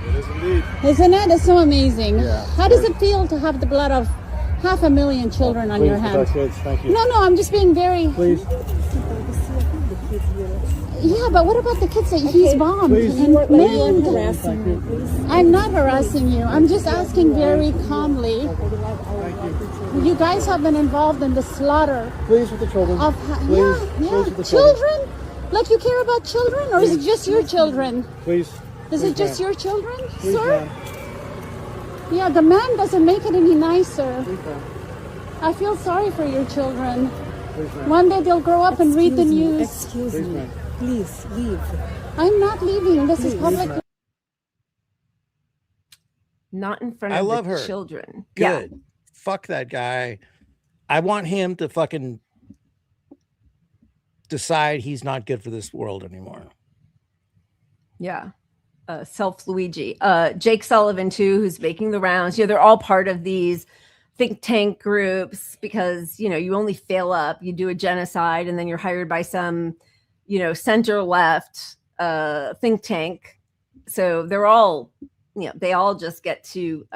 It is indeed. Isn't it? It's so amazing. Yeah. How does it feel to have the blood of 500,000 children on your hands? Kids. Thank you. No, I'm just being very... Please. Yeah, but what about the kids that he's bombed and maimed? I'm not harassing you. I'm just asking very calmly. You guys have been involved in the slaughter. Please with the children. Please with the children? Like you care about children, or is it just your children? Please. Is it just your children, sir? Yeah, the man doesn't make it any nicer. I feel sorry for your children. One day they'll grow up and read the news. Excuse me. Please leave. I'm not leaving. This is public. Not in front of love the her. children. Good. Yeah. Fuck that guy. I want him to fucking decide he's not good for this world anymore. Yeah. Self Luigi. Jake Sullivan too, who's making the rounds. They're all part of these think tank groups because, you only fail up, you do a genocide, and then you're hired by some, center left think tank. So they're all, they all just get to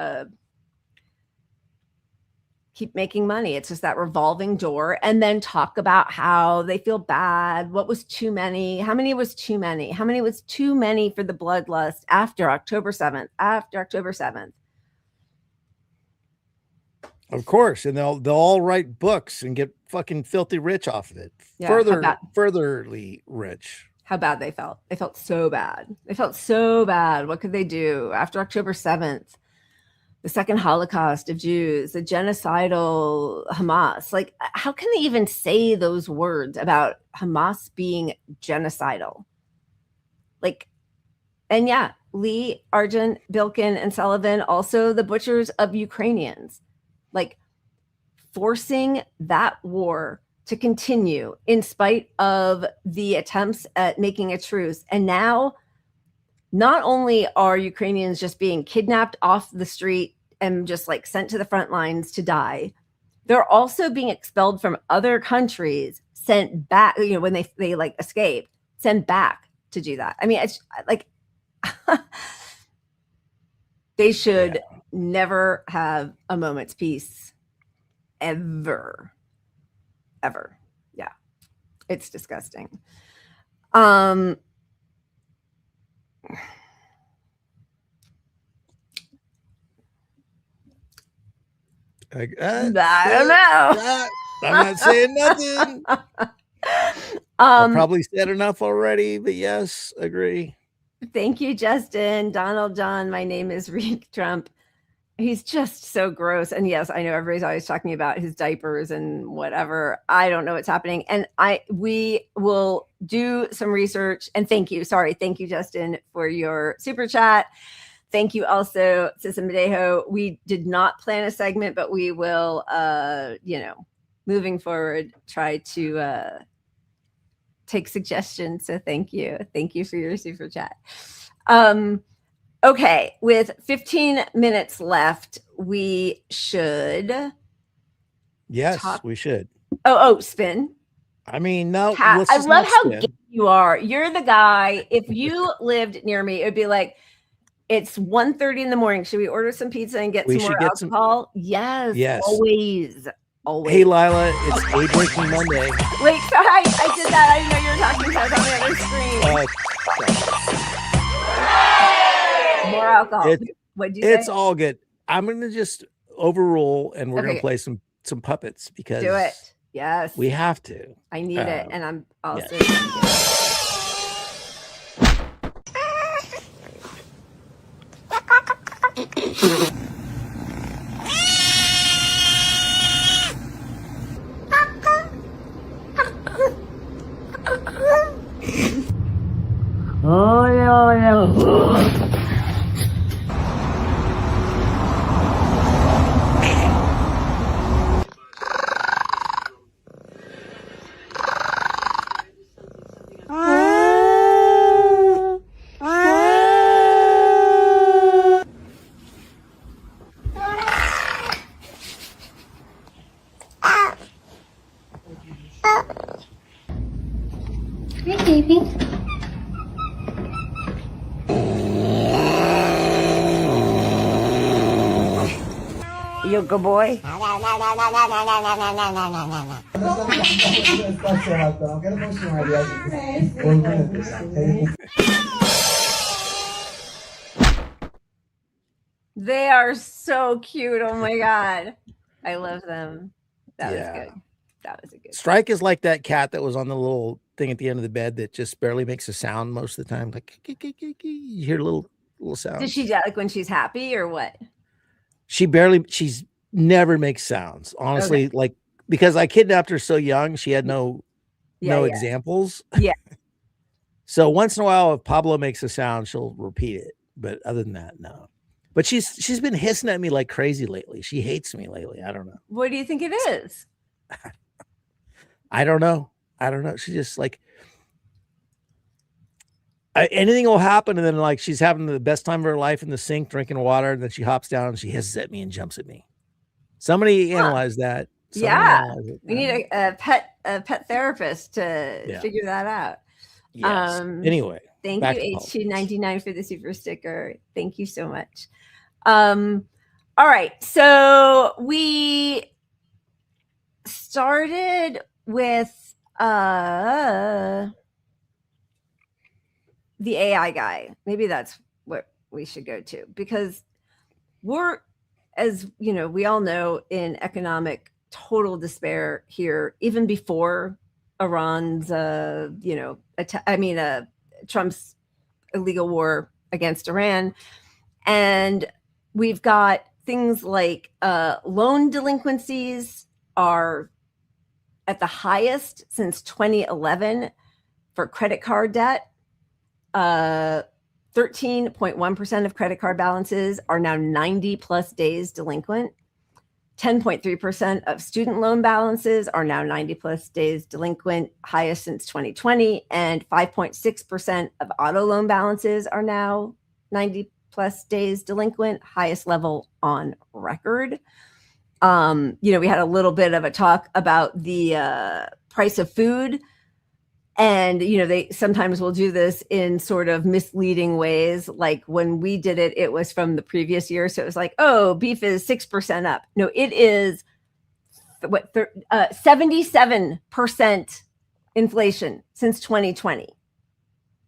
keep making money. It's just that revolving door, and then talk about how they feel bad. What was too many? How many was too many? How many was too many for the bloodlust after October 7th? After October 7th. Of course. And they'll all write books and get fucking filthy rich off of it. Yeah, Furtherly rich. How bad they felt. They felt so bad. They felt so bad. What could they do after October 7th? The second Holocaust of Jews, the genocidal Hamas. Like, how can they even say those words about Hamas being genocidal? Like, and yeah, Lee, Argent, Bilkin, and Sullivan, also the butchers of Ukrainians. Like, forcing that war to continue in spite of the attempts at making a truce. And now, not only are Ukrainians just being kidnapped off the street and just like sent to the front lines to die, they're also being expelled from other countries, sent back, when they like escape, sent back to do that. I mean, it's like they should never have a moment's peace ever. Yeah. It's disgusting. I don't know. I'm not saying nothing. I probably said enough already, but yes, agree. Thank you, Justin. Donald John, my name is Reek Trump. He's just so gross. And yes, I know everybody's always talking about his diapers and whatever. I don't know what's happening. And we will do some research. And thank you, Justin, for your super chat. Thank you also, Sissa Madejo. We did not plan a segment, but we will, moving forward, try to take suggestions. So thank you. Thank you for your super chat. Okay, with 15 minutes left, we should. Yes, we should. Oh, spin. I mean, no. I love how gay you are. You're the guy. If you lived near me, it would be like, it's 1:30 in the morning. Should we order some pizza and get some more alcohol? Yes, always. Always. Hey, Lila, it's a Drinking Monday. Wait, sorry, I did that. I didn't know you were talking, so I was on the other screen. More alcohol. What'd you say? It's all good. I'm gonna just overrule, and we're gonna play some puppets because do it. Yes, we have to. I need it, and I'm also. Yes. Oh, yeah. Hi, baby. You a good boy? They are so cute. Oh my God. I love them. That was good. That was a good Strike is like that cat that was on the little thing at the end of the bed that just barely makes a sound most of the time. Like you hear little sounds. Does she like when she's happy or what? She's never makes sounds. Honestly, like because I kidnapped her so young, she had no examples. Yeah. So once in a while, if Pablo makes a sound, she'll repeat it. But other than that, no. But she's been hissing at me like crazy lately. She hates me lately. I don't know. What do you think it is? I don't know. She's just like anything will happen, and then like she's having the best time of her life in the sink drinking water, and then she hops down and she hisses at me and jumps at me. Somebody analyze that. We need a pet therapist to figure that out. Yes. Anyway, thank you H299 for the super sticker. Thank you so much. All right, so we started with the AI guy. Maybe that's what we should go to, because we're, as you know, we all know, in economic total despair here, even before Iran's Trump's illegal war against Iran. And we've got things like loan delinquencies are at the highest since 2011 for credit card debt. 13.1% of credit card balances are now 90 plus days delinquent. 10.3% of student loan balances are now 90 plus days delinquent, highest since 2020. And 5.6% of auto loan balances are now 90 plus days delinquent, highest level on record. We had a little bit of a talk about the price of food. And, they sometimes will do this in sort of misleading ways. Like when we did it, it was from the previous year. So it was like, oh, beef is 6% up. No, it is 77% inflation since 2020.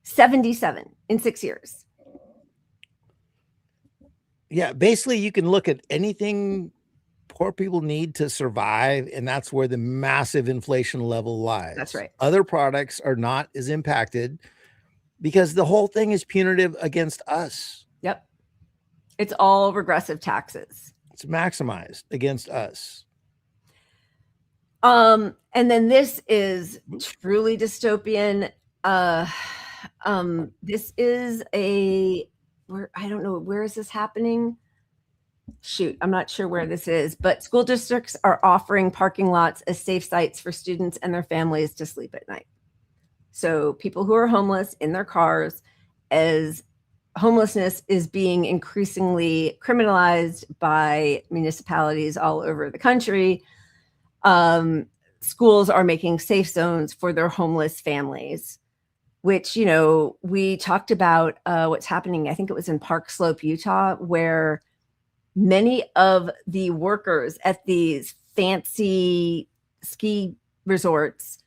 77 in 6 years. Yeah, basically you can look at anything poor people need to survive, and that's where the massive inflation level lies. That's right. Other products are not as impacted because the whole thing is punitive against us. Yep. It's all regressive taxes. It's maximized against us. And then this is truly dystopian. This is I don't know, where is this happening? Shoot, I'm not sure where this is, but school districts are offering parking lots as safe sites for students and their families to sleep at night. So people who are homeless in their cars, as homelessness is being increasingly criminalized by municipalities all over the country, schools are making safe zones for their homeless families, which, we talked about what's happening. I think it was in Park Slope, Utah, where many of the workers at these fancy ski resorts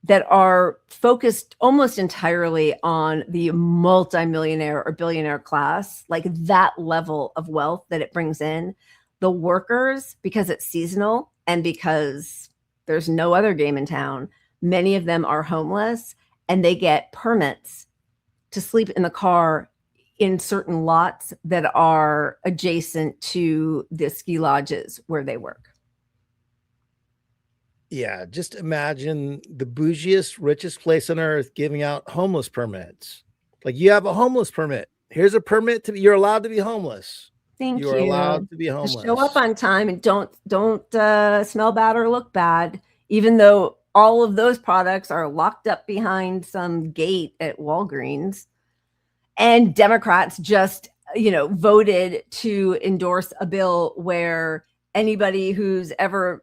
that are focused almost entirely on the multimillionaire or billionaire class, like that level of wealth that it brings in. The workers, because it's seasonal and because there's no other game in town, many of them are homeless and they get permits to sleep in the car in certain lots that are adjacent to the ski lodges where they work. Yeah, just imagine the bougiest, richest place on earth giving out homeless permits. Like, you have a homeless permit. Here's a permit to be, you're allowed to be homeless. Thank you. You're allowed to be Just homeless. show up on time and don't smell bad or look bad, even though all of those products are locked up behind some gate at Walgreens. And Democrats just, voted to endorse a bill where anybody who's ever,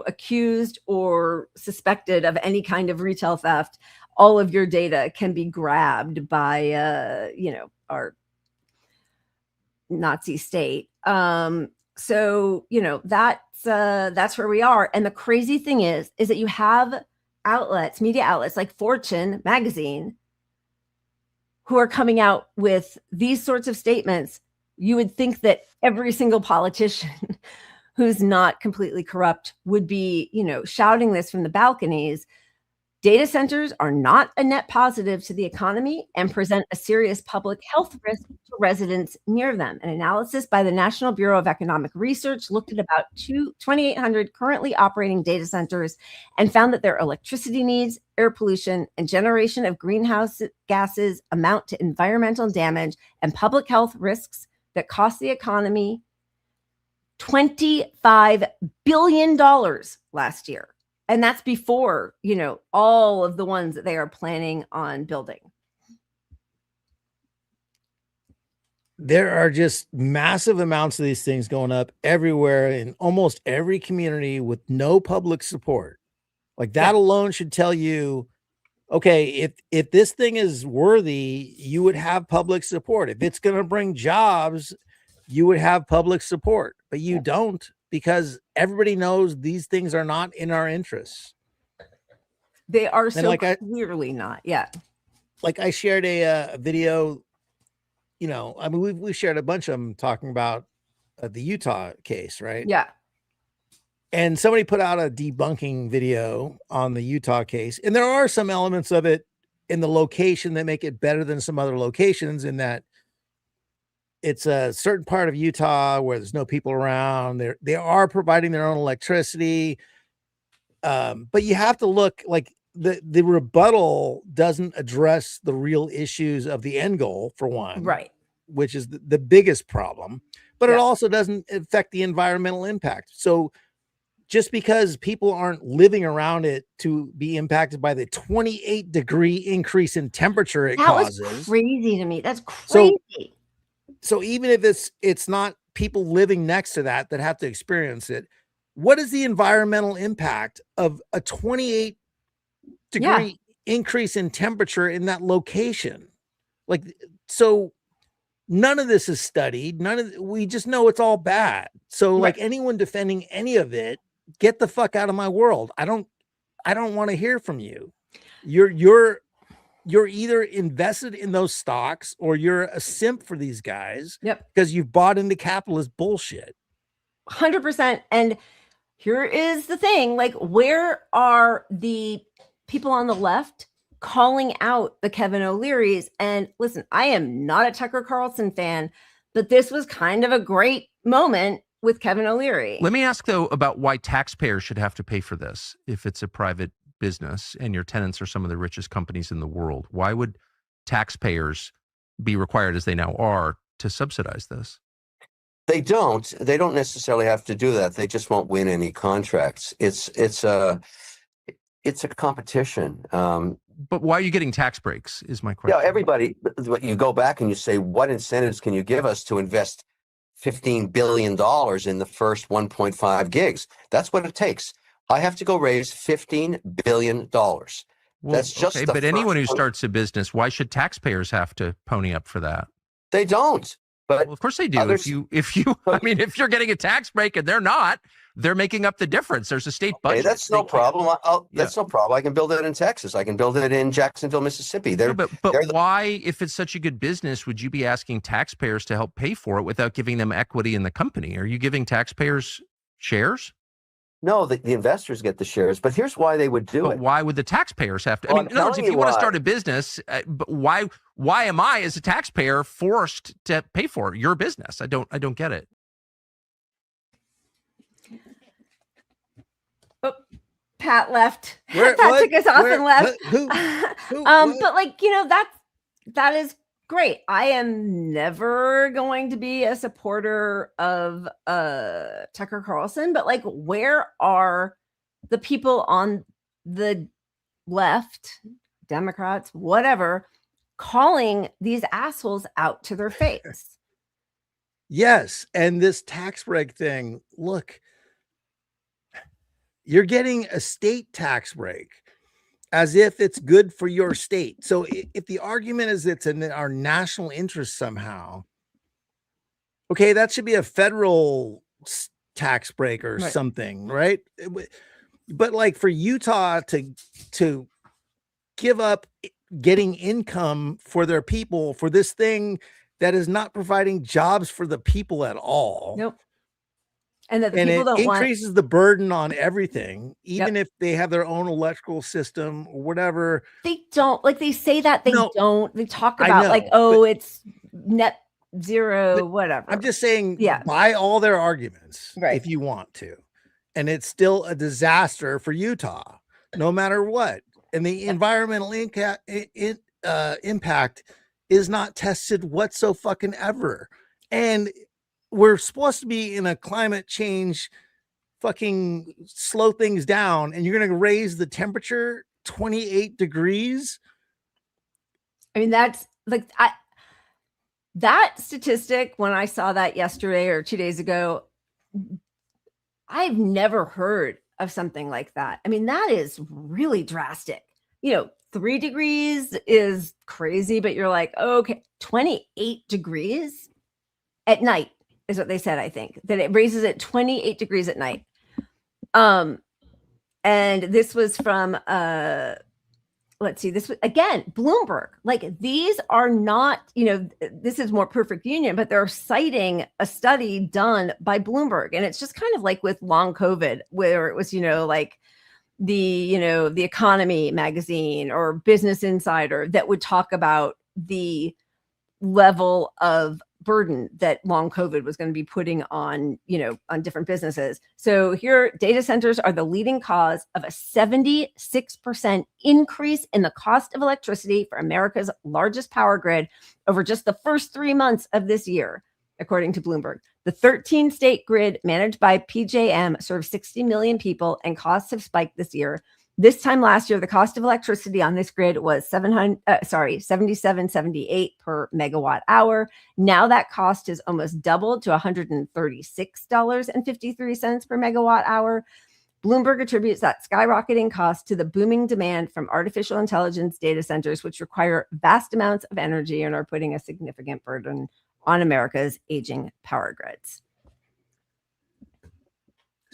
accused or suspected of any kind of retail theft, all of your data can be grabbed by, our Nazi state. So, that's where we are. And the crazy thing is that you have outlets, media outlets like Fortune magazine, who are coming out with these sorts of statements. You would think that every single politician who's not completely corrupt would be, shouting this from the balconies. Data centers are not a net positive to the economy and present a serious public health risk to residents near them. An analysis by the National Bureau of Economic Research looked at about 2,800 currently operating data centers and found that their electricity needs, air pollution, and generation of greenhouse gases amount to environmental damage and public health risks that cost the economy $25 billion last year. And that's before, all of the ones that they are planning on building. There are just massive amounts of these things going up everywhere in almost every community with no public support. Like, that alone should tell you, okay, if this thing is worthy, you would have public support. If it's going to bring jobs, you would have public support, but you don't, because everybody knows these things are not in our interests. They are so clearly not. Yeah. Like, I shared a video, we've shared a bunch of them talking about the Utah case, right? Yeah. And somebody put out a debunking video on the Utah case. And there are some elements of it in the location that make it better than some other locations, in that it's a certain part of Utah where there's no people around. They are providing their own electricity. But you have to look, like, the rebuttal doesn't address the real issues of the end goal, for one, right? Which is the biggest problem, but it also doesn't affect the environmental impact. So just because people aren't living around it to be impacted by the 28-degree increase in temperature it causes. That was crazy to me. That's crazy. So even if it's not people living next to that have to experience it, what is the environmental impact of a 28-degree increase in temperature in that location? Like, so none of this is studied. We just know it's all bad. So like, anyone defending any of it, get the fuck out of my world. I don't want to hear from you. You're either invested in those stocks or you're a simp for these guys. Yep. Because you've bought into capitalist bullshit. 100%. And here is the thing, like, where are the people on the left calling out the Kevin O'Learys? And listen, I am not a Tucker Carlson fan, but this was kind of a great moment with Kevin O'Leary. Let me ask, though, about why taxpayers should have to pay for this if it's a private business and your tenants are some of the richest companies in the world. Why would taxpayers be required, as they now are, to subsidize this? They don't necessarily have to do that. They just won't win any contracts. It's a competition. But why are you getting tax breaks is my question. Yeah, everybody, you go back and you say, what incentives can you give us to invest $15 billion in the first 1.5 gigs? That's what it takes. I have to go raise $15 billion. That's just okay, but anyone who starts a business, why should taxpayers have to pony up for that? They don't. But well, of course they do. Others, if you're getting a tax break and they're not, they're making up the difference. There's a state budget. That's no problem. That's no problem. I can build it in Texas. I can build it in Jacksonville, Mississippi. But why, if it's such a good business, would you be asking taxpayers to help pay for it without giving them equity in the company? Are you giving taxpayers shares? No, the investors get the shares, but here's why they would do it. Why would the taxpayers have to? Well, I mean, in other words, if you want to start a business, but why am I as a taxpayer forced to pay for your business? I don't get it. Oh, Pat left. Pat took us off and left. But like, that is great. I am never going to be a supporter of Tucker Carlson, but like, where are the people on the left, Democrats, whatever, calling these assholes out to their face? Yes. And this tax break thing, look, you're getting a state tax break as if it's good for your state. So if the argument is it's in our national interest somehow, okay, that should be a federal tax break or something, right? But like for Utah to give up getting income for their people for this thing that is not providing jobs for the people at all. Nope. And that the people don't want. It increases the burden on everything, even if they have their own electrical system or whatever. They don't, like, they say that they don't. They talk about it's net zero, whatever. I'm just saying, buy all their arguments if you want to. And it's still a disaster for Utah, no matter what. And the environmental impact is not tested whatsoever. And we're supposed to be in a climate change fucking slow things down, and you're going to raise the temperature 28 degrees. I mean, that's like, that statistic, when I saw that yesterday or 2 days ago, I've never heard of something like that. I mean, that is really drastic. 3 degrees is crazy, but you're like, okay, 28 degrees at night is what they said. I think that it raises it 28 degrees at night. And this was from, let's see, this was again, Bloomberg. Like, these are not, this is more perfect union, but they're citing a study done by Bloomberg. And it's just kind of like with long COVID, where it was, like the Economy magazine or Business Insider that would talk about the level of burden that long COVID was going to be putting on, on different businesses. So here, data centers are the leading cause of a 76% increase in the cost of electricity for America's largest power grid over just the first 3 months of this year, according to Bloomberg. The 13-state grid managed by PJM serves 60 million people, and costs have spiked this year. This time last year, the cost of electricity on this grid was $77.78 per megawatt hour. Now that cost has almost doubled to $136.53 per megawatt hour. Bloomberg attributes that skyrocketing cost to the booming demand from artificial intelligence data centers, which require vast amounts of energy and are putting a significant burden on America's aging power grids.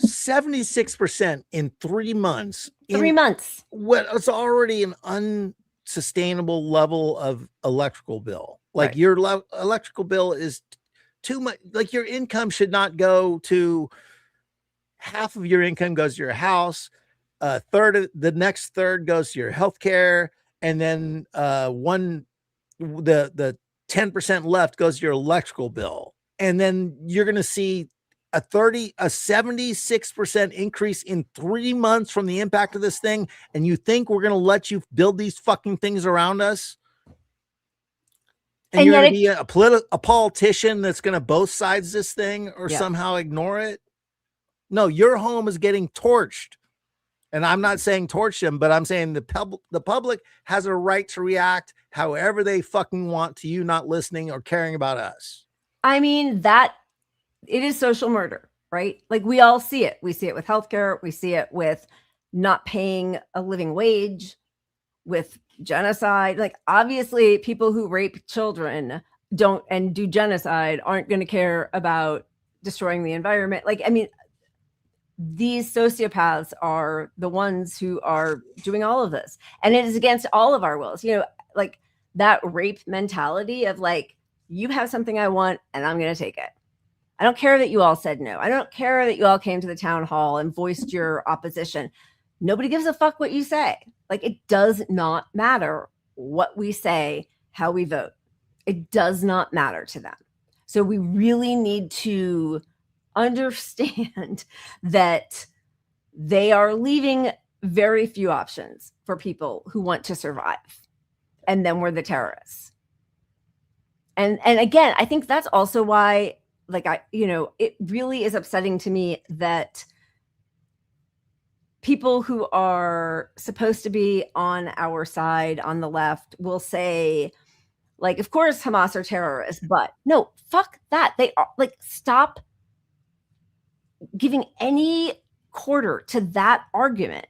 76% in 3 months. 3 months. What it's already an unsustainable level of electrical bill. Like your electrical bill is too much. Like, your income should not go to half of your income goes to your house. The next third goes to your healthcare, and then the 10% left goes to your electrical bill. And then you're going to see a 76% increase in 3 months from the impact of this thing. And you think we're going to let you build these fucking things around us? And you're going to be a politician that's going to both sides this thing or somehow ignore it? No, your home is getting torched. And I'm not saying torch them, but I'm saying the public has a right to react however they fucking want to you not listening or caring about us. I mean, it is social murder, right? Like, we all see it. We see it with healthcare. We see it with not paying a living wage, with genocide. Like, obviously, people who rape children don't and do genocide aren't going to care about destroying the environment. Like, I mean, these sociopaths are the ones who are doing all of this, and it is against all of our wills. You know, like that rape mentality of like, you have something I want and I'm going to take it. I don't care that you all said no. I don't care that you all came to the town hall and voiced your opposition. Nobody gives a fuck what you say. Like, it does not matter what we say, how we vote. It does not matter to them. So we really need to understand that they are leaving very few options for people who want to survive. And then we're the terrorists. And again, I think that's also why, like, it really is upsetting to me that people who are supposed to be on our side, on the left, will say, like, of course Hamas are terrorists, but no, fuck that. They are, like, stop giving any quarter to that argument.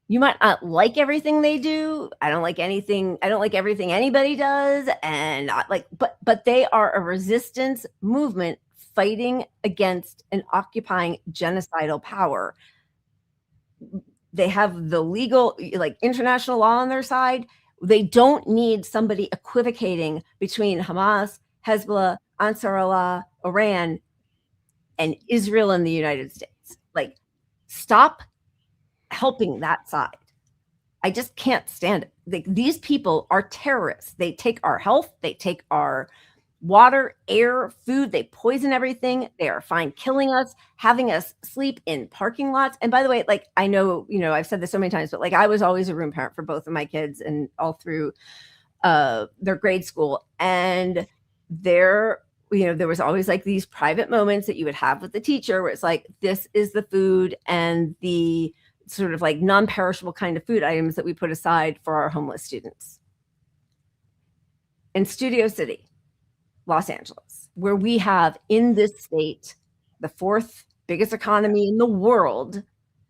You might not like everything they do. I don't like anything. I don't like everything anybody does. And but they are a resistance movement fighting against an occupying genocidal power. They have the legal, like, international law on their side. They don't need somebody equivocating between Hamas, Hezbollah, Ansar Allah, Iran, and Israel and the United States. Like, stop helping that side. I just can't stand it. Like, these people are terrorists. They take our health, they take our water, air, food, they poison everything. They are fine killing us, having us sleep in parking lots. And by the way, like, I know, I've said this so many times, but like, I was always a room parent for both of my kids and all through their grade school. And there was always like these private moments that you would have with the teacher where it's like, this is the food and the sort of like non-perishable kind of food items that we put aside for our homeless students. In Studio City, Los Angeles, where we have in this state the fourth biggest economy in the world,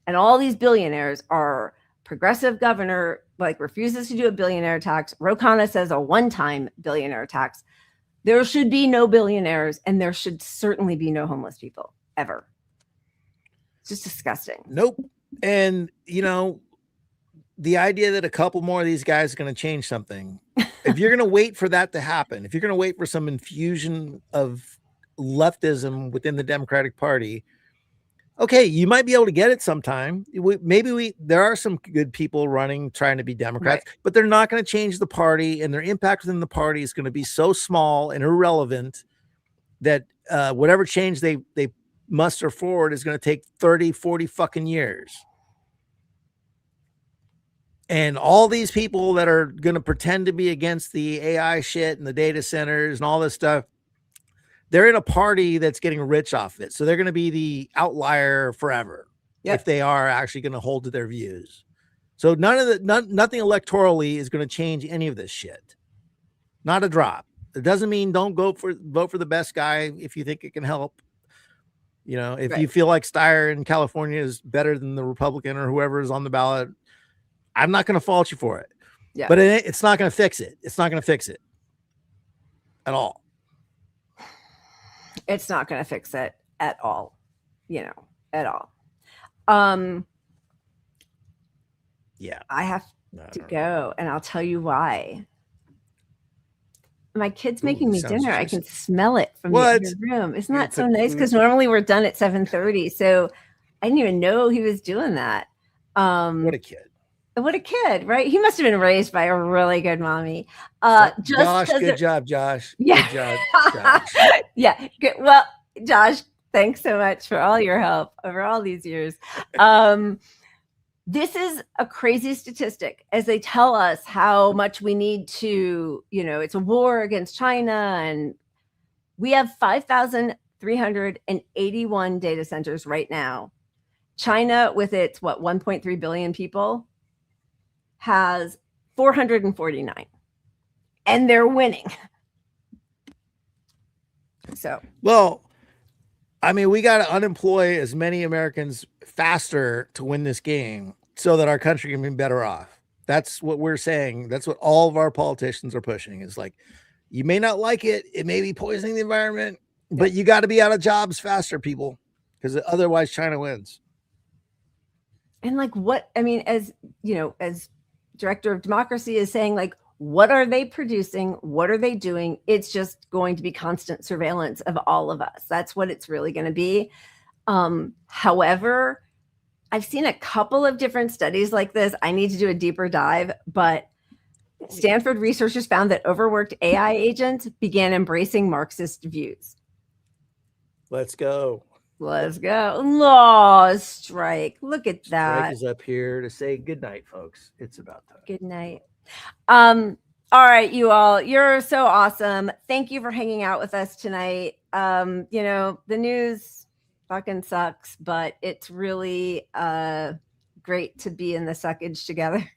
and all these billionaires are progressive governor, like, refuses to do a billionaire tax. Ro Khanna says a one-time billionaire tax. There should be no billionaires, and there should certainly be no homeless people ever. It's just disgusting. Nope. And, the idea that a couple more of these guys are going to change something, if you're going to wait for that to happen, if you're going to wait for some infusion of leftism within the Democratic Party, okay, you might be able to get it sometime. There are some good people running, trying to be Democrats, right, but they're not going to change the party, and their impact within the party is going to be so small and irrelevant that whatever change they muster forward is going to take 30, 40 fucking years. And all these people that are going to pretend to be against the AI shit and the data centers and all this stuff, they're in a party that's getting rich off it. So they're going to be the outlier forever, if they are actually going to hold to their views. So nothing electorally is going to change any of this shit. Not a drop. It doesn't mean don't vote for the best guy if you think it can help. If you feel like Steyer in California is better than the Republican or whoever is on the ballot, I'm not going to fault you for it. Yeah. But it's not going to fix it. It's not going to fix it at all. It's not going to fix it at all. At all. Yeah. I have to go, and I'll tell you why. My kid's making me dinner. I can smell it from the other room. Isn't that so nice? Because normally we're done at 7:30. So I didn't even know he was doing that. What a kid. What a kid, right? He must have been raised by a really good mommy. Josh, good job, Josh. Yeah. Good job, Josh. Yeah. Good. Well, Josh, thanks so much for all your help over all these years. This is a crazy statistic as they tell us how much we need to, it's a war against China, and we have 5,381 data centers right now. China, with its 1.3 billion people, has 449, and they're winning. So, well, I mean, we got to unemploy as many Americans faster to win this game so that our country can be better off. That's what we're saying. That's what all of our politicians are pushing, is like, You may not like it. It may be poisoning the environment, but you got to be out of jobs faster, people, because otherwise China wins. And like as director of democracy is saying, like, what are they producing? What are they doing? It's just going to be constant surveillance of all of us. That's what it's really going to be. However, I've seen a couple of different studies like this. I need to do a deeper dive, but Stanford researchers found that overworked AI agents began embracing Marxist views. Let's go. Let's go. Law strike. Look at that. Strike is up here to say good night, folks. It's about time. Good night. All right, you all. You're so awesome. Thank you for hanging out with us tonight. The news fucking sucks, but it's really great to be in the suckage together.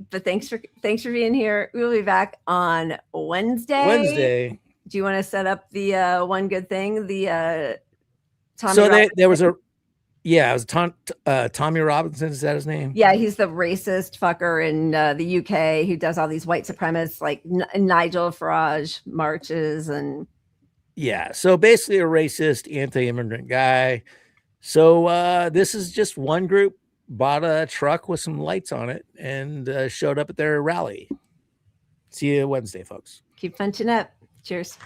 But thanks for being here. We'll be back on Wednesday. Do you want to set up the one good thing? The Tommy. So there was it was Tommy Robinson. Is that his name? Yeah, he's the racist fucker in the UK who does all these white supremacists like Nigel Farage marches and. Yeah, so basically a racist, anti-immigrant guy. So this is just one group bought a truck with some lights on it and showed up at their rally. See you Wednesday, folks. Keep punching up. Cheers.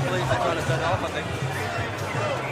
Please, I got to set off, I think.